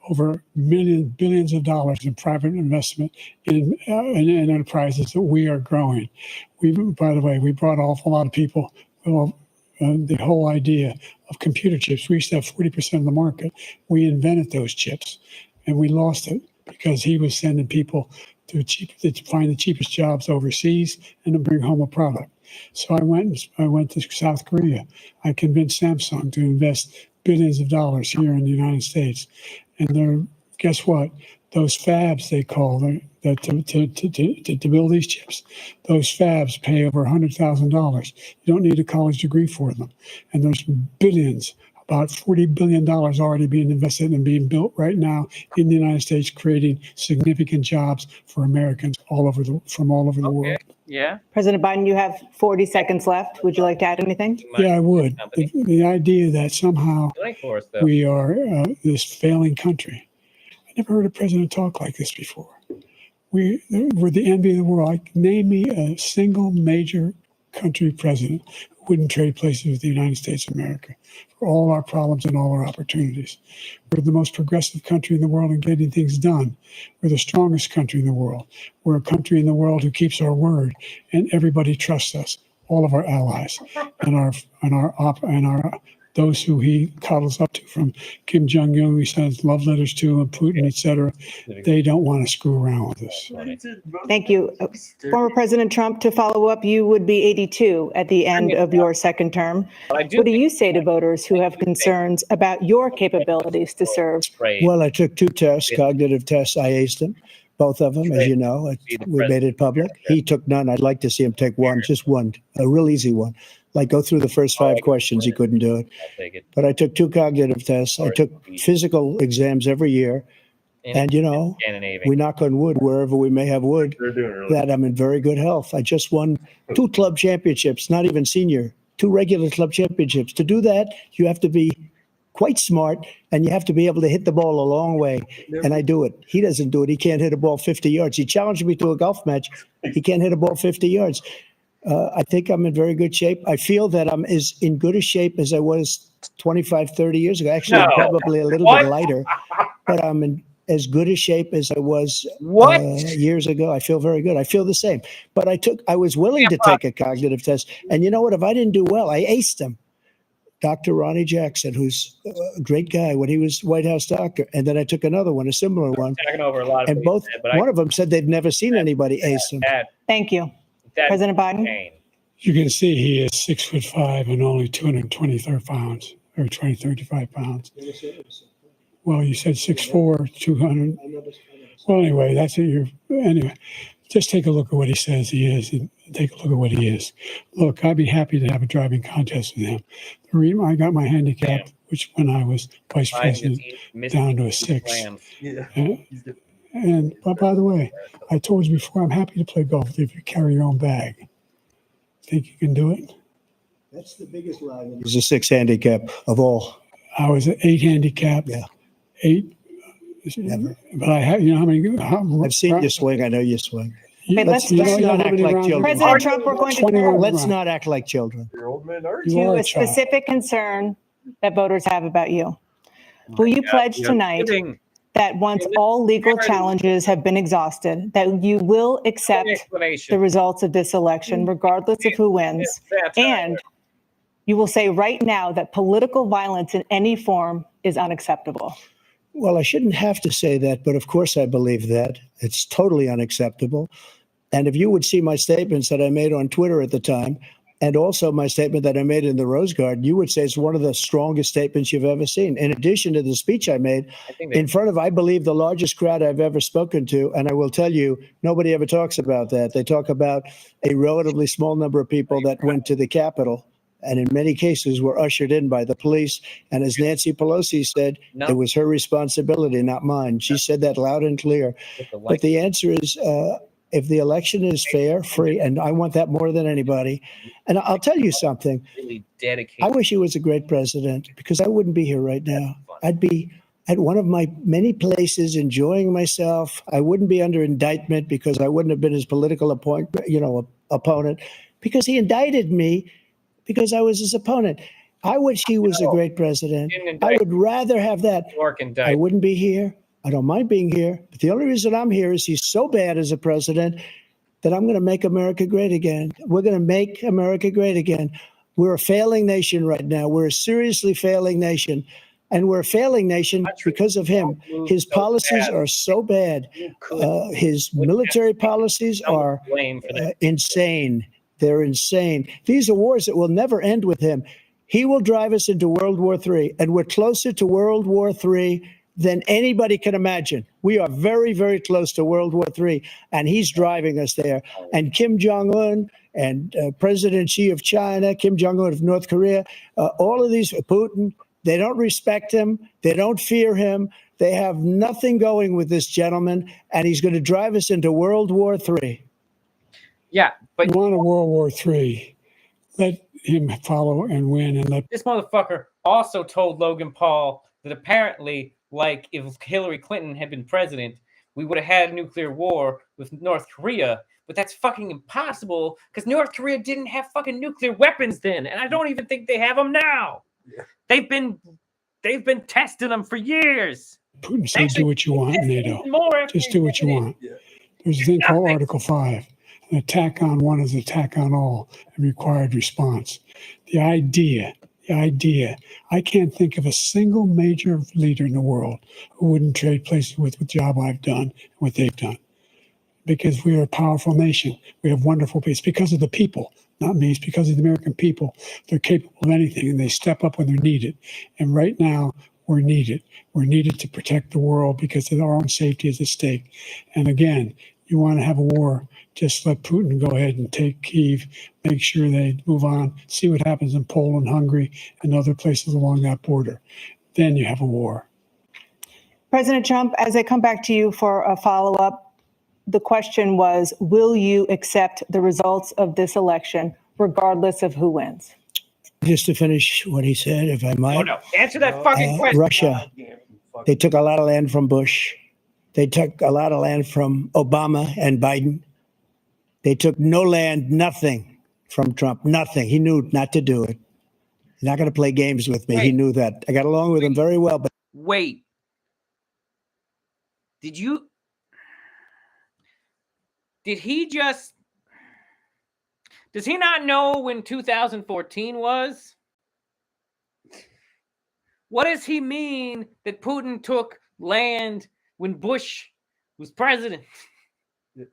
over billions of dollars in private investment in enterprises that we are growing. By the way, we brought an awful lot of people. Well, the whole idea of computer chips, we used to have 40% of the market. We invented those chips, and we lost it because he was sending people to find the cheapest jobs overseas and to bring home a product. So I went to South Korea. I convinced Samsung to invest billions of dollars here in the United States. And guess what? Those fabs, they call them, to build these chips, those fabs pay over $100,000. You don't need a college degree for them. And there's billions, about $40 billion already being invested and being built right now in the United States, creating significant jobs for Americans from all over the world. Yeah. President Biden, you have 40 seconds left. Would you like to add anything? Yeah, I would. The idea that somehow we are this failing country. I never heard a president talk like this before. We're the envy of the world. Name me a single major country president who wouldn't trade places with the United States of America for all our problems and all our opportunities. We're the most progressive country in the world in getting things done. We're the strongest country in the world. We're a country in the world who keeps our word, and everybody trusts us. All of our allies and those who he coddles up to, from Kim Jong-un, he sends love letters to, and Putin, etc. They don't want to screw around with us. Thank you. Former President Trump, to follow up, you would be 82 at the end of your second term. What do you say to voters who have concerns about your capabilities to serve? Well, I took 2 tests, cognitive tests. I aced them, both of them, as you know. We made it public. He took none. I'd like to see him take one, just one, a real easy one. Like go through the first 5 questions. He couldn't do it. But I took 2 cognitive tests. I took physical exams every year. And, we knock on wood wherever we may have wood, that I'm in very good health. I just won 2 club championships, not even senior, 2 regular club championships. To do that, you have to be quite smart, and you have to be able to hit the ball a long way. And I do it. He doesn't do it. He can't hit a ball 50 yards. He challenged me to a golf match. He can't hit a ball 50 yards. I think I'm in very good shape. I feel that I'm as in good a shape as I was 25, 30 years ago. Actually, I'm probably a little bit lighter, but I'm in as good a shape as I was years ago. I feel very good. I feel the same. But I was willing to take a cognitive test. And you know what? If I didn't do well, I aced him. Dr. Ronnie Jackson, who's a great guy when he was White House doctor. And then I took another one, a similar one. And one of them said they've never seen anybody ace him. Thank you. President Biden? You can see he is 6'5" and only 223 pounds, or 235 pounds. Well, you said 6'4", 200. Well, anyway, that's it. Anyway, just take a look at what he says he is, and take a look at what he is. Look, I'd be happy to have a driving contest with him. The reason I got my handicap, which when I was vice president, down to a 6. But by the way, I told you before, I'm happy to play golf if you carry your own bag. Think you can do it? That's the biggest line. It's a 6 handicap of all. I was an 8 handicap. Yeah. 8. Never. But I have, how many? I've seen you swing. I know you swing. Okay, let's not act like children. President Trump, we're going to let's not act like children. to a specific concern that voters have about you. Will you pledge tonight that once all legal challenges have been exhausted, that you will accept the results of this election, regardless of who wins, and you will say right now that political violence in any form is unacceptable? Well, I shouldn't have to say that, but of course I believe that. It's totally unacceptable. And if you would see my statements that I made on Twitter at the time, and also my statement that I made in the Rose Garden, you would say it's one of the strongest statements you've ever seen. In addition to the speech I made in front of, I believe, the largest crowd I've ever spoken to. And I will tell you, nobody ever talks about that. They talk about a relatively small number of people that went to the Capitol and in many cases were ushered in by the police. And as Nancy Pelosi said, it was her responsibility, not mine. She said that loud and clear. But the answer is, if the election is fair, free, and I want that more than anybody. And I'll tell you something. Really dedicated. I wish he was a great president, because I wouldn't be here right now. I'd be at one of my many places enjoying myself. I wouldn't be under indictment because I wouldn't have been his political opponent, because he indicted me because I was his opponent. I wish he was a great president. I would rather have that. I wouldn't be here. I don't mind being here. But the only reason I'm here is he's so bad as a president that I'm going to make America great again. We're going to make America great again. We're a failing nation right now. We're a seriously failing nation. And we're a failing nation because of him. His policies are so bad. His military policies are insane. They're insane. These are wars that will never end with him. He will drive us into World War III, and we're closer to World War III than anybody can imagine. We are very, very close to World War III, and he's driving us there. And Kim Jong-un and President Xi of China, Kim Jong-un of North Korea, all of these, Putin, they don't respect him. They don't fear him. They have nothing going with this gentleman, and he's going to drive us into World War III. Yeah, but you want a World War III. Let him follow and win. And let this motherfucker also told Logan Paul that apparently, like, if Hillary Clinton had been president, we would have had a nuclear war with North Korea. But that's fucking impossible because North Korea didn't have fucking nuclear weapons then, and I don't even think they have them now. Yeah. They've been testing them for years. Putin said, "Do what you want, NATO. Just do what you want." Yeah. There's a thing called Article 5. An attack on one is an attack on all, and required response. The idea, I can't think of a single major leader in the world who wouldn't trade places with the job I've done and what they've done. Because we are a powerful nation. We have wonderful people. It's because of the people, not me. It's because of the American people. They're capable of anything, and they step up when they're needed. And right now, we're needed. We're needed to protect the world because our own safety is at stake. And again, you want to have a war, just let Putin go ahead and take Kyiv, make sure they move on, see what happens in Poland, Hungary, and other places along that border. Then you have a war. President Trump, as I come back to you for a follow-up, the question was, will you accept the results of this election, regardless of who wins? Just to finish what he said, if I might. No. Answer that fucking question. Russia, they took a lot of land from Bush. They took a lot of land from Obama and Biden. They took no land, nothing from Trump, nothing. He knew not to do it. He's not going to play games with me. He knew that. I got along with him very well. But wait, did does he not know when 2014 was? What does he mean that Putin took land when Bush was president? Yeah.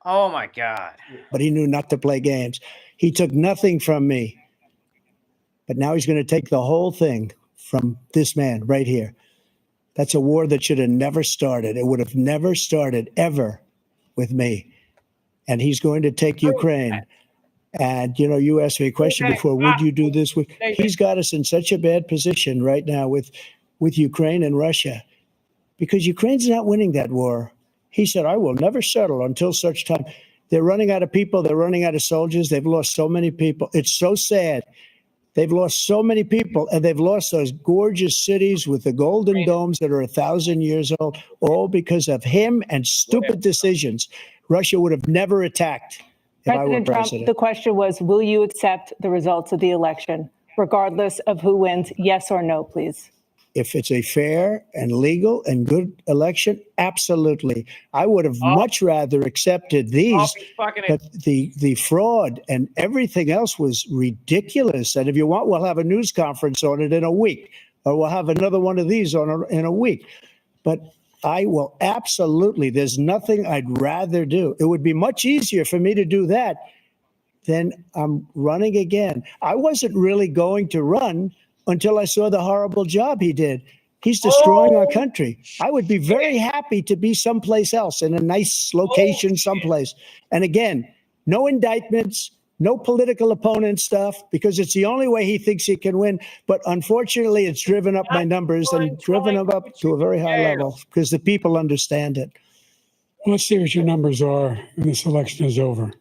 Oh my God. But he knew not to play games. He took nothing from me. But now he's going to take the whole thing from this man right here. That's a war that should have never started. It would have never started ever with me. And he's going to take Ukraine. And, you asked me a question before, would you do this? He's got us in such a bad position right now with Ukraine and Russia, because Ukraine's not winning that war. He said, I will never settle until such time. They're running out of people. They're running out of soldiers. They've lost so many people. It's so sad. They've lost so many people, and they've lost those gorgeous cities with the golden domes that are 1,000 years old, all because of him and stupid decisions. Russia would have never attacked if I were president. president. Trump, the question was, will you accept the results of the election, regardless of who wins? Yes or no, please. If it's a fair and legal and good election, absolutely. I would have much rather accepted these, but the fraud and everything else was ridiculous. And if you want, we'll have a news conference on it in a week, or we'll have another one of these in a week. But I will absolutely, there's nothing I'd rather do. It would be much easier for me to do that than I'm running again. I wasn't really going to run until I saw the horrible job he did. He's destroying our country. I would be very happy to be someplace else, in a nice location someplace. And again, no indictments, no political opponent stuff, because it's the only way he thinks he can win. But unfortunately, it's driven up my numbers and driven them up to a very high level because the people understand it. Well, let's see what your numbers are when this election is over.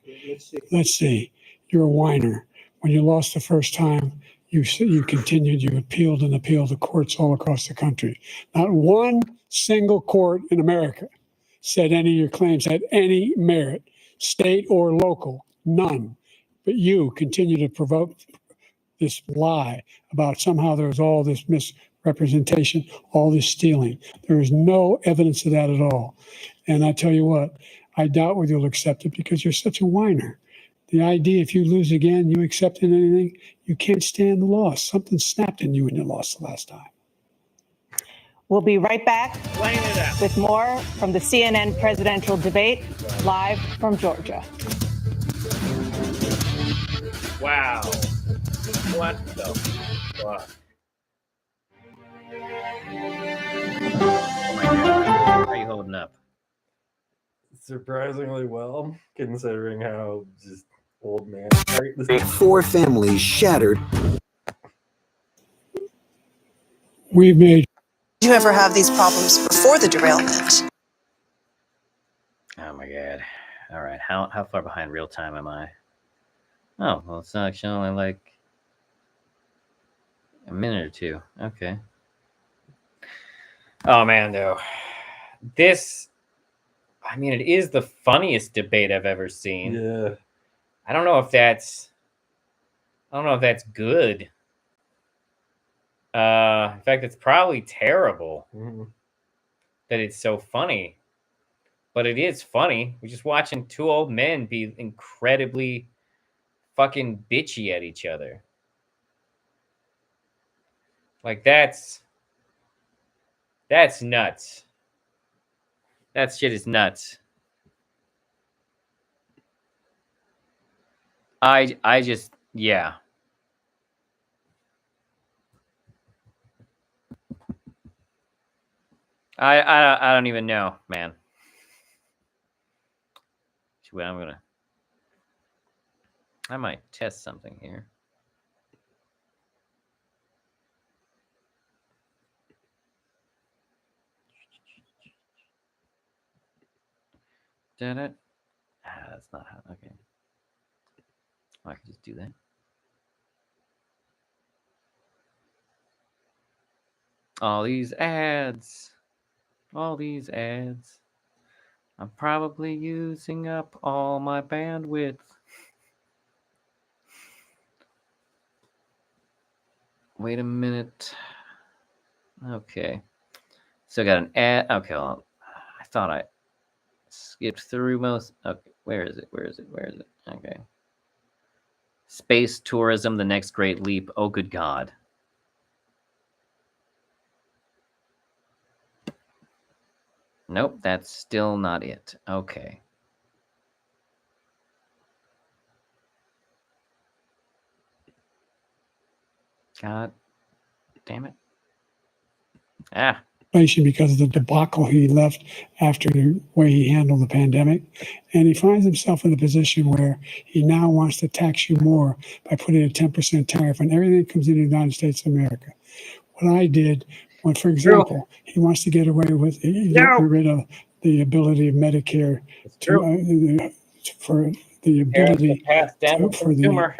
Let's see. You're a whiner. When you lost the first time, you continued, you appealed and appealed to courts all across the country. Not one single court in America said any of your claims had any merit, state or local, none. But you continue to provoke this lie about somehow there was all this misrepresentation, all this stealing. There is no evidence of that at all. And I tell you what, I doubt whether you'll accept it because you're such a whiner. The idea, if you lose again, you accepting anything, you can't stand the loss. Something snapped in you when you lost the last time. We'll be right back with more from the CNN presidential debate, live from Georgia. Wow. What the fuck? Oh my God. How are you holding up? Surprisingly well, considering how just old man. Four families shattered. We've made. Did you ever have these problems before the derailment? Oh my God. All right. How far behind real time am I? Oh, well, it's actually only like a minute or two. Okay. Oh man, though. This, I mean, it is the funniest debate I've ever seen. Yeah. I don't know if that's good. In fact, it's probably terrible that it's so funny. But it is funny. We're just watching two old men be incredibly fucking bitchy at each other. Like that's nuts. That shit is nuts. I just, yeah. I don't even know, man. I might test something here. Did it? That's not how. Okay. Oh, I can just do that. All these ads. All these ads. I'm probably using up all my bandwidth. Wait a minute. Okay. So I got an ad. Okay, well, I thought I skipped through most. Okay, where is it? Where is it? Where is it? Okay. Space tourism, the next great leap. Oh, good God. Nope, that's still not it. Okay. God damn it. Ah. Because of the debacle he left after the way he handled the pandemic. And he finds himself in a position where he now wants to tax you more by putting a 10% tariff on everything that comes into the United States of America. What I did, when, for example, he wants to get away with, get rid of the ability of Medicare to, for the ability for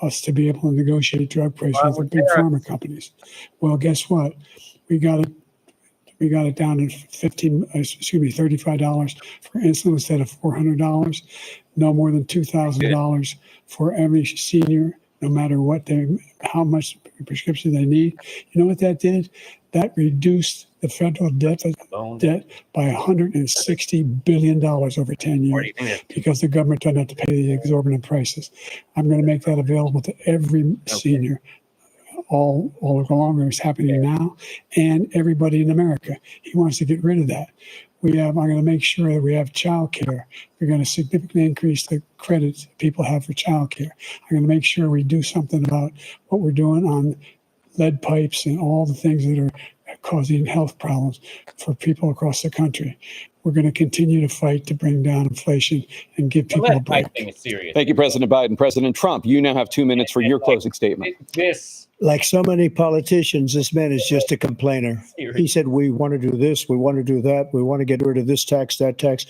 us to be able to negotiate drug prices with big pharma companies. Well, guess what? We got it down to $35 for insulin instead of $400. No more than $2,000 for every senior, no matter how much prescription they need. You know what that did? That reduced the federal debt by $160 billion over 10 years because the government doesn't have to pay the exorbitant prices. I'm going to make that available to every senior. All along, it's happening now, and everybody in America. He wants to get rid of that. I'm going to make sure that we have child care. We're going to significantly increase the credits people have for child care. I'm going to make sure we do something about what we're doing on lead pipes and all the things that are causing health problems for people across the country. we're going to continue to fight to bring down inflation and give people a break. Thank you, President Biden. President Trump, you now have 2 minutes for your closing statement. Like so many politicians, this man is just a complainer. He said, we want to do this, we want to do that, we want to get rid of this tax, that tax.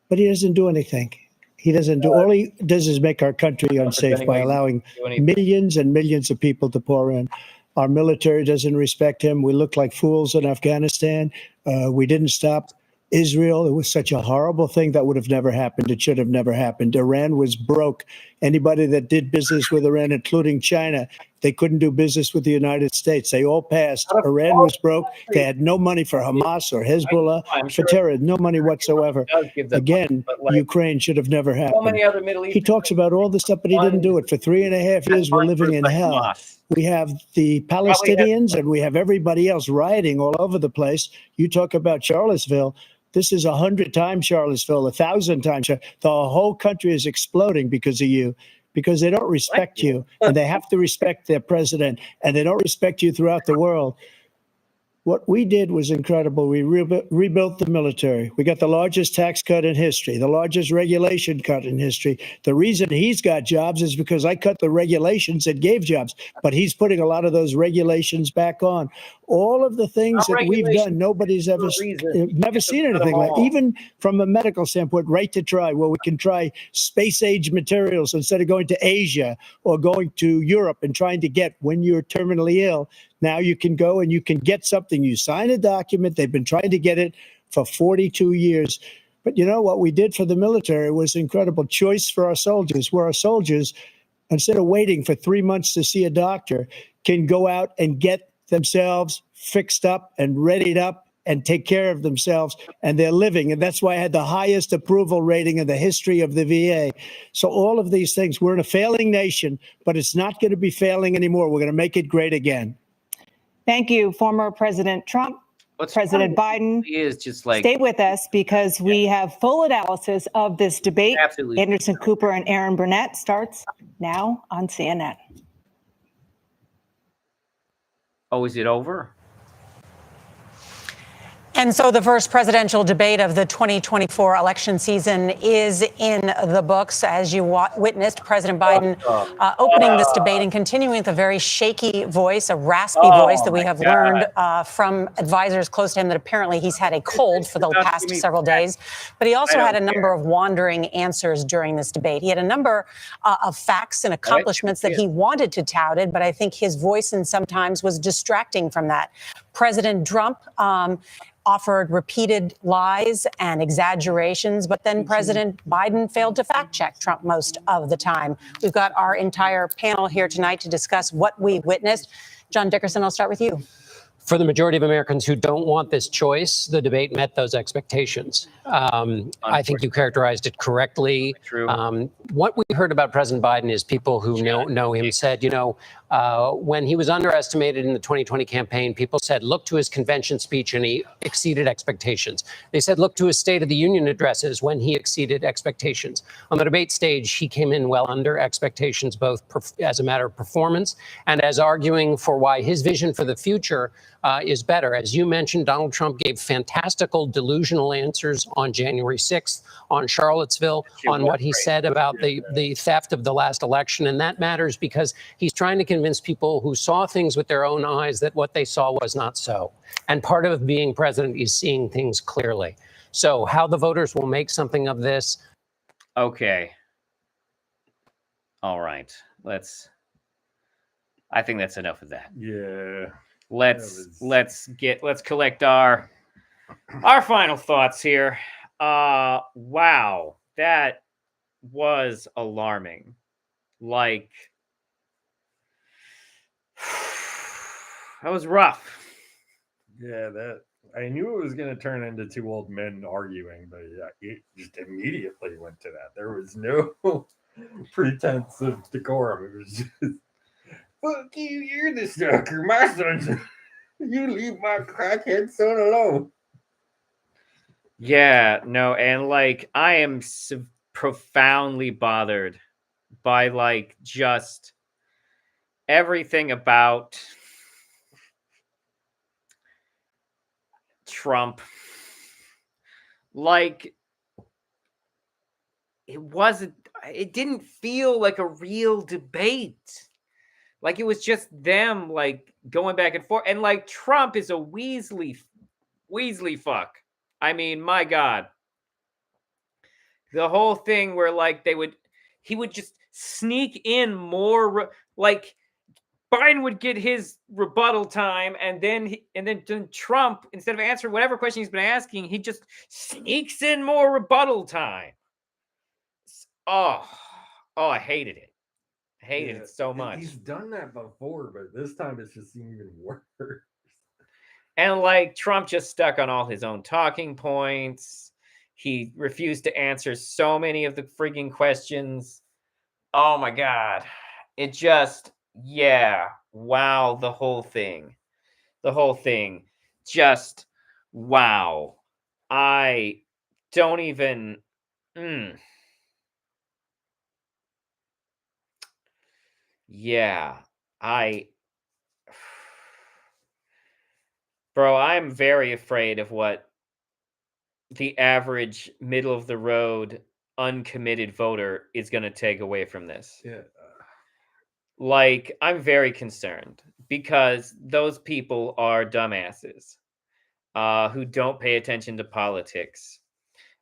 But he doesn't do anything. He doesn't do, all he does is make our country unsafe by allowing millions and millions of people to pour in. Our military doesn't respect him. We look like fools in Afghanistan. We didn't stop Israel. It was such a horrible thing that would have never happened. It should have never happened. Iran was broke. Anybody that did business with Iran, including China, they couldn't do business with the United States. They all passed. Iran was broke. They had no money for Hamas or Hezbollah, for terror, no money whatsoever. Again, Ukraine should have never happened. He talks about all this stuff, but he didn't do it. For 3.5 years, we're living in hell. We have the Palestinians and we have everybody else rioting all over the place. You talk about Charlottesville. This is 100 times Charlottesville, 1,000 times. The whole country is exploding because of you, because they don't respect you, and they have to respect their president, and they don't respect you throughout the world. What we did was incredible. We rebuilt the military. We got the largest tax cut in history, the largest regulation cut in history. The reason he's got jobs is because I cut the regulations that gave jobs, but he's putting a lot of those regulations back on. All of the things that we've done, nobody's never seen anything like, even from a medical standpoint, right to try, where we can try space age materials instead of going to Asia or going to Europe and trying to get, when you're terminally ill, now you can go and you can get something. You sign a document. They've been trying to get it for 42 years. But you know what we did for the military was incredible. Choice for our soldiers, where our soldiers, instead of waiting for 3 months to see a doctor, can go out and get themselves fixed up and readied up and take care of themselves, and they're living. And that's why I had the highest approval rating in the history of the VA. So all of these things, we're in a failing nation, but it's not going to be failing anymore. We're going to make it great again. Thank you, former President Trump. President Biden, is just like, stay with us because we have full analysis of this debate. Absolutely. Anderson Cooper and Aaron Burnett starts now on CNN. Oh, is it over? And so the first presidential debate of the 2024 election season is in the books. As you witnessed, President Biden opening this debate and continuing with a very shaky voice, a raspy voice that we have learned from advisors close to him that apparently he's had a cold for the past several days. But he also had a number of wandering answers during this debate. He had a number of facts and accomplishments that he wanted to touted, but I think his voice and sometimes was distracting from that. President Trump offered repeated lies and exaggerations, but then President Biden failed to fact check Trump most of the time. We've got our entire panel here tonight to discuss what we witnessed. John Dickerson, I'll start with you. For the majority of Americans who don't want this choice, the debate met those expectations. I think you characterized it correctly. What we heard about President Biden is people who know him said, when he was underestimated in the 2020 campaign, people said, look to his convention speech and he exceeded expectations. They said, look to his State of the Union addresses when he exceeded expectations. On the debate stage, he came in well under expectations, both as a matter of performance and as arguing for why his vision for the future is better. As you mentioned, Donald Trump gave fantastical, delusional answers on January 6th, on Charlottesville, on what he said about the theft of the last election. And that matters because he's trying to convince people who saw things with their own eyes that what they saw was not so. And part of being president is seeing things clearly. So how the voters will make something of this. Okay. All right. I think that's enough of that. Yeah. Let's collect our final thoughts here. Wow, that was alarming. Like, that was rough. Yeah, I knew it was going to turn into two old men arguing, but it just immediately went to that. There was no pretense of decorum. It was just, fuck you, you're the sucker, my son. You leave my crackhead son alone. Yeah, no, and like I am so profoundly bothered by like just everything about Trump. like it didn't feel like a real debate. Like it was just them like going back and forth. And like Trump is a Weasley fuck. I mean, my God. The whole thing where like he would just sneak in more like Biden would get his rebuttal time, and then Trump, instead of answering whatever question he's been asking, he just sneaks in more rebuttal time. Oh, I hated it. I hated it so much. He's done that before, but this time it's just even worse. And like Trump just stuck on all his own talking points. He refused to answer so many of the frigging questions. Oh my God. It just, yeah. Wow. The whole thing. Just, wow. I don't even. Yeah. Bro, I'm very afraid of what the average middle of the road uncommitted voter is going to take away from this. Yeah. Like, I'm very concerned because those people are dumbasses who don't pay attention to politics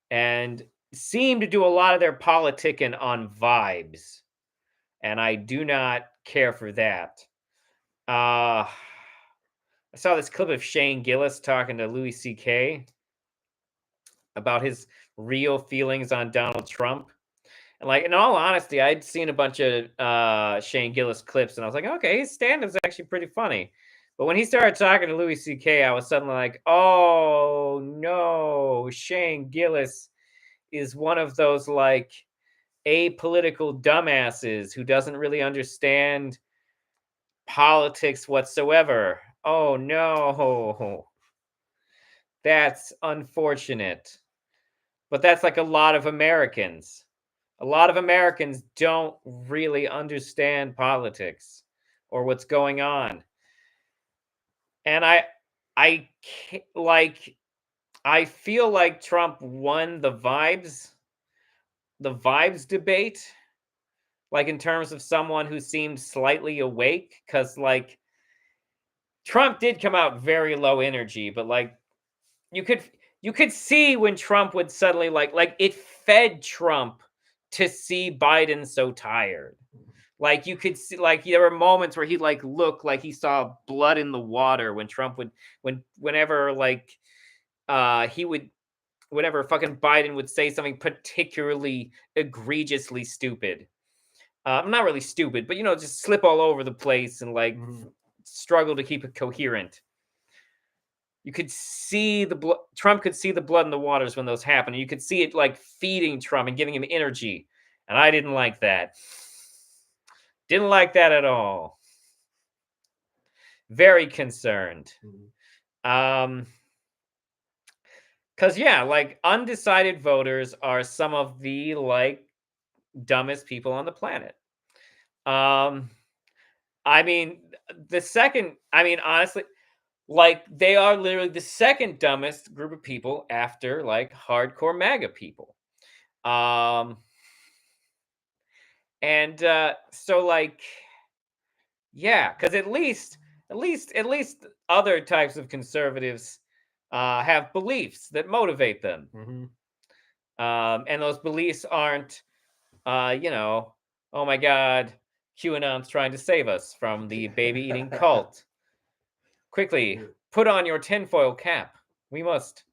and seem to do a lot of their politicking on vibes. And I do not care for that. I saw this clip of Shane Gillis talking to Louis C.K. about his real feelings on Donald Trump. And like, in all honesty, I'd seen a bunch of Shane Gillis clips, and I was like, okay, his stand-up's actually pretty funny. But when he started talking to Louis C.K., I was suddenly like, oh no, Shane Gillis is one of those like apolitical dumbasses who doesn't really understand politics whatsoever. Oh no. That's unfortunate. But that's like a lot of Americans. A lot of Americans don't really understand politics or what's going on. And I feel like Trump won the vibes debate, like in terms of someone who seemed slightly awake, because like Trump did come out very low energy, but like you could see when Trump would suddenly like it fed Trump to see Biden so tired. Like you could see, like there were moments where he like looked like he saw blood in the water when Trump would whenever like he would whenever fucking Biden would say something particularly egregiously stupid. Not really stupid, but just slip all over the place and like struggle to keep it coherent. You could see the blood. Trump could see the blood in the waters when those happen. You could see it like feeding Trump and giving him energy. And I didn't like that. Didn't like that at all. Very concerned. Because yeah, like undecided voters are some of the like dumbest people on the planet. I mean, honestly, like they are literally the second dumbest group of people after like hardcore MAGA people. And so like, yeah, because at least other types of conservatives have beliefs that motivate them. And those beliefs aren't, oh my God, QAnon's trying to save us from the baby eating cult. Quickly, put on your tinfoil cap. We must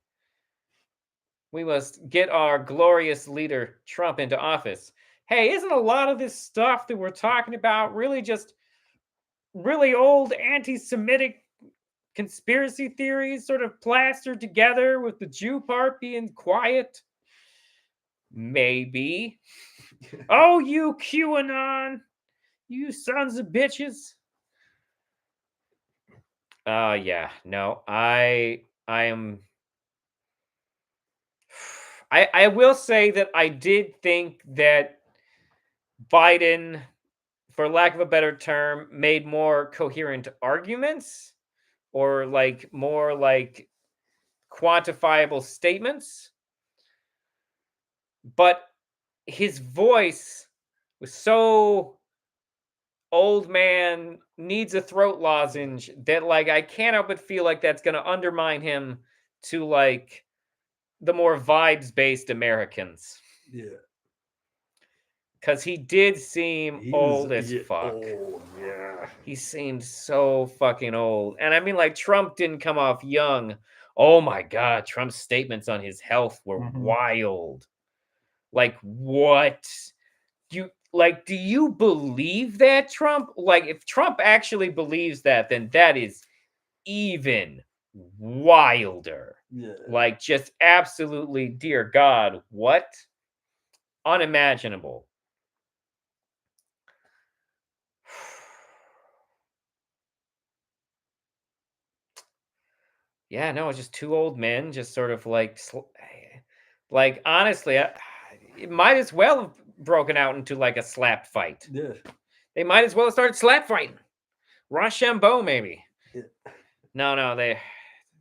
get our glorious leader Trump into office. Hey, isn't a lot of this stuff that we're talking about really just really old anti-Semitic conspiracy theories sort of plastered together with the Jew part being quiet? Maybe. Oh, you QAnon, you sons of bitches. Yeah, no, I will say that I did think that Biden, for lack of a better term, made more coherent arguments or like more like quantifiable statements but his voice was so old man needs a throat lozenge that like I can't help but feel like that's going to undermine him to like the more vibes based Americans. Yeah. Because he did seem old as fuck. Old, yeah. He seemed so fucking old. And I mean, like, Trump didn't come off young. Oh my God, Trump's statements on his health were wild. Like, what? Do you believe that, Trump? Like, if Trump actually believes that, then that is even wilder. Yeah. Like, just absolutely, dear God, what? Unimaginable. Yeah, no, it's just two old men, just sort of like honestly, it might as well have broken out into like a slap fight. Yeah. They might as well have started slap fighting. Rochambeau, maybe. Yeah. No,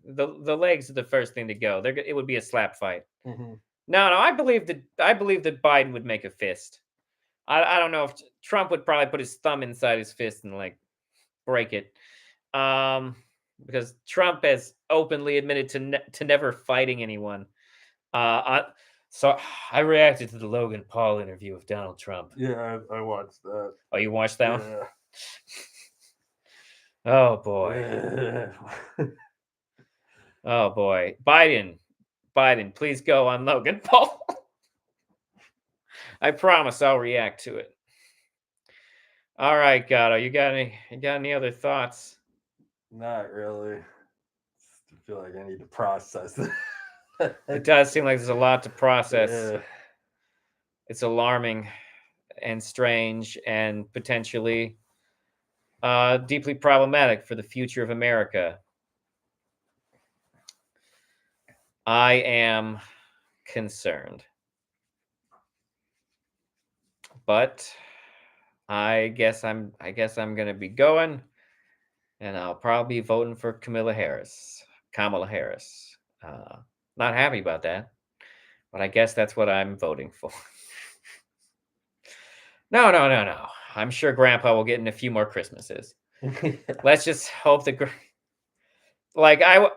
the legs are the first thing to go. It would be a slap fight. Mm-hmm. No, I believe that Biden would make a fist. I don't know if Trump would probably put his thumb inside his fist and like break it. Because Trump has openly admitted to never fighting anyone. So I reacted to the Logan Paul interview with Donald Trump. Yeah, I watched that. Oh, you watched that Yeah. one? Oh boy. Yeah. Oh boy. Biden, please go on Logan Paul. I promise I'll react to it. All right, Gato, you got any other thoughts? Not really. I feel like I need to process it. It does seem like there's a lot to process. Yeah. It's alarming and strange and potentially deeply problematic for the future of America. I am concerned. But I guess I'm going to be going, and I'll probably be voting for Kamala Harris. Not happy about that, but I guess that's what I'm voting for. No. I'm sure Grandpa will get in a few more Christmases. Let's just hope that,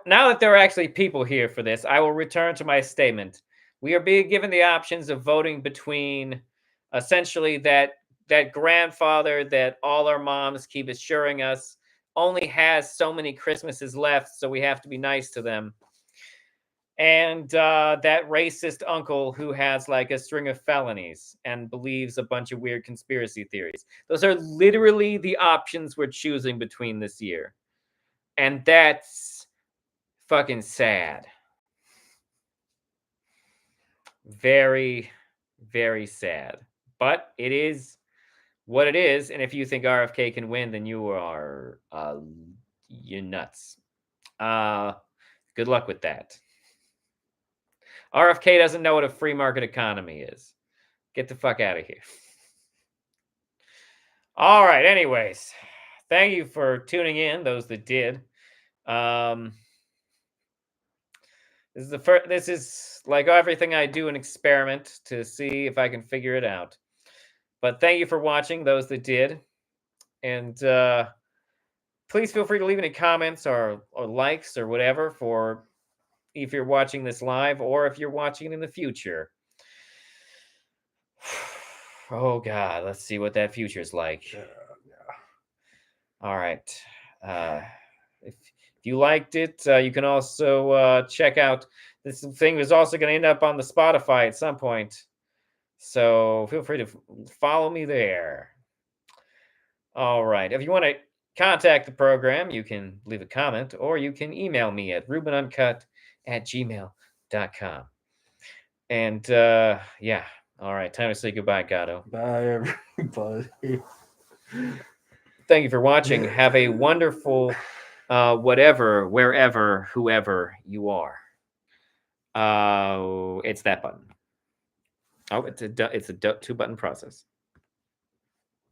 now that there are actually people here for this, I will return to my statement. We are being given the options of voting between essentially that grandfather that all our moms keep assuring us only has so many Christmases left, so we have to be nice to them. And that racist uncle who has like a string of felonies and believes a bunch of weird conspiracy theories. Those are literally the options we're choosing between this year. And that's fucking sad. Very, very sad. But it is what it is. And if you think RFK can win, then you are you're nuts. Good luck with that. RFK doesn't know what a free market economy is. Get the fuck out of here. All right. Anyways, thank you for tuning in, those that did. This is like everything I do, an experiment to see if I can figure it out. But thank you for watching, those that did. And please feel free to leave any comments or likes or whatever for if you're watching this live or if you're watching it in the future. Oh God, let's see what that future is like. Yeah. All right. If you liked it, you can also check out this thing is also going to end up on the Spotify at some point. So feel free to follow me there. All right. If you want to contact the program, you can leave a comment or you can email me at rubenuncut@gmail.com. And yeah. All right. Time to say goodbye, Gato. Bye, everybody. Thank you for watching. Have a wonderful whatever, wherever, whoever you are. It's that button. Oh, it's a 2-button process.